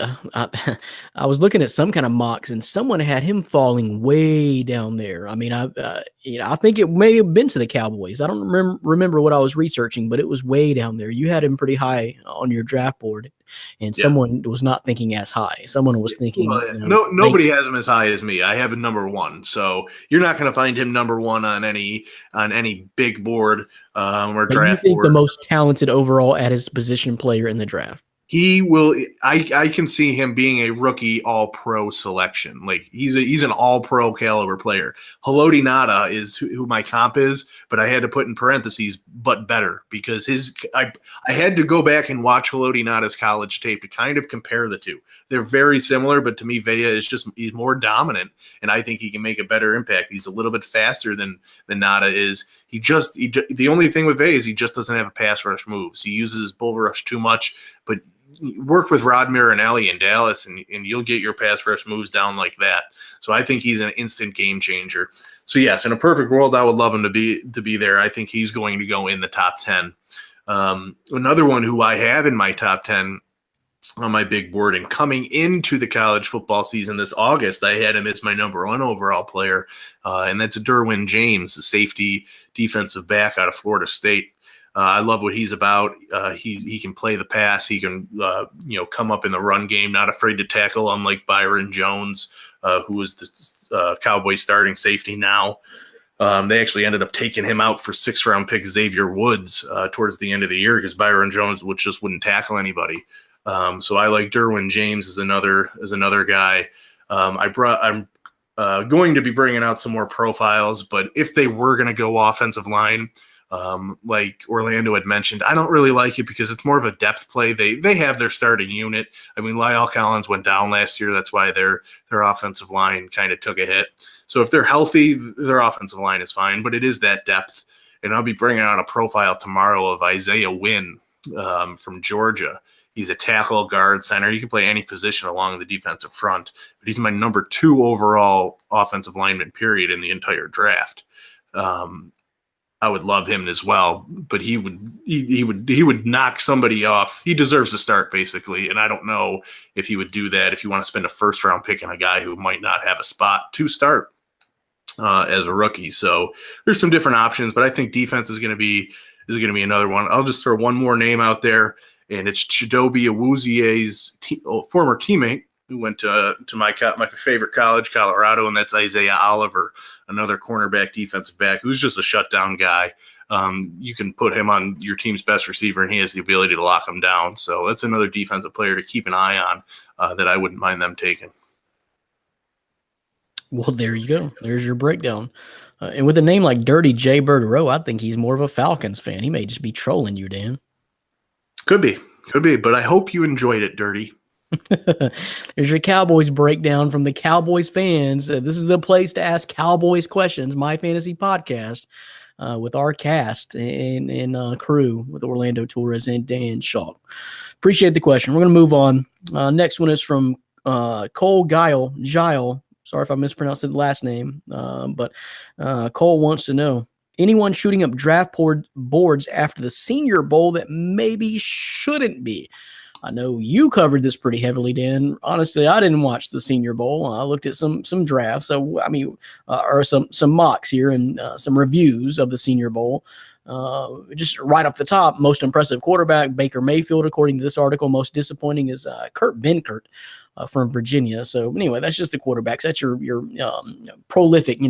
I was looking at some kind of mocks, and someone had him falling way down there. I mean, I think it may have been to the Cowboys. I don't remember what I was researching, but it was way down there. You had him pretty high on your draft board, and someone was not thinking as high. Someone was thinking. Well, nobody has him as high as me. I have him number 1, so you're not going to find him number 1 on any big board or but draft you think board. the most talented overall at his position player in the draft? he will. I can see him being a rookie all-pro selection. Like he's an all-pro caliber player. Haloti Nada is who my comp is, but I had to put in parentheses but better because I had to go back and watch Haloti Nada's college tape to kind of compare the two. They're very similar, but to me Vea is he's more dominant, and I think he can make a better impact. He's a little bit faster than Nada is. The only thing with Vea is he just doesn't have a pass rush moves. He uses his bull rush too much, but work with Rod Marinelli in Dallas, and you'll get your pass rush moves down like that. So I think he's an instant game changer. So yes, in a perfect world, I would love him to be there. I think he's going to go in the top 10. Another one who I have in my top 10 on my big board, and coming into the college football season this August, I had him as my number 1 overall player, and that's Derwin James, the safety defensive back out of Florida State. I love what he's about. He can play the pass. He can come up in the run game, not afraid to tackle, unlike Byron Jones, who is the Cowboys starting safety now. They actually ended up taking him out for 6th-round pick Xavier Woods towards the end of the year because Byron Jones wouldn't tackle anybody. So I like Derwin James as another guy. I'm going to be bringing out some more profiles, but if they were going to go offensive line, like Orlando had mentioned, I don't really like it because it's more of a depth play. They have their starting unit. I mean, Lyle Collins went down last year. That's why their offensive line kind of took a hit. So if they're healthy, their offensive line is fine, but it is that depth. And I'll be bringing out a profile tomorrow of Isaiah Wynn from Georgia. He's a tackle, guard, center. He can play any position along the defensive front, but he's my number 2 overall offensive lineman, period, in the entire draft. I would love him as well, but he would knock somebody off. He deserves to start, basically, and I don't know if he would do that if you want to spend a 1st-round pick on a guy who might not have a spot to start as a rookie. So there's some different options, but I think defense is going to be another one. I'll just throw one more name out there, and it's Chidobe Awuzie's former teammate who went to my favorite college, Colorado, and that's Isaiah Oliver, another cornerback, defensive back, who's just a shutdown guy. You can put him on your team's best receiver, and he has the ability to lock him down. So that's another defensive player to keep an eye on that I wouldn't mind them taking. Well, there you go. There's your breakdown. And with a name like Dirty J. Bergeron, I think he's more of a Falcons fan. He may just be trolling you, Dan. Could be, but I hope you enjoyed it, Dirty. There's your Cowboys breakdown from the Cowboys fans. This is the place to ask Cowboys questions, My Fantasy Podcast, with our cast and crew with Orlando Torres and Dan Shaw. Appreciate the question. We're going to move on. Next one is from Cole Gile. Sorry if I mispronounced the last name, but Cole wants to know, anyone shooting up draft boards after the Senior Bowl that maybe shouldn't be? I know you covered this pretty heavily, Dan. Honestly, I didn't watch the Senior Bowl. I looked at some drafts, or some mocks here and some reviews of the Senior Bowl. Just right off the top, most impressive quarterback, Baker Mayfield, according to this article. Most disappointing is Kurt Benkert from Virginia. So anyway, that's just the quarterbacks. That's your prolific,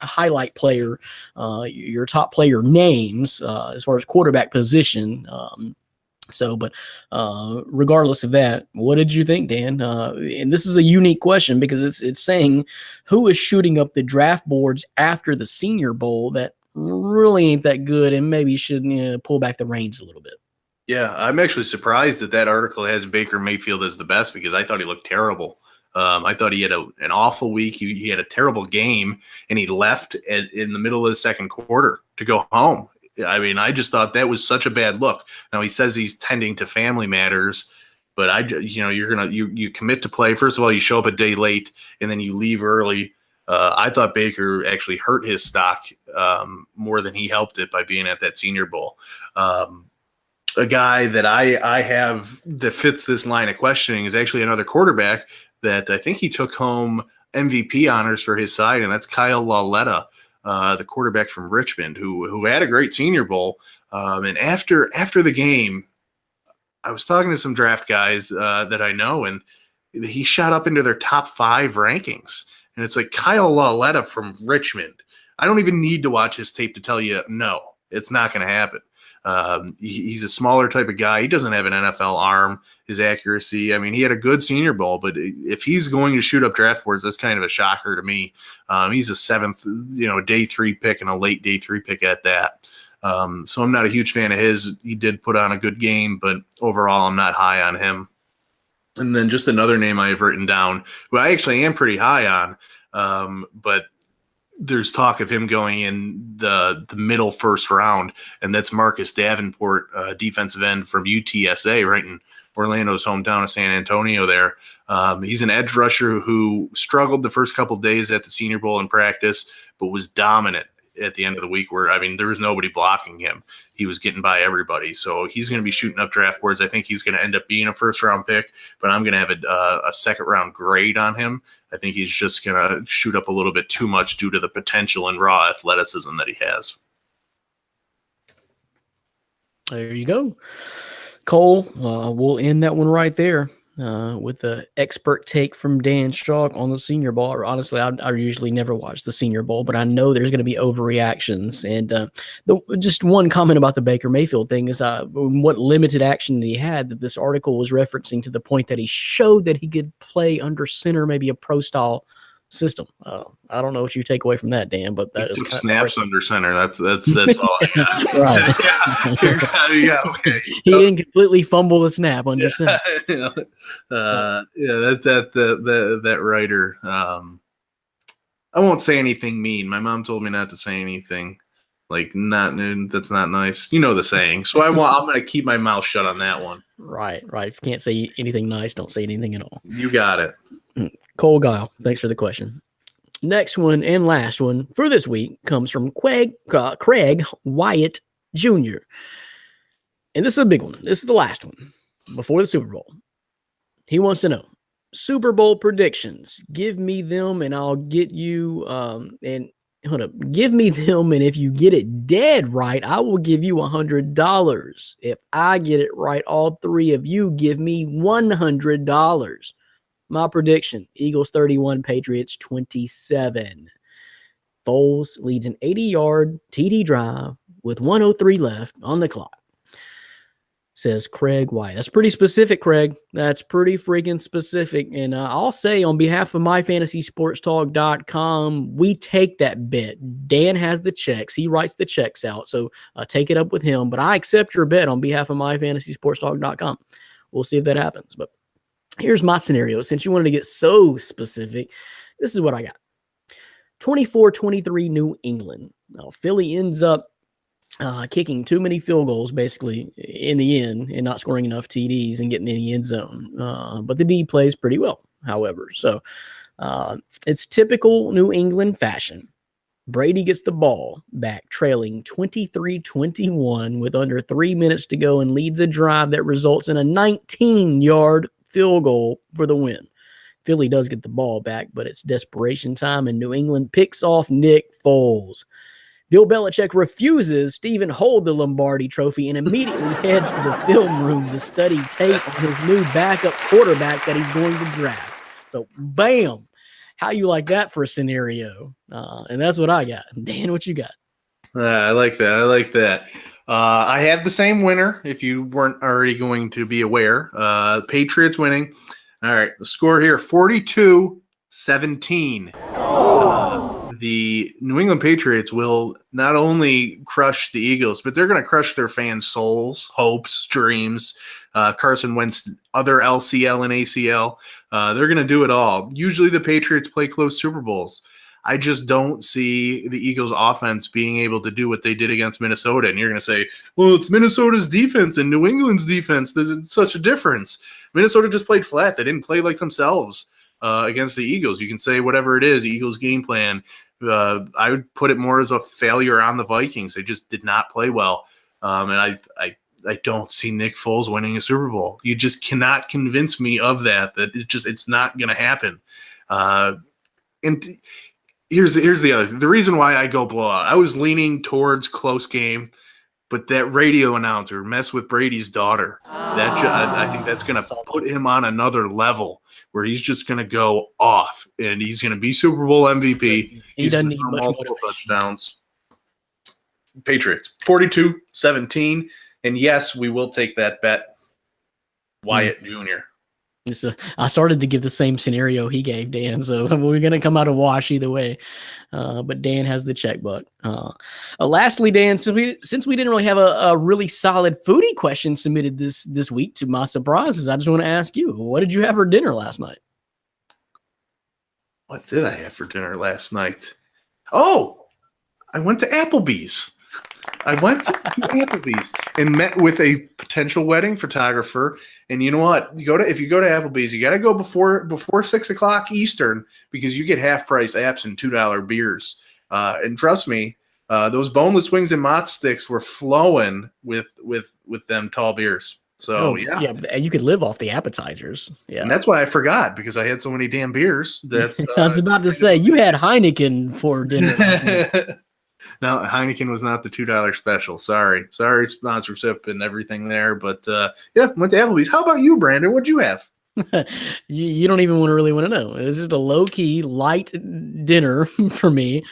highlight player, your top player names as far as quarterback position. But regardless of that, what did you think, Dan? And this is a unique question because it's saying who is shooting up the draft boards after the Senior Bowl that really ain't that good and maybe should pull back the reins a little bit. Yeah, I'm actually surprised that article has Baker Mayfield as the best because I thought he looked terrible. I thought he had an awful week. He had a terrible game, and he left in the middle of the second quarter to go home. I mean, I just thought that was such a bad look. Now he says he's tending to family matters, but you commit to play. First of all, you show up a day late and then you leave early. I thought Baker actually hurt his stock more than he helped it by being at that Senior Bowl. A guy that I have that fits this line of questioning is actually another quarterback that I think he took home MVP honors for his side, and that's Kyle Lauletta, the quarterback from Richmond, who had a great Senior Bowl. And after the game, I was talking to some draft guys that I know, and he shot up into their top 5 rankings. And it's like Kyle Lauletta from Richmond. I don't even need to watch his tape to tell you, no, it's not going to happen. He's a smaller type of guy. He doesn't have an NFL arm. His accuracy, I mean, he had a good Senior Bowl, but if he's going to shoot up draft boards, that's kind of a shocker to me. He's a 7th, day 3 pick and a late day 3 pick at that. So I'm not a huge fan of his. He did put on a good game, but overall, I'm not high on him. And then just another name I have written down, who I actually am pretty high on, but there's talk of him going in the middle first round, and that's Marcus Davenport, defensive end from UTSA, right in Orlando's hometown of San Antonio there. He's an edge rusher who struggled the first couple of days at the Senior Bowl in practice, but was dominant at the end of the week where, I mean, there was nobody blocking him. He was getting by everybody. So he's going to be shooting up draft boards. I think he's going to end up being a first-round pick, but I'm going to have a second-round grade on him. I think he's just going to shoot up a little bit too much due to the potential and raw athleticism that he has. There you go. Cole, we'll end that one right there with the expert take from Dan Strzok on the Senior Bowl. Honestly, I usually never watch the Senior Bowl, but I know there's going to be overreactions. And just one comment about the Baker Mayfield thing is what limited action he had, that this article was referencing to the point that he showed that he could play under center, maybe a pro-style system. I don't know what you take away from that, Dan, but that is snaps under center. That's all I got. Right. Okay. He didn't completely fumble the snap under center. That writer. I won't say anything mean. My mom told me not to say anything that's not nice. You know the saying. So I'm going to keep my mouth shut on that one. Right. If you can't say anything nice, don't say anything at all. You got it. Cole Guile, thanks for the question. Next one and last one for this week comes from Craig Wyatt Jr. And this is a big one. This is the last one before the Super Bowl. He wants to know Super Bowl predictions. Give me them and I'll get you give me them, and if you get it dead right, I will give you $100. If I get it right, all three of you give me $100. My prediction, Eagles 31, Patriots 27. Foles leads an 80-yard TD drive with 1:03 left on the clock. Says Craig White. That's pretty specific, Craig. That's pretty freaking specific. And I'll say on behalf of myfantasysportstalk.com, we take that bet. Dan has the checks. He writes the checks out. So take it up with him. But I accept your bet on behalf of myfantasysportstalk.com. We'll see if that happens. But here's my scenario. Since you wanted to get so specific, this is what I got. 24-23 New England. Now, Philly ends up kicking too many field goals, basically, in the end, and not scoring enough TDs and getting in the end zone. But the D plays pretty well, however. So it's typical New England fashion. Brady gets the ball back, trailing 23-21 with under 3 minutes to go, and leads a drive that results in a 19-yard field goal for the win. Philly does get the ball back, but it's desperation time, and New England picks off Nick Foles. Bill Belichick refuses to even hold the Lombardi trophy and immediately heads to the film room to study tape on his new backup quarterback that he's going to draft. So, bam! How you like that for a scenario? And that's what I got. Dan, what you got? I like that. I have the same winner, if you weren't already going to be aware. Patriots winning. All right, the score here, 42-17. The New England Patriots will not only crush the Eagles, but they're going to crush their fans' souls, hopes, dreams. Carson Wentz, other LCL and ACL. They're going to do it all. Usually the Patriots play close Super Bowls. I just don't see the Eagles' offense being able to do what they did against Minnesota. And you're going to say, well, it's Minnesota's defense and New England's defense. There's such a difference. Minnesota just played flat. They didn't play like themselves against the Eagles. You can say whatever it is, Eagles' game plan. I would put it more as a failure on the Vikings. They just did not play well. And I don't see Nick Foles winning a Super Bowl. You just cannot convince me of that it's not going to happen. And here's the other thing. The reason why I go blowout, I was leaning towards close game, but that radio announcer messed with Brady's daughter. I think that's going to put him on another level where he's just going to go off, and he's going to be Super Bowl MVP. He doesn't need multiple touchdowns. Patriots 42-17. And yes, we will take that bet. Wyatt Jr. I started to give the same scenario he gave, Dan. So we're going to come out a wash either way. But Dan has the checkbook. Lastly, Dan, since we didn't really have a really solid foodie question submitted this week, to my surprises, I just want to ask you, what did you have for dinner last night? What did I have for dinner last night? Oh, I went to Applebee's. I went to Applebee's and met with a potential wedding photographer. And you know what? If you go to Applebee's, you got to go before 6 o'clock Eastern, because you get half price apps and $2 beers. And trust me, those boneless wings and mott sticks were flowing with them tall beers. So yeah, you could live off the appetizers. Yeah, and that's why I forgot, because I had so many damn beers that I was about to say you had Heineken for dinner. No, Heineken was not the $2 special. Sorry, sponsorship and everything there. But went to Applebee's. How about you, Brandon? What'd you have? You don't even really want to know. It was just a low-key, light dinner for me.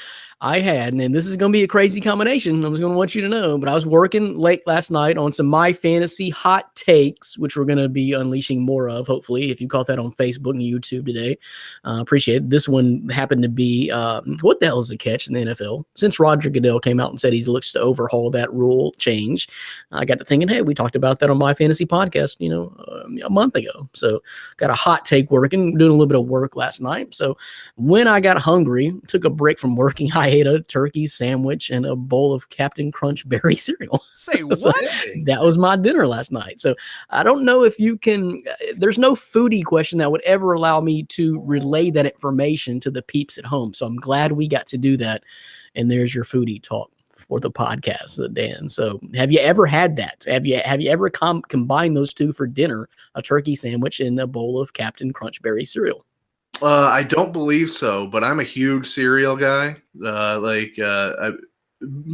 I had, and this is going to be a crazy combination, I was going to want you to know, but I was working late last night on some My Fantasy hot takes, which we're going to be unleashing more of, hopefully, if you caught that on Facebook and YouTube today. Appreciate it. This one happened to be, what the hell is the catch in the NFL? Since Roger Goodell came out and said he looks to overhaul that rule change, I got to thinking, hey, we talked about that on My Fantasy podcast, a month ago. So got a hot take working, doing a little bit of work last night. So when I got hungry, took a break from working, I ate a turkey sandwich and a bowl of Captain Crunch berry cereal. Say what? So that was my dinner last night. So I don't know if you can, there's no foodie question that would ever allow me to relay that information to the peeps at home. So I'm glad we got to do that. And there's your foodie talk for the podcast, Dan. So have you ever had that? Have you ever combined those two for dinner, a turkey sandwich and a bowl of Captain Crunch berry cereal? I don't believe so, but I'm a huge cereal guy.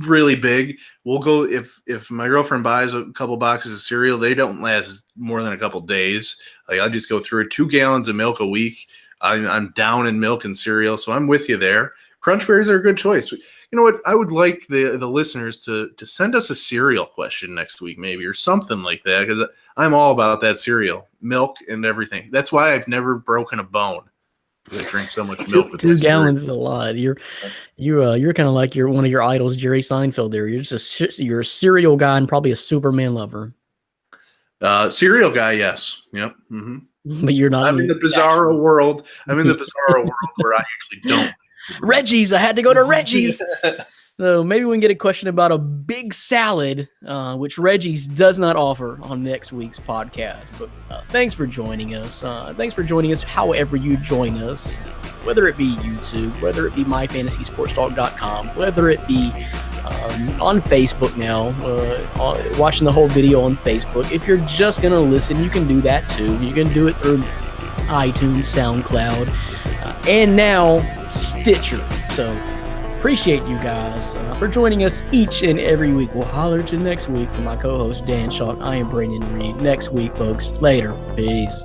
Really big. We'll go if my girlfriend buys a couple boxes of cereal, they don't last more than a couple days. Like, I'll just go through 2 gallons of milk a week. I'm down in milk and cereal, so I'm with you there. Crunch berries are a good choice. You know what? I would like the listeners to send us a cereal question next week, maybe, or something like that, because I'm all about that cereal, milk, and everything. That's why I've never broken a bone. I drink so much milk. Two gallons is a lot. You're kind of like one of your idols, Jerry Seinfeld. There, you're a cereal guy and probably a Superman lover. Cereal guy, yes, yep. Mm-hmm. But you're not. I'm in the bizarro world. I'm in the bizarro world where I actually don't. Reggie's. I had to go to Reggie's. So maybe we can get a question about a big salad, which Reggie's does not offer on next week's podcast. But thanks for joining us. However you join us, whether it be YouTube, whether it be myfantasysportstalk.com, whether it be on Facebook now, watching the whole video on Facebook. If you're just going to listen, you can do that too. You can do it through iTunes, SoundCloud, and now Stitcher. So appreciate you guys for joining us each and every week. We'll holler at you next week. For my co-host Dan Shaw, I am Brandon Reed. Next week, folks. Later. Peace.